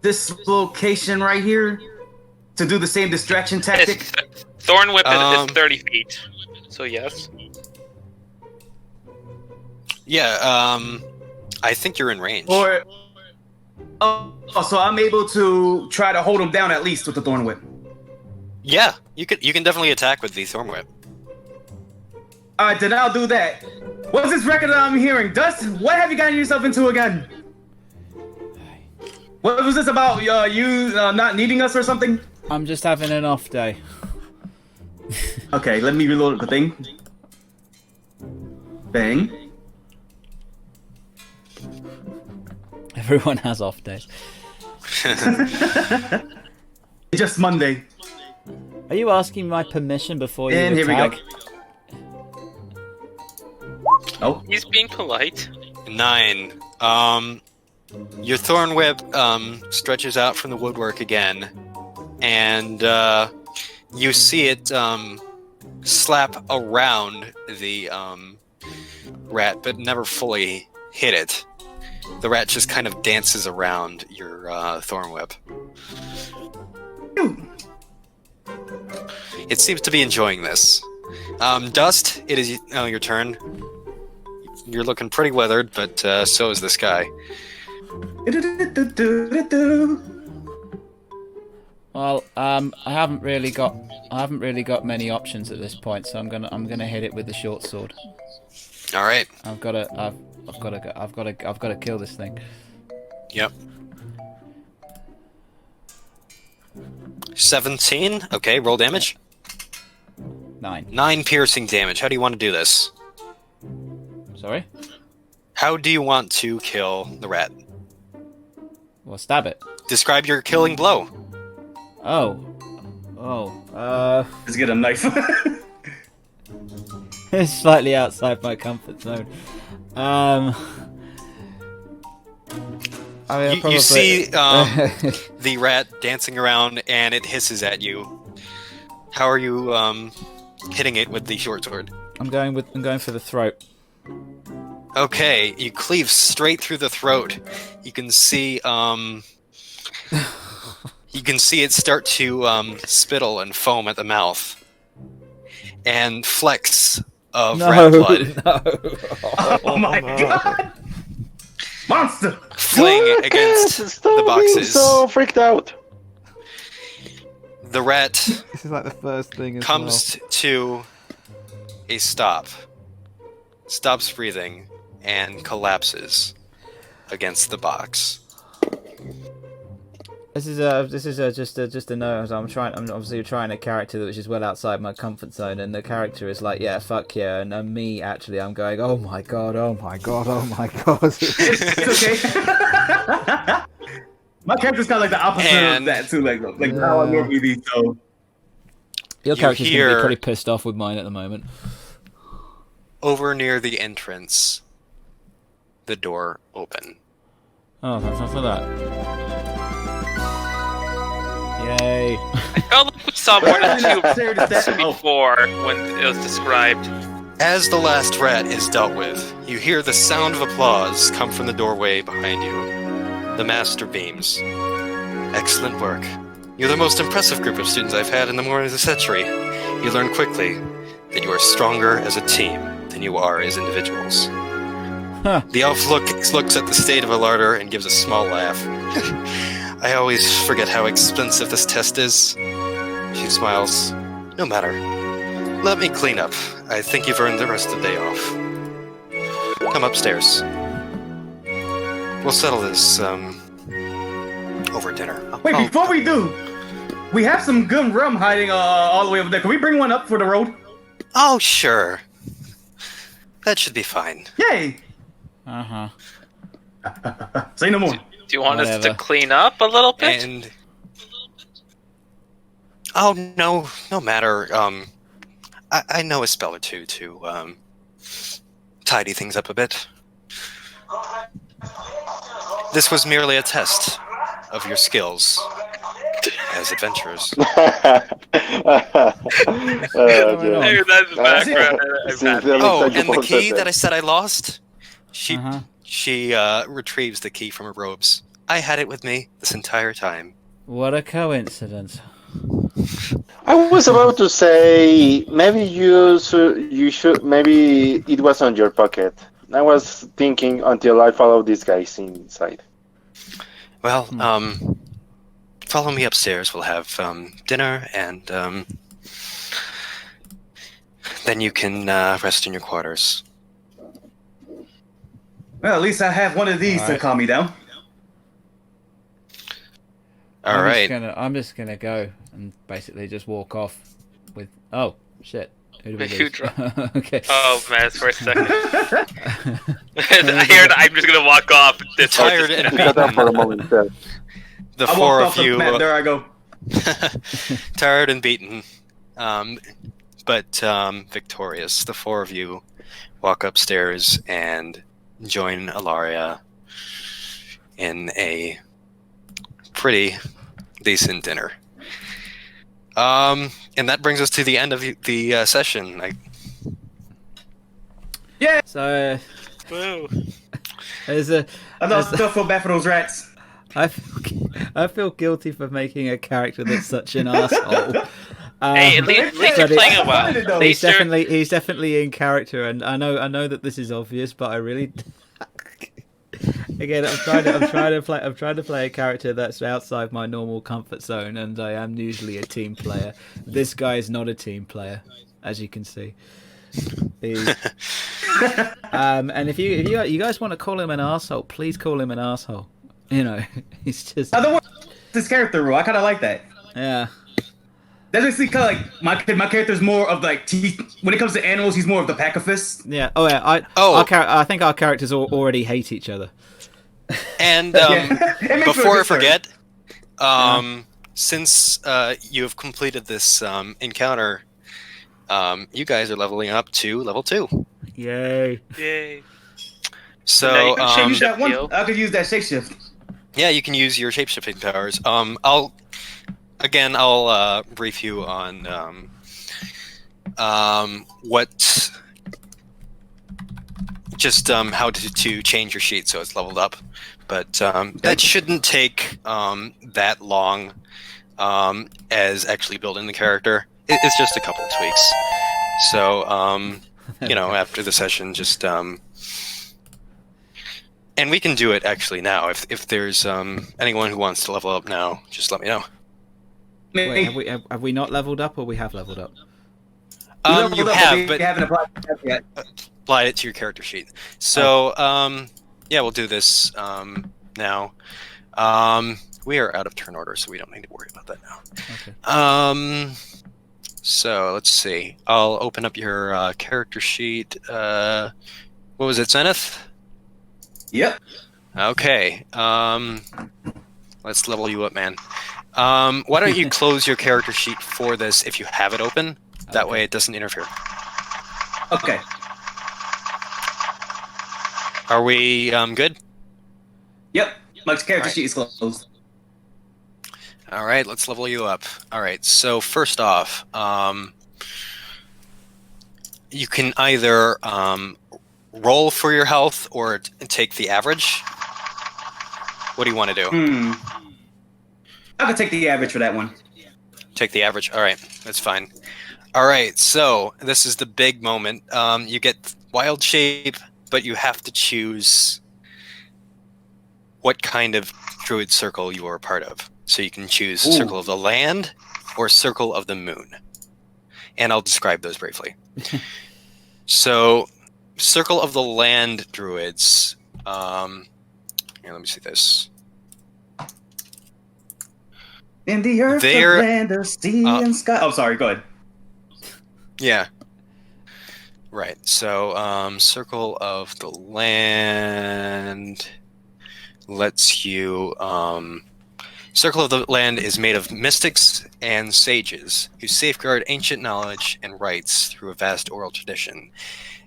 this location right here to do the same distraction tactic? Thorn Whip is 30 feet. So yes. Yeah, I think you're in range. Or so I'm able to try to hold him down at least with the thorn whip. Yeah, you can definitely attack with the Thorn Whip. All right, then I'll do that. What's this record that I'm hearing? Dustin, what have you gotten yourself into again? What was this about? You not needing us or something? I'm just having an off day. Okay, let me reload the thing. Bang. Everyone has off days. Just Monday. Are you asking my permission before you And here we attack? go. Oh. He's being polite. 9. Your Thorn Whip stretches out from the woodwork again, and you see it slap around the rat, but never fully hit it. The rat just kind of dances around your Thorn Whip. It seems to be enjoying this. Dust, it is your turn. You're looking pretty weathered, but so is this guy. Well, I haven't really got many options at this point, so I'm gonna hit it with the short sword. All right. I've got to kill this thing. Yep. 17. Okay, roll damage. 9. 9 piercing damage. How do you want to do this? Sorry? How do you want to kill the rat? Well, stab it. Describe your killing blow. Let's get a knife. It's slightly outside my comfort zone. I mean, You see the rat dancing around, and it hisses at you. How are you hitting it with the short sword? I'm going for the throat. Okay, you cleave straight through the throat. You can see it start to spittle and foam at the mouth, and flecks of rat blood. No. Oh my god! Monster! Fling against the boxes. So freaked out. The rat This is like the first thing as comes to a stop, stops breathing, and collapses against the box. This is just a note. I'm obviously trying a character which is well outside my comfort zone, and the character is like, yeah, fuck yeah, and me actually, I'm going, oh my god, oh my god, oh my god. It's okay. My character's kind of like the opposite of that too, like how I normally be. So Your character's gonna hear- be pretty pissed off with mine at the moment. Over near the entrance, the door open. Oh, thanks for that. Yay. I felt like we saw more than two before when it was described. As the last rat is dealt with, you hear the sound of applause come from the doorway behind you. The master beams. Excellent work. You're the most impressive group of students I've had in the more than a century. You learn quickly that you are stronger as a team than you are as individuals. Huh. The elf looks at the state of a larder and gives a small laugh. I always forget how expensive this test is. She smiles. No matter. Let me clean up. I think you've earned the rest of the day off. Come upstairs. We'll settle this, over dinner. wait, before we do, we have some good rum hiding all the way over there. Can we bring one up for the road? Oh, sure. That should be fine. Yay! Uh-huh. Say no more. Do you want us to Whatever. clean up a little bit? And... Oh, no matter. I know a spell or two to, tidy things up a bit. This was merely a test of your skills as adventurers. Maybe that's the background. Oh, and the key that I said I lost? She She retrieves the key from her robes. I had it with me this entire time. What a coincidence. I was about to say maybe you should maybe it was on your pocket. I was thinking until I followed these guys inside. Well, follow me upstairs. We'll have dinner, and then you can rest in your quarters. Well, at least I have one of these to Alright. calm me down. All right. I'm just gonna go and basically just walk off with. Oh shit! Who do we Who lose? dro- Okay. Oh man, for a second. I heard I'm just gonna walk off. This Tired and Shut up for a beaten. moment. Sir. The I four walked of off the you, map. There I go. tired and beaten, but victorious. The four of you walk upstairs and join Ilaria in a pretty decent dinner. And that brings us to the end of the session. So Woo. there's a. I know I still feel bad for those rats. I feel guilty for making a character that's such an asshole. Hey, at least but you're it's- playing it well. though. At least you're- he's definitely in character, and I know that this is obvious, but I really. Again, I'm trying to play a character that's outside my normal comfort zone, and I am usually a team player. This guy is not a team player, as you can see. And if you guys want to call him an asshole, please call him an asshole. You know, he's just I don't want this character rule. I kind of like that. yeah. That's basically kind of like my character's more of like when it comes to animals, he's more of the pacifist. Yeah. Oh yeah. I think our characters already hate each other. And Yeah. It makes for a before I good story. forget, since you have completed this encounter, you guys are leveling up to level 2. Yay. Yay. So now you can I could use Shapeshift, that one. yo. I could use that shapeshift. yeah, you can use your shapeshifting powers. I'll brief you on what just how to change your sheet so it's leveled up, but that shouldn't take that long as actually building the character. It's just a couple of tweaks. So after the session, just and we can do it actually now. If there's anyone who wants to level up now, just let me know. Wait, have we not leveled up, or we have leveled up? You have, we but haven't applied it yet. applied it to your character sheet. So yeah, we'll do this now. We are out of turn order, so we don't need to worry about that now. Okay. So let's see. I'll open up your character sheet. What was it, Zenith? Yep. Okay. Let's level you up, man. Why don't you close your character sheet for this if you have it open? That way it doesn't interfere. Okay. Are we good? Yep. My character Alright. sheet is closed. All right, let's level you up. All right, so first off, you can either roll for your health or take the average. What do you want to do? I could take the average for that one. Take the average. All right, that's fine. All right, so this is the big moment. You get wild shape, but you have to choose what kind of druid circle you are a part of. So you can choose Circle of the Land or Circle of the Moon. And I'll describe those briefly. So, Circle of the Land druids. Here, let me see this. In the earth, They're- the land, the sea, and sky. Oh, sorry. Go ahead. Yeah. Right. So, Circle of the Land lets you. Circle of the Land is made of mystics and sages who safeguard ancient knowledge and rites through a vast oral tradition.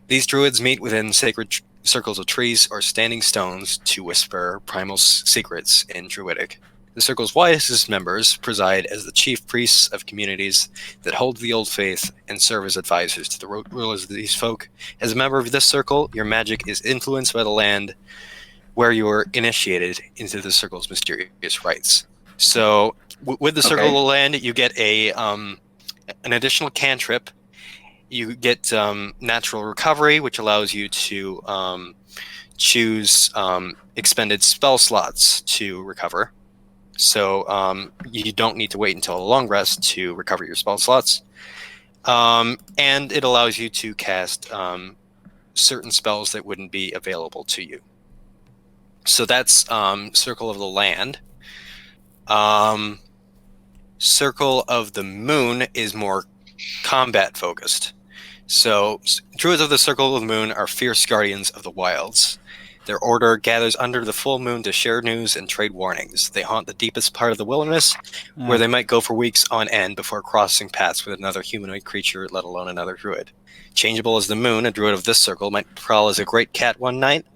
These druids meet within sacred circles of trees or standing stones to whisper primal secrets in Druidic. The circle's wisest members preside as the chief priests of communities that hold the old faith and serve as advisors to the rulers of these folk. As a member of this circle, your magic is influenced by the land where you are initiated into the circle's mysterious rites. So, with the circle of the land, you get an additional cantrip. You get natural recovery, which allows you to choose expended spell slots to recover. So you don't need to wait until a long rest to recover your spell slots. And it allows you to cast certain spells that wouldn't be available to you. So that's Circle of the Land. Circle of the Moon is more combat focused. So Druids of the Circle of the Moon are fierce guardians of the wilds. Their order gathers under the full moon to share news and trade warnings. They haunt the deepest part of the wilderness, where they might go for weeks on end before crossing paths with another humanoid creature, let alone another druid. Changeable as the moon, a druid of this circle might prowl as a great cat one night,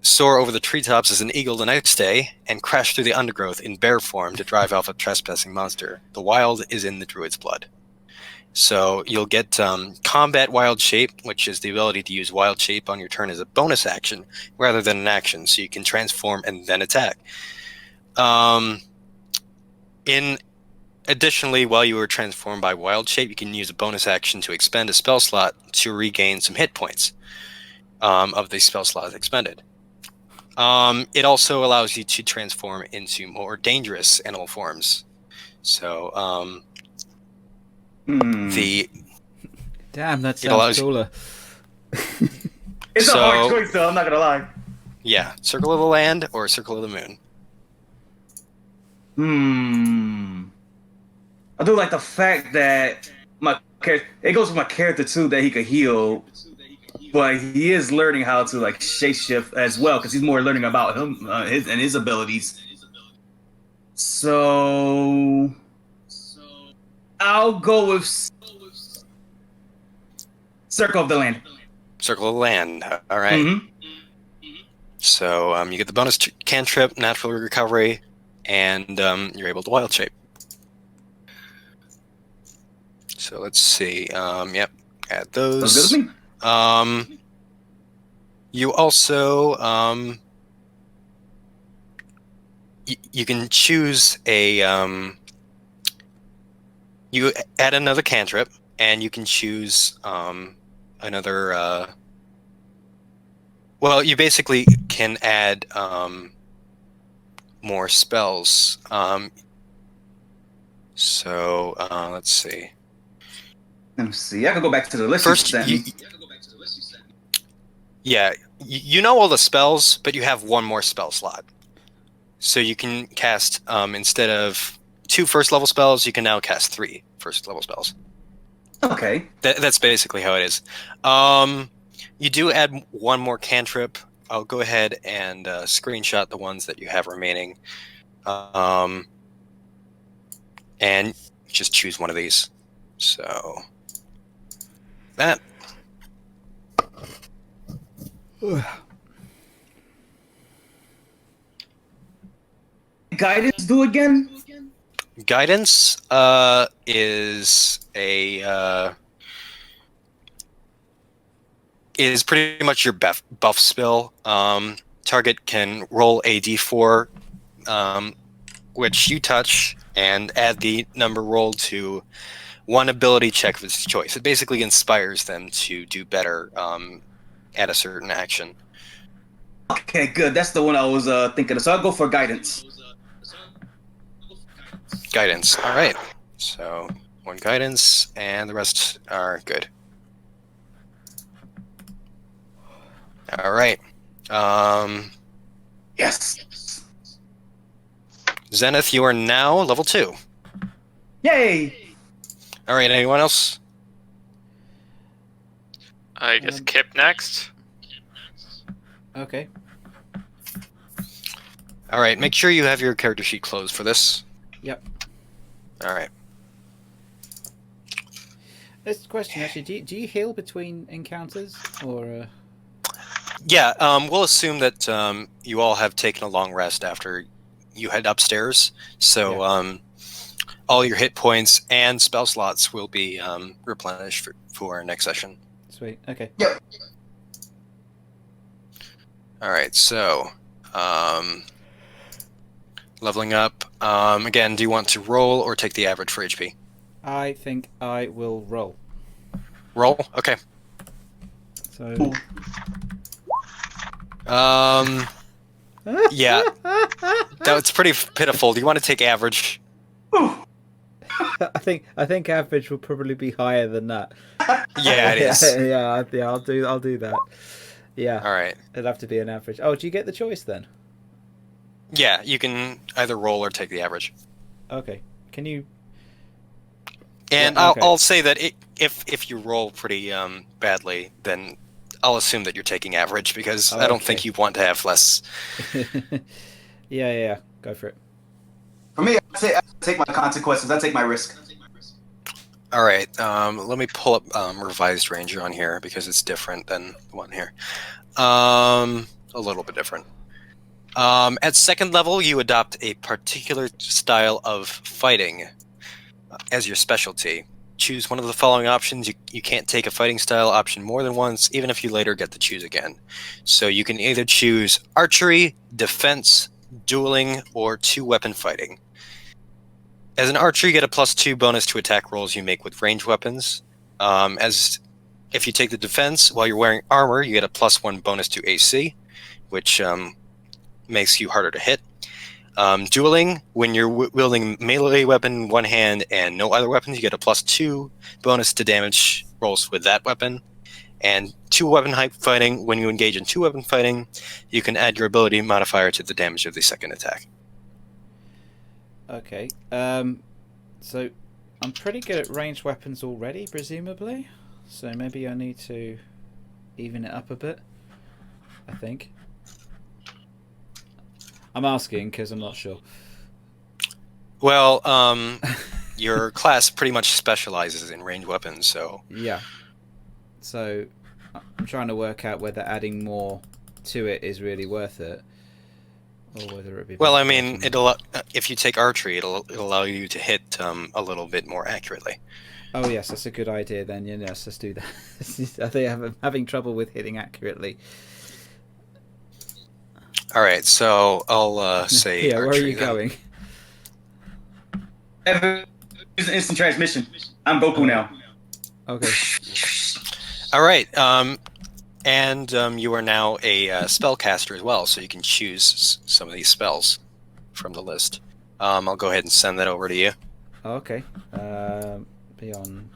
soar over the treetops as an eagle the next day, and crash through the undergrowth in bear form to drive off a trespassing monster. The wild is in the druid's blood. So you'll get Combat Wild Shape, which is the ability to use Wild Shape on your turn as a bonus action rather than an action, so you can transform and then attack. Additionally, while you are transformed by Wild Shape, you can use a bonus action to expend a spell slot to regain some hit points of the spell slot expended. It also allows you to transform into more dangerous animal forms. So Damn, that sounds cooler. It's a hard choice, though. I'm not gonna lie. Yeah, Circle of the Land or Circle of the Moon. I do like the fact that it goes with my character too, that he could heal, but he is learning how to like shapeshift as well, because he's more learning about him his abilities. So I'll go with Circle of the Land. Circle of the Land. All right. Mm-hmm. So you get the bonus cantrip, natural recovery, and you're able to wild shape. So let's see. Yep, add those. Sounds good to me. You also you can choose a you add another cantrip, and you can choose another. Well, you basically can add more spells. So let's see. Let me see. I can go back to the list. First, you know all the spells, but you have one more spell slot. So you can cast, instead of 2 first-level spells, you can now cast 3 first-level spells. Okay. That's basically how it is. You do add one more cantrip. I'll go ahead and screenshot the ones that you have remaining. And just choose one of these. So, that. Guidance do again? Guidance is a is pretty much your buff spell. Target can roll a d4, which you touch, and add the number rolled to one ability check of its choice. It basically inspires them to do better at a certain action. Okay, good. That's the one I was thinking of. So I'll go for guidance. Guidance. All right. So 1 guidance, and the rest are good. All right. Yes. Zenith, you are now level 2. Yay! All right. Anyone else? I guess Kip next. Okay. All right. Make sure you have your character sheet closed for this. Yep. All right. This question actually: do you heal between encounters, or? Yeah. We'll assume that you all have taken a long rest after you head upstairs. So Yeah. all your hit points and spell slots will be replenished for our next session. Sweet. Okay. Yep. All right, so leveling up. Again, do you want to roll or take the average for HP? I think I will roll. Roll? Okay. So. Yeah, that's pretty pitiful. Do you want to take average? I think average will probably be higher than that. Yeah, it is. yeah. I'll do that. Yeah. All right. It'll have to be an average. Oh, do you get the choice then? Yeah, you can either roll or take the average. Okay. Can you? And Yeah, okay. I'll say that if you roll pretty badly, then I'll assume that you're taking average because I don't Okay. think you want to have less. Yeah. Go for it. For me, I take my consequences. I take my risk. All right. Let me pull up revised ranger on here because it's different than the one here. A little bit different. At second level, you adopt a particular style of fighting as your specialty. Choose one of the following options. You can't take a fighting style option more than once, even if you later get to choose again. So you can either choose archery, defense, dueling, or 2-weapon fighting. As an archer, you get a +2 bonus to attack rolls you make with ranged weapons. As if you take the defense while you're wearing armor, you get a +1 bonus to AC, which makes you harder to hit. Dueling, when you're wielding melee weapon in one hand and no other weapons, you get a +2 bonus to damage rolls with that weapon. And 2-weapon fighting, when you engage in 2-weapon fighting, you can add your ability modifier to the damage of the second attack. Okay. So I'm pretty good at ranged weapons already, presumably. So maybe I need to even it up a bit. I think. I'm asking because I'm not sure. Well, your class pretty much specializes in ranged weapons, so... Yeah. So I'm trying to work out whether adding more to it is really worth it, or whether it be. Well, I mean, if you take archery, it'll allow you to hit a little bit more accurately. Oh yes, that's a good idea. Then yes, let's do that. I think I'm having trouble with hitting accurately. All right, so I'll say. Yeah, where are archery you then. going? Using instant transmission. I'm Goku now. Okay. All right, and you are now a spellcaster as well, so you can choose some of these spells from the list. I'll go ahead and send that over to you. Okay. Be on.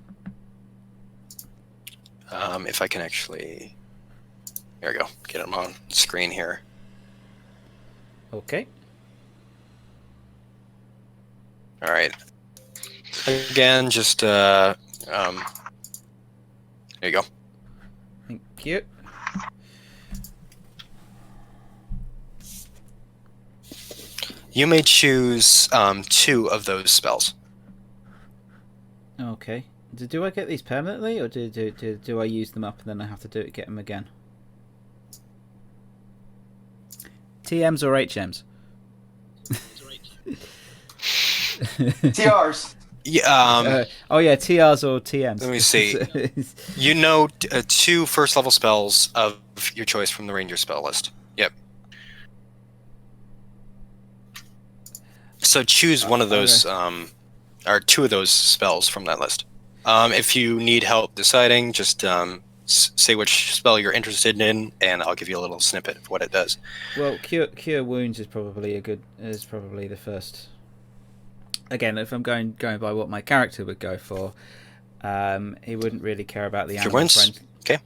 If I can actually, there we go. Get them on screen here. Okay. All right. Again, just there you go. Thank you. You may choose 2 of those spells. Okay. Do I get these permanently, or do I use them up and then I have to get them again? TMs or HMs? TRs. Yeah. Oh yeah, TRs or TMs. Let me see. You know 2 first-level spells of your choice from the Ranger spell list. Yep. So choose one of those, or 2 of those spells from that list. If you need help deciding, just say which spell you're interested in, and I'll give you a little snippet of what it does. Well, cure wounds is probably the first. Again, if I'm going by what my character would go for, he wouldn't really care about the Cure animal wounds? friend. Okay.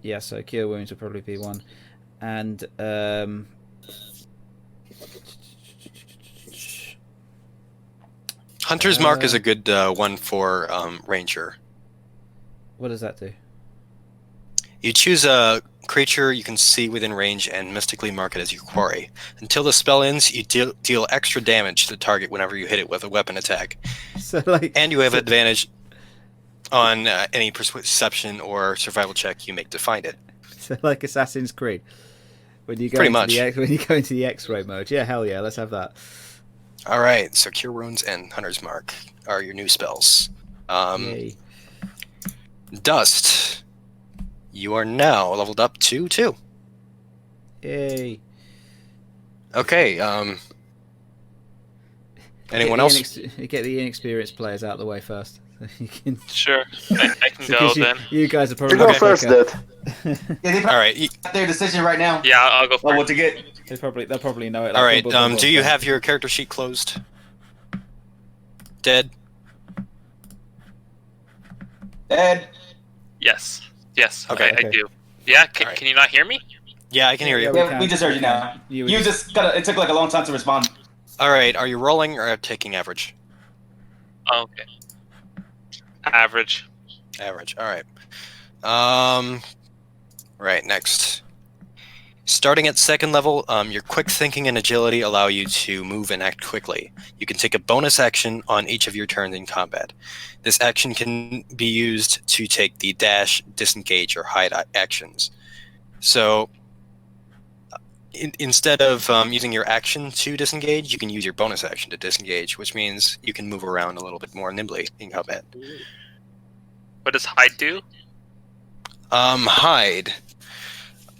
Yeah, so cure wounds would probably be one, and Hunter's Mark is a good one for Ranger. what does that do? You choose a creature you can see within range and mystically mark it as your quarry. Until the spell ends, you deal extra damage to the target whenever you hit it with a weapon attack. So like, And you have advantage on any perception or survival check you make to find it. so like Assassin's Creed, when you go Pretty into much. when you go into the X-ray mode. Yeah, hell yeah, let's have that. All right, so Cure Wounds and Hunter's Mark are your new spells. Yay. Dust, you are now leveled up to 2. Yay. Okay, anyone else? Get the inexperienced players out of the way first. You can, Sure, I can go because then. you guys are You probably go quicker. first, Dad. Yeah, they All right, got their decision right now. Yeah, I'll go Oh, what first. to get? They'll probably know it. all right. boom, boom, boom, Do you boom. have your character sheet closed? Dead. Ed. Yes, Okay. I do. Yeah, All right. can you not hear me? Yeah, I can hear you. Yeah, Yeah, we just heard you now. You You just got. It took like a long time to respond. All right, are you rolling or taking average? Okay. Average. Average. All right. Right, next. Starting at 2nd level, your quick thinking and agility allow you to move and act quickly. You can take a bonus action on each of your turns in combat. This action can be used to take the dash, disengage, or hide actions. So, instead of using your action to disengage, you can use your bonus action to disengage, which means you can move around a little bit more nimbly in combat. What does hide do? Hide.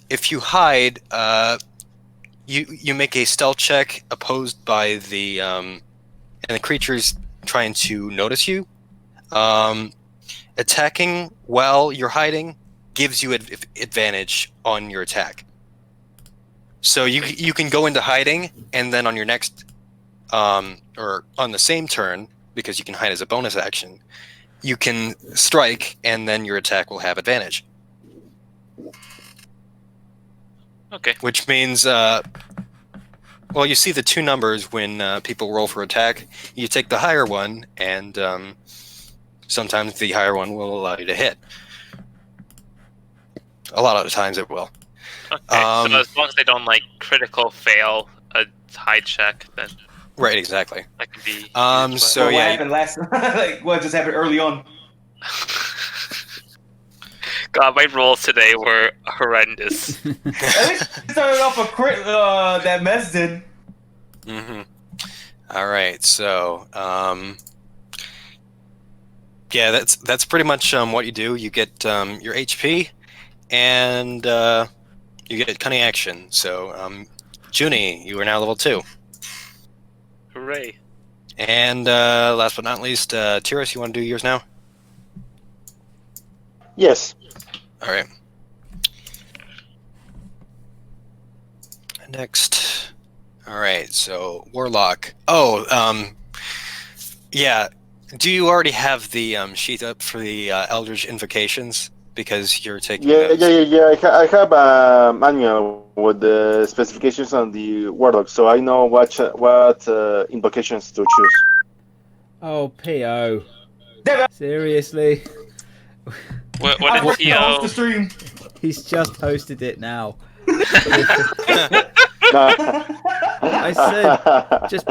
If you hide, you make a stealth check opposed by the and the creature's trying to notice you. Attacking while you're hiding gives you advantage on your attack. So you can go into hiding, and then on your next or on the same turn, because you can hide as a bonus action, you can strike, and then your attack will have advantage. Okay. Which means, well, you see the 2 numbers when people roll for attack. You take the higher one, and sometimes the higher one will allow you to hit. A lot of the times it will. Okay. So as long as they don't critical fail a hide check, then Right, exactly. that can be. So What yeah, happened last? What just happened early on? God, my rolls today were horrendous. At least it started off a crit. That mess did. Mm-hmm. All right, so yeah, that's pretty much what you do. You get your HP, and you get cunning action. So, Junie, you are now level 2. Hooray! And last but not least, Tiras, you want to do yours now? Yes. All right. Next. All right. So Warlock. Oh, yeah. Do you already have the sheet up for the Eldritch invocations? Because you're taking those. Yeah. I have a manual with the specifications on the Warlock, so I know what invocations to choose. Oh, P.O. Damn it. Seriously? What I did forgot to host Theo? the stream. He's just posted it now. I said, just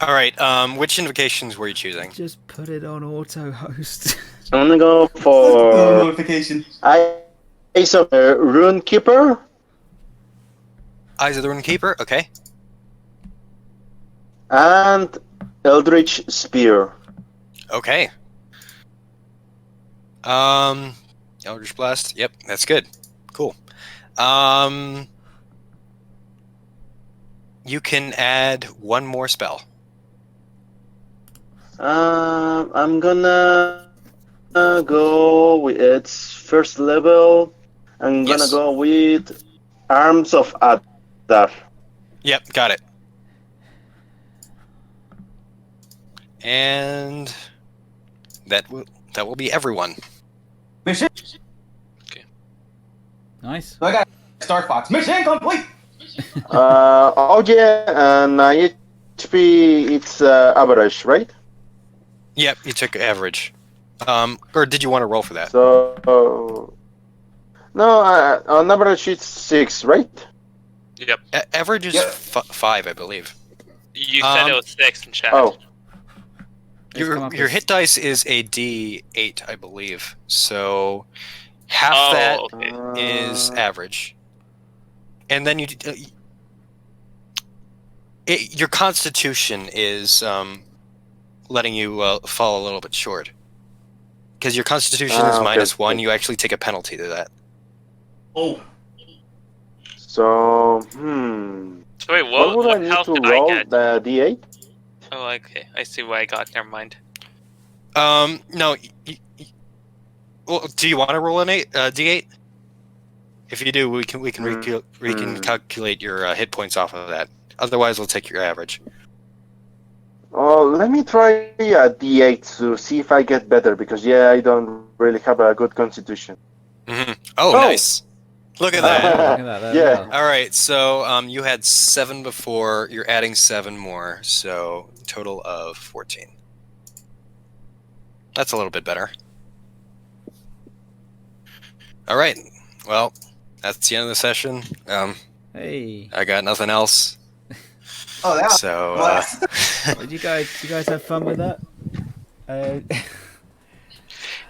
All right. Which invocations were you choosing? just put it on auto host. I'm gonna go for Notification. Ace of Rune Keeper Eyes of the Runekeeper. Okay. and Eldritch Spear. Okay. Eldritch Blast. Yep, that's good. Cool. You can add one more spell. I'm gonna go with its first level. I'm gonna Yes. go with Arms of Adar. Yep, got it. And that will be everyone. Mission. Nice. So I got Star Fox. Mission complete. Oh yeah, and HP it's average, right? Yep, you took average. Or did you want to roll for that? So no, on average it's 6, right? Yep. Average is Yep. 5, I believe. You said it was 6 in chat. Oh, It's come up Your as- hit dice is a D8, I believe. So half Oh, that okay. is average, and then Your constitution is letting you fall a little bit short. Because your constitution is -1, you actually take a penalty to that. Oh. So, So wait, what would I what need health to did I roll? get? The D8? Oh, okay. I see what I got. Never mind. No. Well, do you want to roll an D8? If you do, we can calculate your hit points off of that. Otherwise, we'll take your average. Oh, let me try a D8 to see if I get better, because I don't really have a good constitution. Mm-hmm. Oh, nice. Look at that. Look at that. Yeah. All right, so you had 7 before. You're adding 7 more, so total of 14. That's a little bit better. All right. Well, that's the end of the session. Hey. I got nothing else. Oh, that was So, Did you guys have fun with that?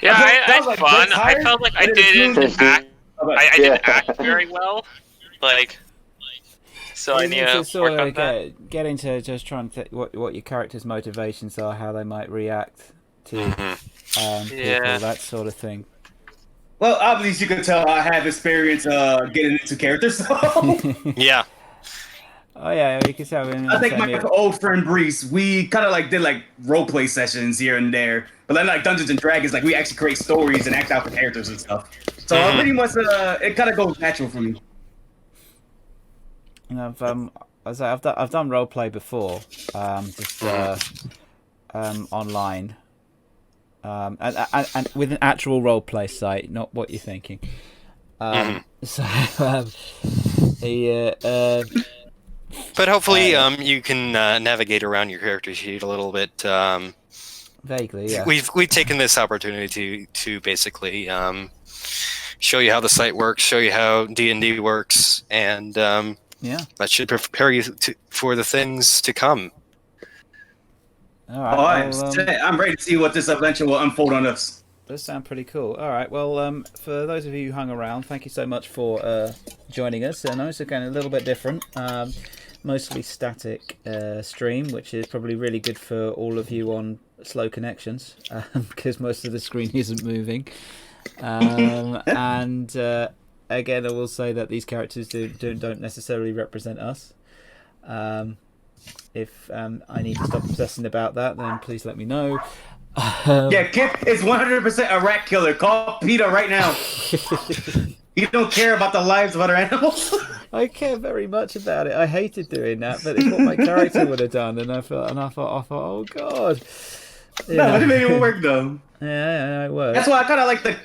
Yeah, I That was, had like, fun. dead I tired, felt like I but as soon didn't as- act. I didn't Yeah. act very well. Like, so I need to sort work of on that. get into just trying to what your character's motivations are, how they might react to people, Yeah. that sort of thing. Well, obviously, you can tell I have experience getting into characters. So yeah. Oh yeah, you can tell. I think my old friend Breeze, we kind of like did like role play sessions here and there. But then like Dungeons and Dragons, like we actually create stories and act out the characters and stuff. So pretty much, it kind of goes natural for me. And I've done role play before, just online, and with an actual role play site, not what you're thinking. So But hopefully, you can navigate around your character sheet a little bit. vaguely, yeah. We've taken this opportunity to basically show you how the site works, show you how D&D works, and that should prepare you for the things to come. All right. I'm ready to see what this adventure will unfold on us. Does sound pretty cool. All right. Well, for those of you who hung around, thank you so much for joining us. And it's again a little bit different, mostly static stream, which is probably really good for all of you on slow connections because most of the screen isn't moving. And again, I will say that these characters don't necessarily represent us. If I need to stop obsessing about that, then please let me know. Yeah, Kip is 100% a rat killer. Call PETA right now. You don't care about the lives of other animals? I care very much about it. I hated doing that, but it's what my character would have done, and I thought, oh god. No, it made it work though. Yeah, it worked. That's why I kind of like the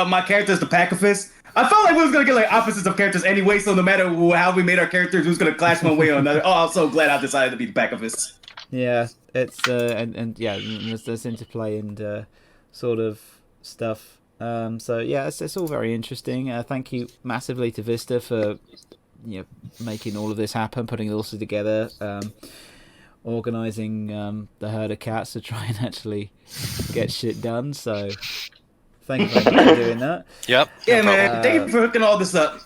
my characters, the pacifist. I felt like we was gonna get like opposites of characters anyway, so no matter how we made our characters, we was gonna clash one way or another. Oh, I'm so glad I decided to be the pacifist. Yeah, it's and there's interplay and sort of stuff. So yeah, it's all very interesting. Thank you massively to Vista for making all of this happen, putting it all together, organising the herd of cats to try and actually get shit done. So thank you very much for doing that. Yep. Yeah, man. Thank you for hooking all this up.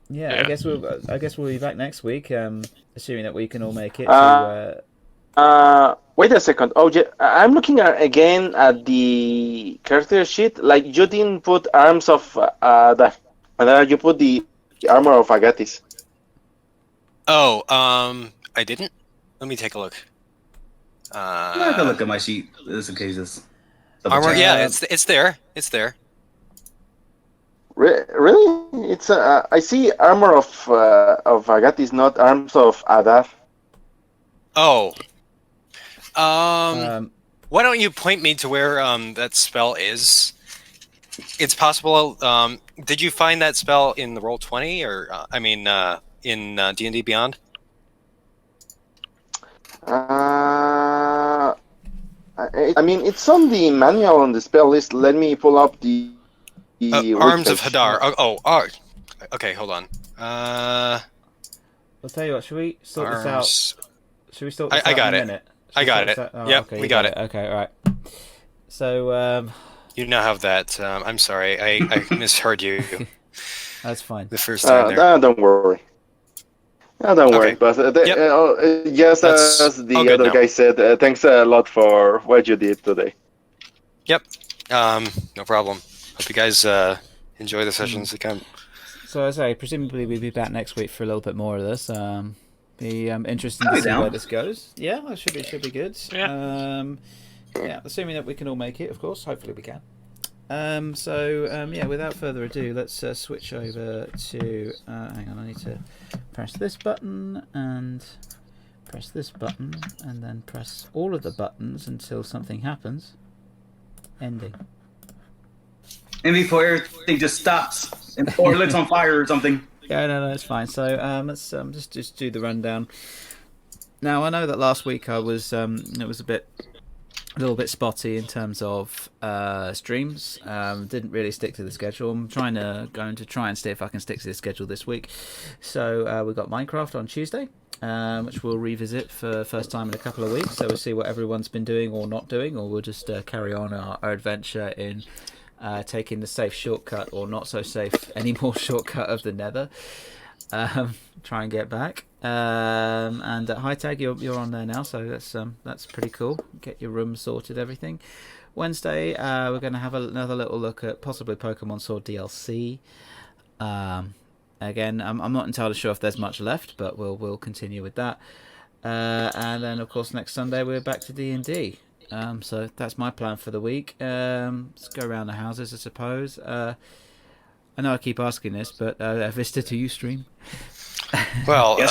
Yeah, I guess we'll be back next week, assuming that we can all make it. Wait a second. Oh, yeah, I'm looking again at the character sheet. Like, you didn't put arms of you put the armor of Agatis. Oh, I didn't? Let me take a look. I'm not gonna look at my sheet just in case it's armor. Yeah, it's there. It's there. Really? It's I see armor of Agatis, not arms of Adar. Oh. Why don't you point me to where that spell is? It's possible. Did you find that spell in the Roll20, or in D&D Beyond? I mean, it's on the manual on the spell list. Let me pull up the Arms of webpage. Hadar. Okay, hold on. I'll tell you what. Should we sort this Arms. out? Should we sort this I out got in a it. minute? I got it. Yep, okay, we you got it. Okay, all right. So You now have that. I'm sorry, I misheard you that's fine. the first time there. Don't worry. Oh, don't worry. Okay. But just That's as the all good other now. guy said, thanks a lot for what you did today. Yep. No problem. Hope you guys enjoy the sessions that come. So as I say, presumably we'll be back next week for a little bit more of this. Be interesting I'll to be see down. where this goes. Yeah, it should be good. Yeah. Yeah, assuming that we can all make it, of course. Hopefully we can. Yeah, without further ado, let's switch over to. Hang on, I need to press this button and press this button, and then press all of the buttons until something happens. Ending. And before everything just stops or lit on fire or something. Yeah, no, it's fine. So let's just do the rundown. Now I know that last week I was it was a little bit spotty in terms of streams. Didn't really stick to the schedule. I'm going to try and see if I can stick to the schedule this week. So we've got Minecraft on Tuesday, which we'll revisit for the first time in a couple of weeks. So we'll see what everyone's been doing or not doing, or we'll just carry on our adventure in taking the safe shortcut or not so safe anymore shortcut of the Nether. Try and get back. And High Tag, you're on there now, so that's pretty cool. Get your room sorted, everything. Wednesday, we're going to have another little look at possibly Pokemon Sword DLC. Again, I'm not entirely sure if there's much left, but we'll continue with that. And then, of course, next Sunday we're back to D&D. So that's my plan for the week. Let's go around the houses, I suppose. I know I keep asking this, but Vista, do you stream? Well, Yes.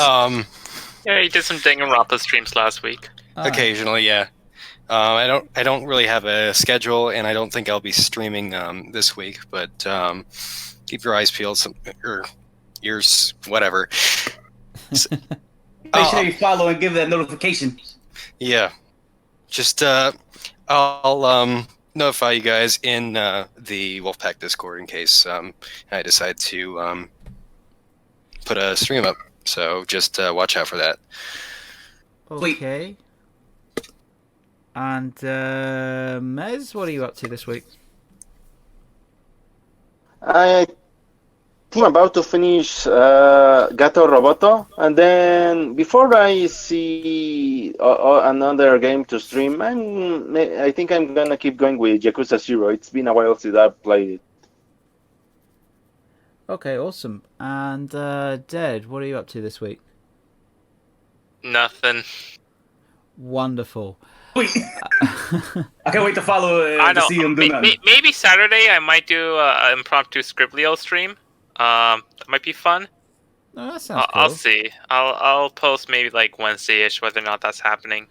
Yeah, you did some Danganronpa streams last week. occasionally, yeah. I don't really have a schedule, and I don't think I'll be streaming this week. But keep your eyes peeled, or ears, whatever. Make sure you follow and give that notification. Yeah, just I'll notify you guys in the Wolfpack Discord in case I decide to put a stream up. So just watch out for that. Okay. And Mez, what are you up to this week? I think I'm about to finish Gato Roboto, and then before I see another game to stream, I think I'm gonna keep going with Yakuza 0. It's been a while since I've played it. Okay, awesome. And Dead, what are you up to this week? Nothing. Wonderful. Wait. I can't wait to follow I to know. see him do nothing. Maybe Saturday I might do an impromptu Scriblio stream. That might be fun. Oh, that sounds cool. I'll see. I'll post maybe like Wednesday-ish whether or not that's happening.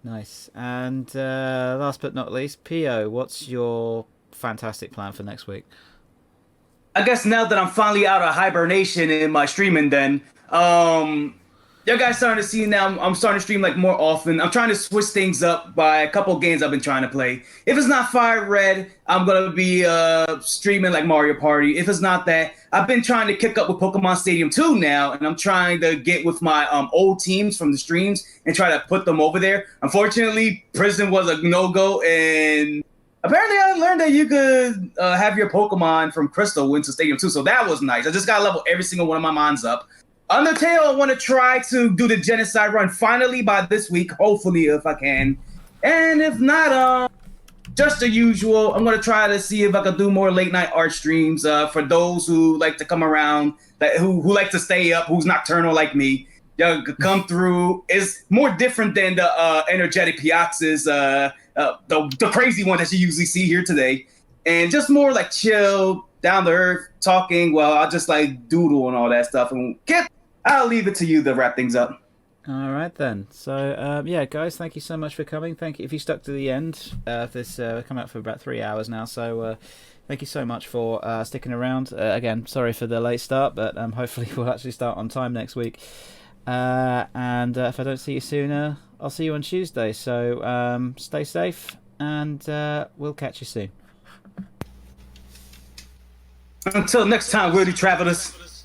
Nice. And last but not least, Pio, what's your fantastic plan for next week? I guess now that I'm finally out of hibernation in my streaming, then you guys starting to see now. I'm starting to stream like more often. I'm trying to switch things up by a couple games I've been trying to play. If it's not Fire Red, I'm gonna be streaming like Mario Party. If it's not that, I've been trying to kick up with Pokemon Stadium 2 now, and I'm trying to get with my old teams from the streams and try to put them over there. Unfortunately, Prison was a no-go, and apparently I learned that you could have your Pokemon from Crystal into Stadium 2, so that was nice. I just got to level every single one of my mons up. Undertale, I want to try to do the Genocide run finally by this week, hopefully if I can. And if not, just the usual, I'm going to try to see if I can do more late night art streams for those who like to come around, who like to stay up, who's nocturnal like me. Y'all could come through. It's more different than the energetic Piaxes, the crazy one that you usually see here today. And just more like chill, down to earth, talking. Well, I'll just like doodle and all that stuff. And I'll leave it to you to wrap things up. All right then. So yeah, guys, thank you so much for coming. Thank you if you stuck to the end. This come out for about 3 hours now, so thank you so much for sticking around. Again, sorry for the late start, but hopefully we'll actually start on time next week. And if I don't see you sooner, I'll see you on Tuesday. So stay safe, and we'll catch you soon. Until next time, worthy travelers.